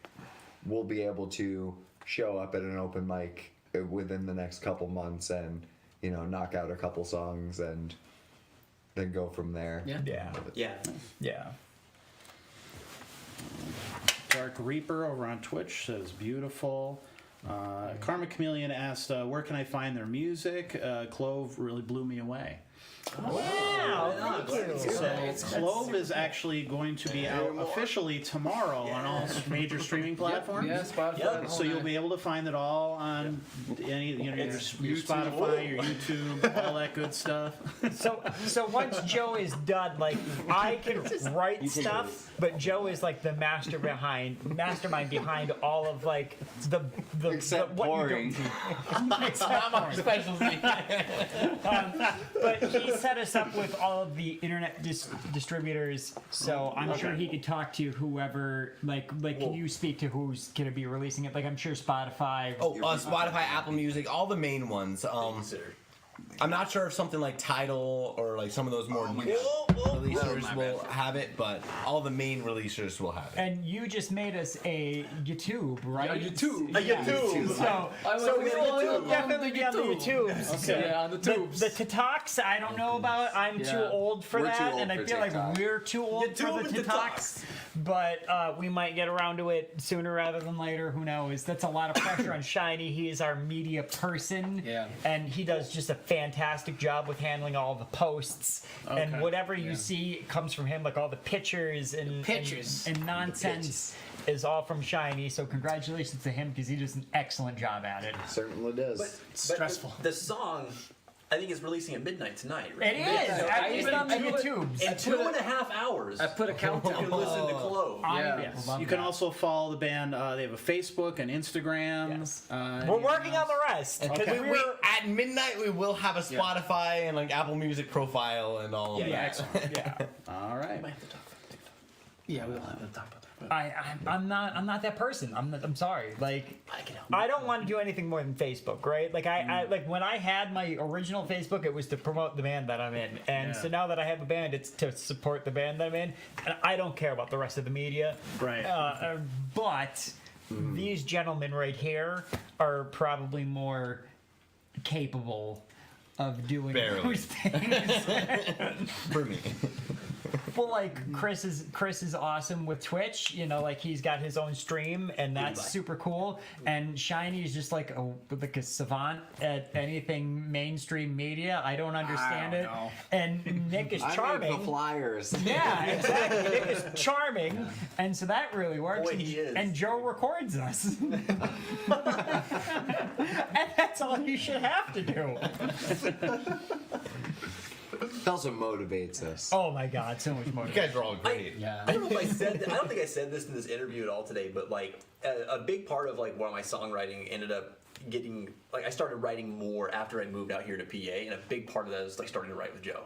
E: we'll be able to show up at an open mic within the next couple months and knock out a couple songs and then go from there.
B: Yeah.
D: Yeah.
F: Yeah.
D: Yeah.
A: Dark Reaper over on Twitch says beautiful. Karma Chameleon asked, where can I find their music? Clove really blew me away.
D: Wow, thank you.
A: So Clove is actually going to be out officially tomorrow on all major streaming platforms.
B: Yeah, Spotify.
F: Yep.
A: So you'll be able to find it all on any your Spotify, your YouTube, all that good stuff.
D: So once Joe is done, like I can write stuff, but Joe is like the mastermind behind all of like the
E: Except
D: what
E: pouring.
D: you don't do. Except pouring.
G: Specialty.
D: But he set us up with all of the internet distributors, so I'm sure he could talk to whoever. Like, can you speak to who's gonna be releasing it? Like, I'm sure Spotify.
G: Oh, Spotify, Apple Music, all the main ones. I'm not sure if something like Tidal or like some of those more niche releasers will have it, but all the main releasers will have it.
D: And you just made us a YouTube, right?
B: A YouTube.
F: A YouTube.
D: So,
B: I
D: so
B: was
D: we
B: on
D: will
B: the
D: definitely be on the
B: YouTube.
D: YouTubes.
B: Yeah, on the tubes.
D: The TikToks, I don't know about. I'm too
B: Yeah.
D: old for
E: We're too
D: that,
E: old
D: and I
E: for
D: feel like
E: TikTok.
D: we're too old for
F: YouTube
D: the
F: and
D: TikToks. But we might get around to it sooner rather than later. Who knows? That's a lot of pressure on Shiny. He is our media person,
B: Yeah.
D: and he does just a fantastic job with handling all the posts. And whatever you see comes from him, like all the pictures and
B: pictures.
D: and nonsense. Is all from Shiny, so congratulations to him because he does an excellent job at it.
E: Certainly does.
F: But
A: Stressful.
F: The song, I think, is releasing at midnight tonight.
D: It
F: Right?
D: is.
B: I
D: Even
B: even-
D: on the
B: I put-
D: YouTubes.
F: In 2.5 hours,
B: I put a
F: you
B: countdown.
F: can listen to Clove.
B: Yeah.
D: Yes.
A: You can also follow the band. They have a Facebook and Instagram.
D: Yes.
A: Anything
D: We're working on
A: else?
D: the rest. 'Cause
A: Okay.
D: we
G: We,
D: were-
G: at midnight, we will have a Spotify and like Apple Music profile and all of
F: Yeah,
G: that.
F: excellent.
D: yeah.
A: All right.
F: I have to talk about TikTok.
B: Yeah, we'll have to talk about that.
D: I'm not that person. I'm sorry. Like
F: I can help.
D: I don't want to do anything more than Facebook, right? Like I like when I had my original Facebook, it was to promote the band that I'm in, and so now that I have a band, it's to support the band that I'm in, and I don't care about the rest of the media.
A: Right.
D: But these gentlemen right here are probably more capable of doing
G: Barely.
D: those things.
G: For me.
D: Well, like Chris is awesome with Twitch. You know, like he's got his own stream, and that's super cool. And Shiny is just like a savant at anything mainstream media. I don't understand
B: don't
D: it.
B: know.
D: And Nick is
E: I make
D: charming.
E: the flyers.
D: Yeah, exactly. Nick is charming, and so that really works.
F: Boy,
D: and,
F: he is.
D: and Joe records us, and that's all you should have to do.
E: It also motivates us.
D: Oh my God, so much
G: You
D: motivation.
G: guys are all great.
F: I don't know if I said that. I don't think I said this in this interview at all today, but like a big part of like why my songwriting ended up getting like I started writing more after I moved out here to PA, and a big part of that is like starting to write with Joe,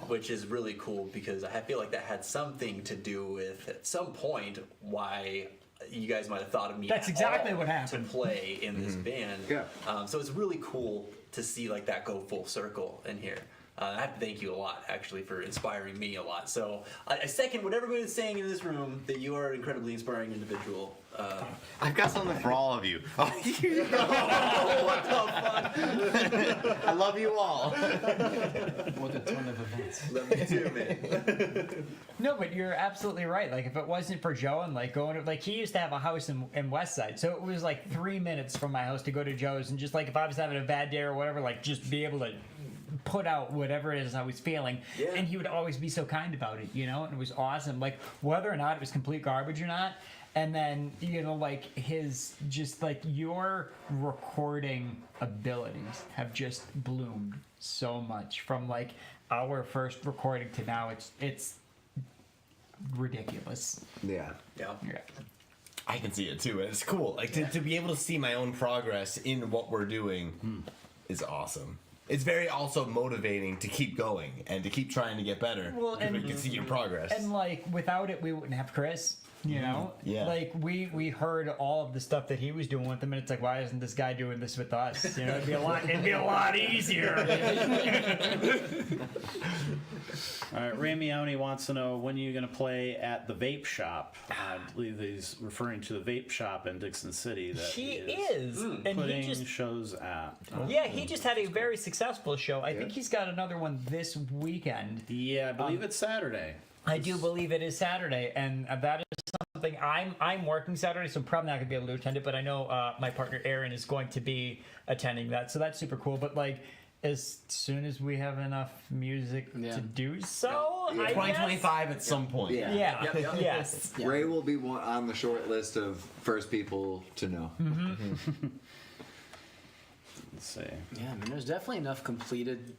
F: which is really cool because I feel like that had something to do with at some point why you guys might have thought of me.
D: That's
F: at
D: exactly
F: all
D: what happened.
F: to play in this band.
E: Yeah.
F: So it's really cool to see like that go full circle in here. I have to thank you a lot, actually, for inspiring me a lot. So I second what everybody is saying in this room, that you are an incredibly inspiring individual.
G: I've got something for all of you.
F: What the fuck?
G: I love you all.
B: What a ton of events.
F: Love you too, man.
D: No, but you're absolutely right. Like, if it wasn't for Joe and like going to, like, he used to have a house in West Side, so it was like 3 minutes from my house to go to Joe's, and just like if I was having a bad day or whatever, like just be able to put out whatever it is I was feeling.
F: Yeah.
D: And he would always be so kind about it, you know, and it was awesome. Like, whether or not it was complete garbage or not. And then, you know, like his just like your recording abilities have just bloomed so much from like our first recording to now. It's ridiculous.
E: Yeah.
F: Yeah.
D: Yeah.
G: I can see it too, and it's cool. Like to be able to see my own progress in what we're doing is awesome. It's very also motivating to keep going and to keep trying to get better.
D: Well,
G: because we
D: and-
G: can see your progress.
D: And like without it, we wouldn't have Chris. You know,
G: Yeah.
D: like we heard all of the stuff that he was doing with them, and it's like, why isn't this guy doing this with us? You know, it'd be a lot easier.
A: All right, Ray Meowny wants to know when you're going to play at the vape shop. I believe he's referring to the vape shop in Dixon City that
D: He
A: is
D: is, and
A: putting
D: he just
A: shows at.
D: yeah, he just had a very successful show. I think he's got another one this weekend.
A: Yeah, I believe it's Saturday.
D: I do believe it is Saturday, and that is something I'm working Saturday, so I'm probably not gonna be able to attend it. But I know my partner Aaron is going to be attending that, so that's super cool. But like, as soon as we have enough music to do so, I guess.
G: 2025 at some point.
E: Yeah.
D: Yeah.
F: Yep, yep.
D: Yes.
E: Ray will be on the short list of first people to know.
A: Let's see.
B: Yeah, I mean, there's definitely enough completed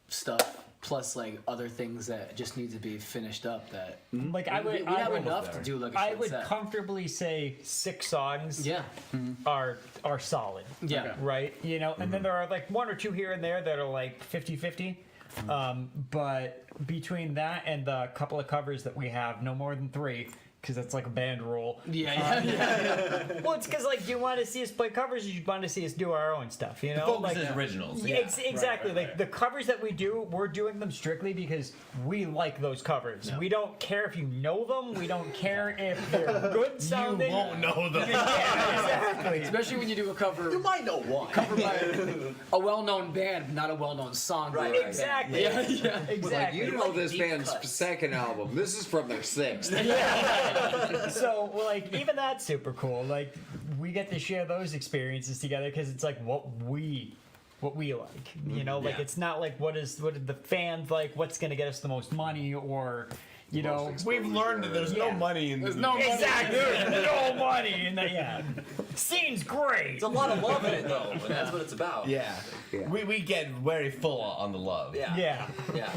B: stuff, plus like other things that just need to be finished up. That
D: Like I would,
B: we
D: I
B: have
D: would,
B: enough to do like a
D: I
B: short
D: would
B: set.
D: comfortably say 6 songs
B: Yeah,
D: are solid.
B: yeah.
D: Right? You know, and then there are like 1 or 2 here and there that are like 50-50. But between that and the couple of covers that we have, no more than 3, because that's like a band rule.
B: Yeah.
D: Well, it's because like you want to see us play covers, or you want to see us do our own stuff. You know,
G: Focus
D: like
G: is originals.
D: yeah, exactly. Like the covers that we do, we're doing them strictly because we like those covers. We don't care if you know them. We don't care if they're good sounding.
G: You won't know them.
D: Yeah, exactly.
B: Especially when you do a cover.
F: You might know one.
B: Cover by a well-known band, not a well-known song.
F: Right.
D: Exactly.
B: Yeah, yeah.
D: Exactly.
E: Like, you know
F: like
E: this
F: deep
E: band's
F: cuts.
E: second album. This is from their 6th.
D: So, well, like, even that's super cool. Like, we get to share those experiences together because it's like what we like. You know, like
F: Yeah.
D: it's not like what did the fans like? What's gonna get us the most money, or you know,
G: We've learned that there's no
D: Yeah.
G: money in this.
B: no
D: exactly there's no money in that. Yeah, scene's great.
F: It's a lot of love in it, though. And that's what it's about.
G: Yeah.
E: Yeah.
G: We get very full on the love.
F: Yeah.
D: Yeah.
F: Yeah.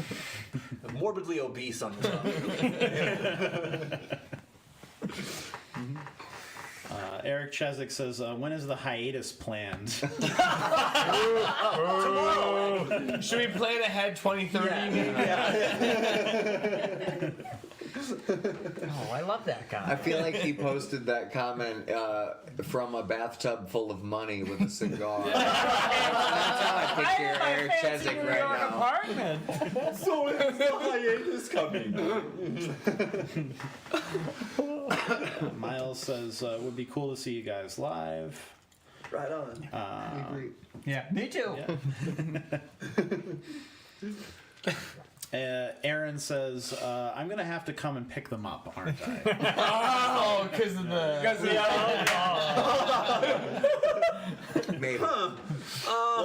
F: Morbidly obese on the top.
A: Eric Chezik says, when is the hiatus planned?
F: Tomorrow.
G: Should we plan ahead 2030?
D: Oh, I love that
E: I
D: guy.
E: feel like he posted that comment from a bathtub full of money with a cigar. That's how I picture Eric Chezik right now.
D: apartment.
F: So it's the hiatus coming.
A: Miles says, would be cool to see you guys live.
F: Right on.
D: Yeah, me too.
A: Aaron says, I'm going to have to come and pick them up, aren't I?
G: Oh, because of the.
E: Maybe.
A: Well,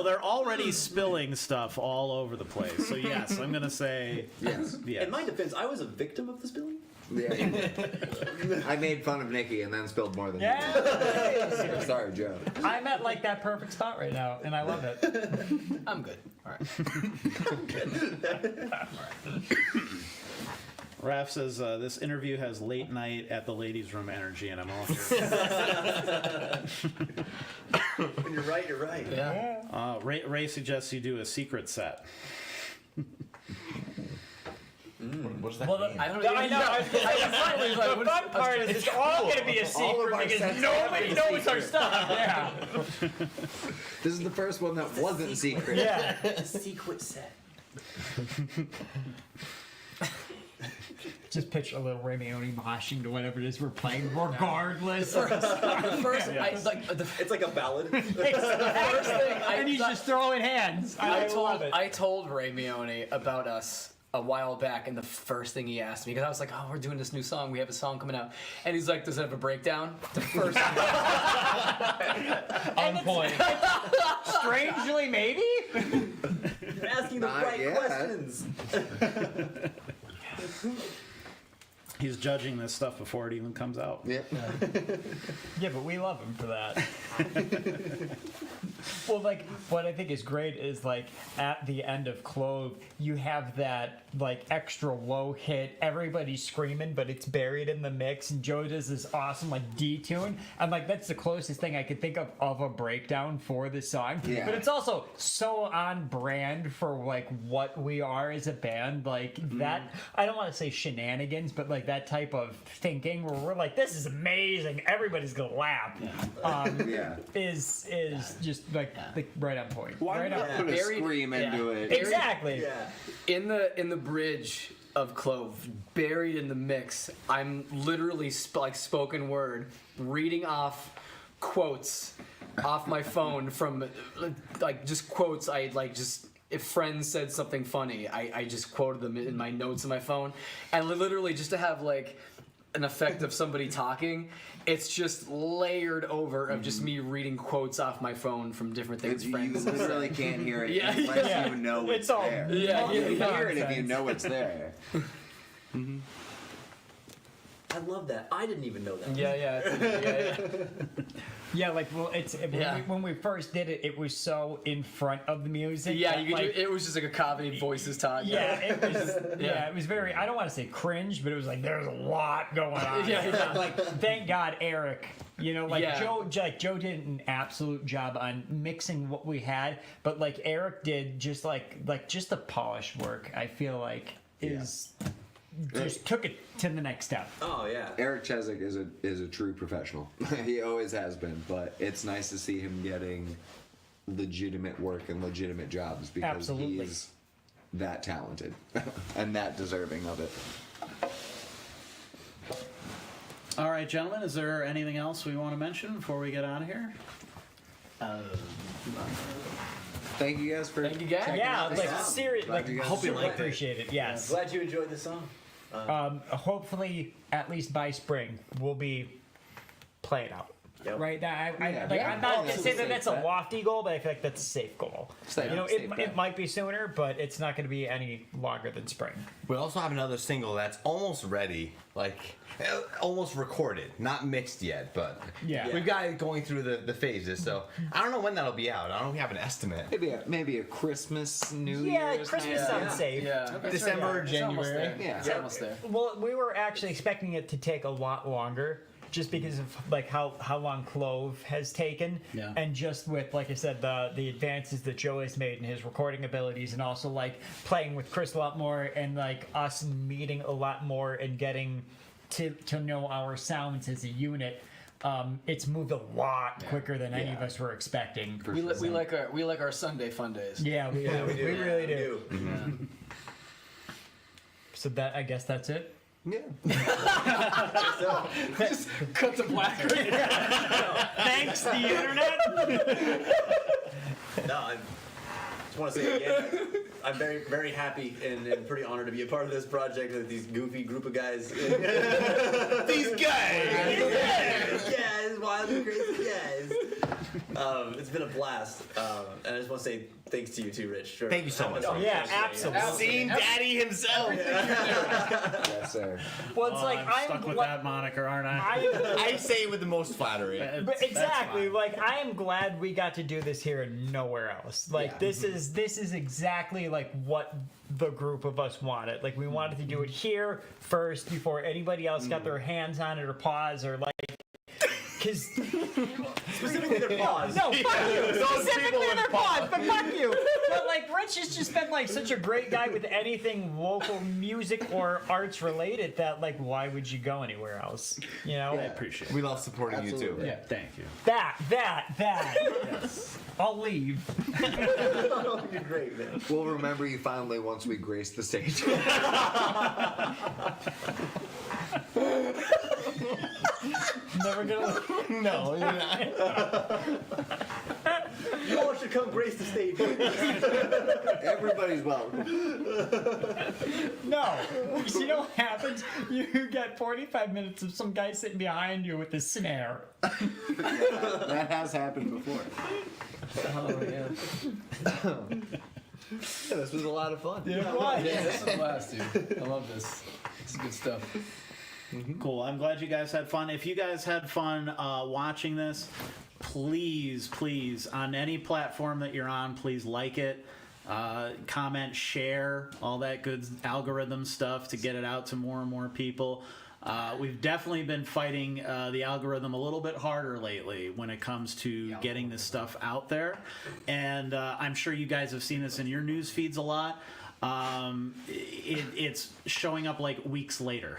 A: they're already spilling stuff all over the place. So, yes, I'm going to say yes.
F: In my defense, I was a victim of the spilling.
E: Yeah. I made fun of Nikki and then spilled more than you.
D: Yeah.
E: Sorry, Joe.
D: I'm at like that perfect spot right now, and I love it.
B: I'm good. All right.
A: Raph says this interview has late night at the ladies' room energy, and I'm all here.
F: When you're right, you're right.
B: Yeah.
A: Ray suggests you do a secret set.
G: What does that
D: Well,
G: mean?
D: I know. The fun part is it's all going to be a secret because nobody knows our stuff. Yeah.
E: This is the first one that wasn't secret.
D: Yeah.
F: It's a secret set.
D: Just picture a little Ramione moshing to whatever it is we're playing, regardless.
B: The first,
F: It's like a ballad.
D: And he's just throwing hands. I love it.
B: I told Ray Mione about us a while back, and the first thing he asked me, because I was like, "Oh, we're doing this new song. We have a song coming out," and he's like, "Does it have a breakdown?" The first thing.
D: On point. Strangely, maybe.
F: You're asking the
E: Not
F: right
E: yet.
F: questions.
A: He's judging this stuff before it even comes out.
E: Yep.
D: Yeah, but we love him for that. Well, like, what I think is great is, like, at the end of Clove, you have that, like, extra low hit. Everybody's screaming, but it's buried in the mix. And Joe does this awesome, like, D-tune. I'm like, that's the closest thing I could think of a breakdown for this song.
E: Yeah.
D: But it's also so on brand for, like, what we are as a band. Like, that, I don't want to say shenanigans, but, like, that type of thinking where we're like, this is amazing. Everybody's going to laugh.
E: Yeah.
D: Is just like right on point.
E: Why
D: right
E: not
D: on.
E: put a
B: Buried-
E: scream into
B: yeah.
E: it?
D: Exactly.
F: Yeah.
B: in the bridge of Clove, buried in the mix, I'm literally like spoken word reading off quotes off my phone from like just quotes I like just. If friends said something funny, I just quoted them in my notes on my phone, and literally just to have like an effect of somebody talking, it's just layered over of just me reading quotes off my phone from different things
E: You
B: friends
E: literally can't hear it
B: Yeah,
E: unless
D: yeah.
E: you know it's,
D: It's all-
E: there.
B: Yeah,
E: You
B: yeah,
E: can hear it if you
D: nonsense.
E: know it's there.
F: I love that. I didn't even know that.
B: yeah.
D: Yeah, like well, it's
B: Yeah.
D: when we first did it, it was so in front of the music.
B: Yeah,
D: that,
B: you could
D: like,
B: do, it was just like a comedy voices talking.
D: Yeah, it was.
B: Yeah.
D: It was very. I don't want to say cringe, but it was like there's a lot going on.
B: Yeah.
D: Like, thank God, Eric. You know, like
B: Yeah.
D: Joe did an absolute job on mixing what we had, but like Eric did just just the polish work. I feel like is just took it to the next step.
F: Oh yeah.
E: Eric Cheswick is a true professional. He always has been, but it's nice to see him getting legitimate work and legitimate jobs because
D: Absolutely.
E: he's that talented and that deserving of it.
A: All right, gentlemen, is there anything else we want to mention before we get out of here?
E: Thank you guys for
B: Thank you, guys.
E: checking
D: Yeah,
E: this
D: like
E: out.
D: serious. Like
E: you guys
D: hope you
E: enjoyed it.
D: appreciate it. Yes.
F: Glad you enjoyed the song.
D: Hopefully, at least by spring, we'll be playing out.
F: Yep.
D: Right?
E: Yeah.
D: I'm not going to
E: That's
D: say
E: a
D: that that's a
E: safe bet.
D: lofty goal, but I feel like that's a safe goal.
E: Safe-
D: You know,
E: safe bet.
D: it might be sooner, but it's not going to be any longer than spring.
G: We also have another single that's almost ready, like almost recorded, not mixed yet, but
D: Yeah.
G: we've got it going through the phases. So I don't know when that'll be out. I don't know if we have an estimate.
E: Maybe a Christmas, New
D: Yeah,
E: Year's.
D: Christmas
E: night.
D: sounds safe.
B: Yeah.
G: December,
B: It's almost
G: January.
B: there.
E: Yeah.
B: It's almost there.
D: Well, we were actually expecting it to take a lot longer, just because of like how long Clove has taken,
A: Yeah.
D: and just with like I said the advances that Joe has made in his recording abilities, and also like playing with Chris a lot more, and like us meeting a lot more and getting to know our sounds as a unit. It's moved a lot quicker than any of us were expecting.
B: We like our Sunday fun days.
D: Yeah, we really do.
F: do.
D: So that I guess that's it.
E: Yeah.
B: Just cut to black.
D: Thanks, the internet.
F: No, I just want to say again, I'm very, very happy and pretty honored to be a part of this project with these goofy group of guys. These guys! Guys, wild and crazy guys. It's been a blast, and I just want to say thanks to you too, Rich.
G: Thank you so much.
D: Oh, yeah, absolutely.
C: Scene Daddy himself.
E: Yes, sir.
D: Well, it's like
A: I'm
D: I'm
A: stuck with
D: gla-
A: that moniker, aren't I?
G: I say it with the most flattery.
D: But exactly, like I am glad we got to do this here and nowhere else. Like this is exactly like what the group of us wanted. Like we wanted to do it here first before anybody else got their hands on it or paws or like. Because
F: Specifically their paws.
D: no, fuck you. Specifically their paws, but fuck you. But like Rich has just been like such a great guy with anything local music or arts related that like why would you go anywhere else? You know?
A: I appreciate it.
G: We love supporting you too.
A: Yeah, thank you.
D: That. Yes. I'll leave.
F: You're great, man.
E: We'll remember you fondly once we grace the stage.
D: Never gonna.
G: No, you're not.
F: You all should come grace the stage.
E: Everybody's welcome.
D: No. You know what happens? You get 45 minutes of some guy sitting behind you with a snare.
E: That has happened before.
B: Oh yeah.
C: This was a lot of fun.
B: Yeah, this is a blast, dude. I love this. This is good stuff.
A: Cool. I'm glad you guys had fun. If you guys had fun watching this, please, on any platform that you're on, please like it, comment, share, all that good algorithm stuff to get it out to more and more people. We've definitely been fighting the algorithm a little bit harder lately when it comes to getting this stuff out there. And I'm sure you guys have seen this in your news feeds a lot. It's showing up like weeks later,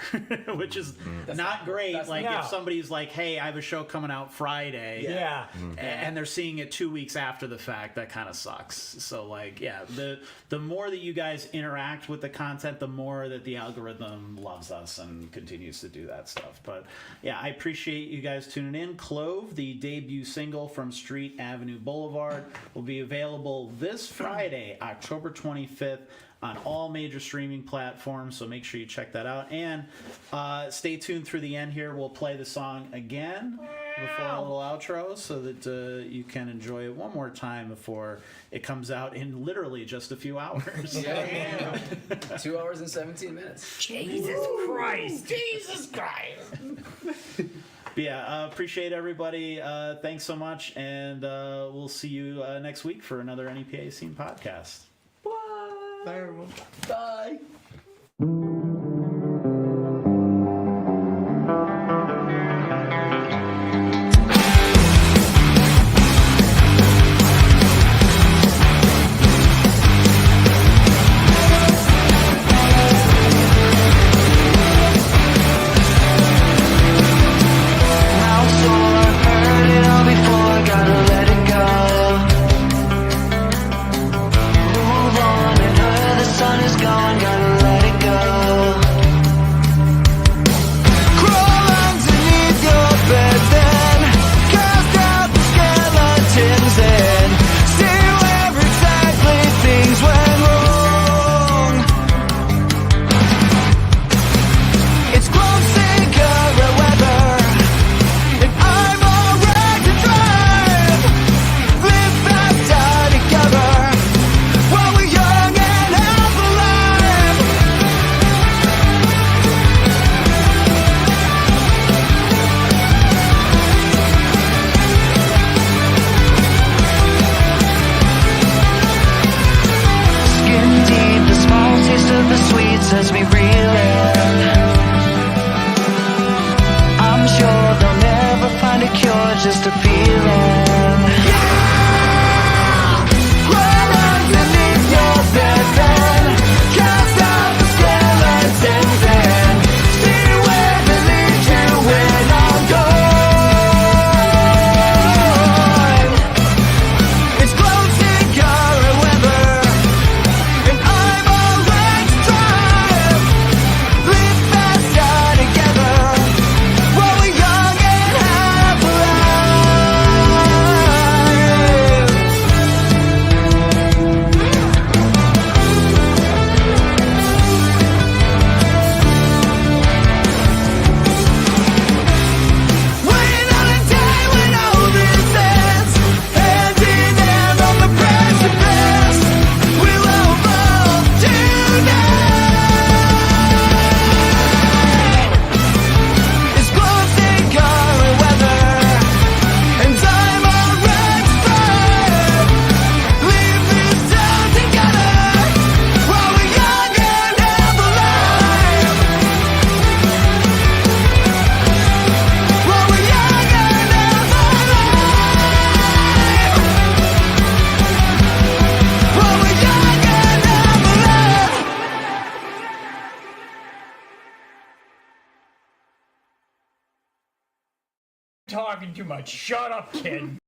A: which is not great. Like if somebody's like, "Hey, I have a show coming out Friday,"
D: Yeah.
A: and they're seeing it 2 weeks after the fact, that kind of sucks. So like, yeah, the more that you guys interact with the content, the more that the algorithm loves us and continues to do that stuff. But yeah, I appreciate you guys tuning in. Clove, the debut single from Street Ave Blvd, will be available this Friday, October 25th. On all major streaming platforms, so make sure you check that out. And stay tuned through the end here. We'll play the song again before a little outro so that you can enjoy it one more time before it comes out in literally just a few hours.
B: Yeah. 2 hours and 17 minutes.
D: Jesus Christ.
A: But yeah, appreciate everybody. Thanks so much, and we'll see you next week for another NEPA Scene Podcast.
C: Bye, everyone.
B: Bye.
H: just a feeling. Crawl underneath your bed then cast out the skeletons and see where they lead you when I'm gone. It's close in current weather and I'm alright to drive. Live faster together while we're young and half alive.
D: too much. Shut up, kid.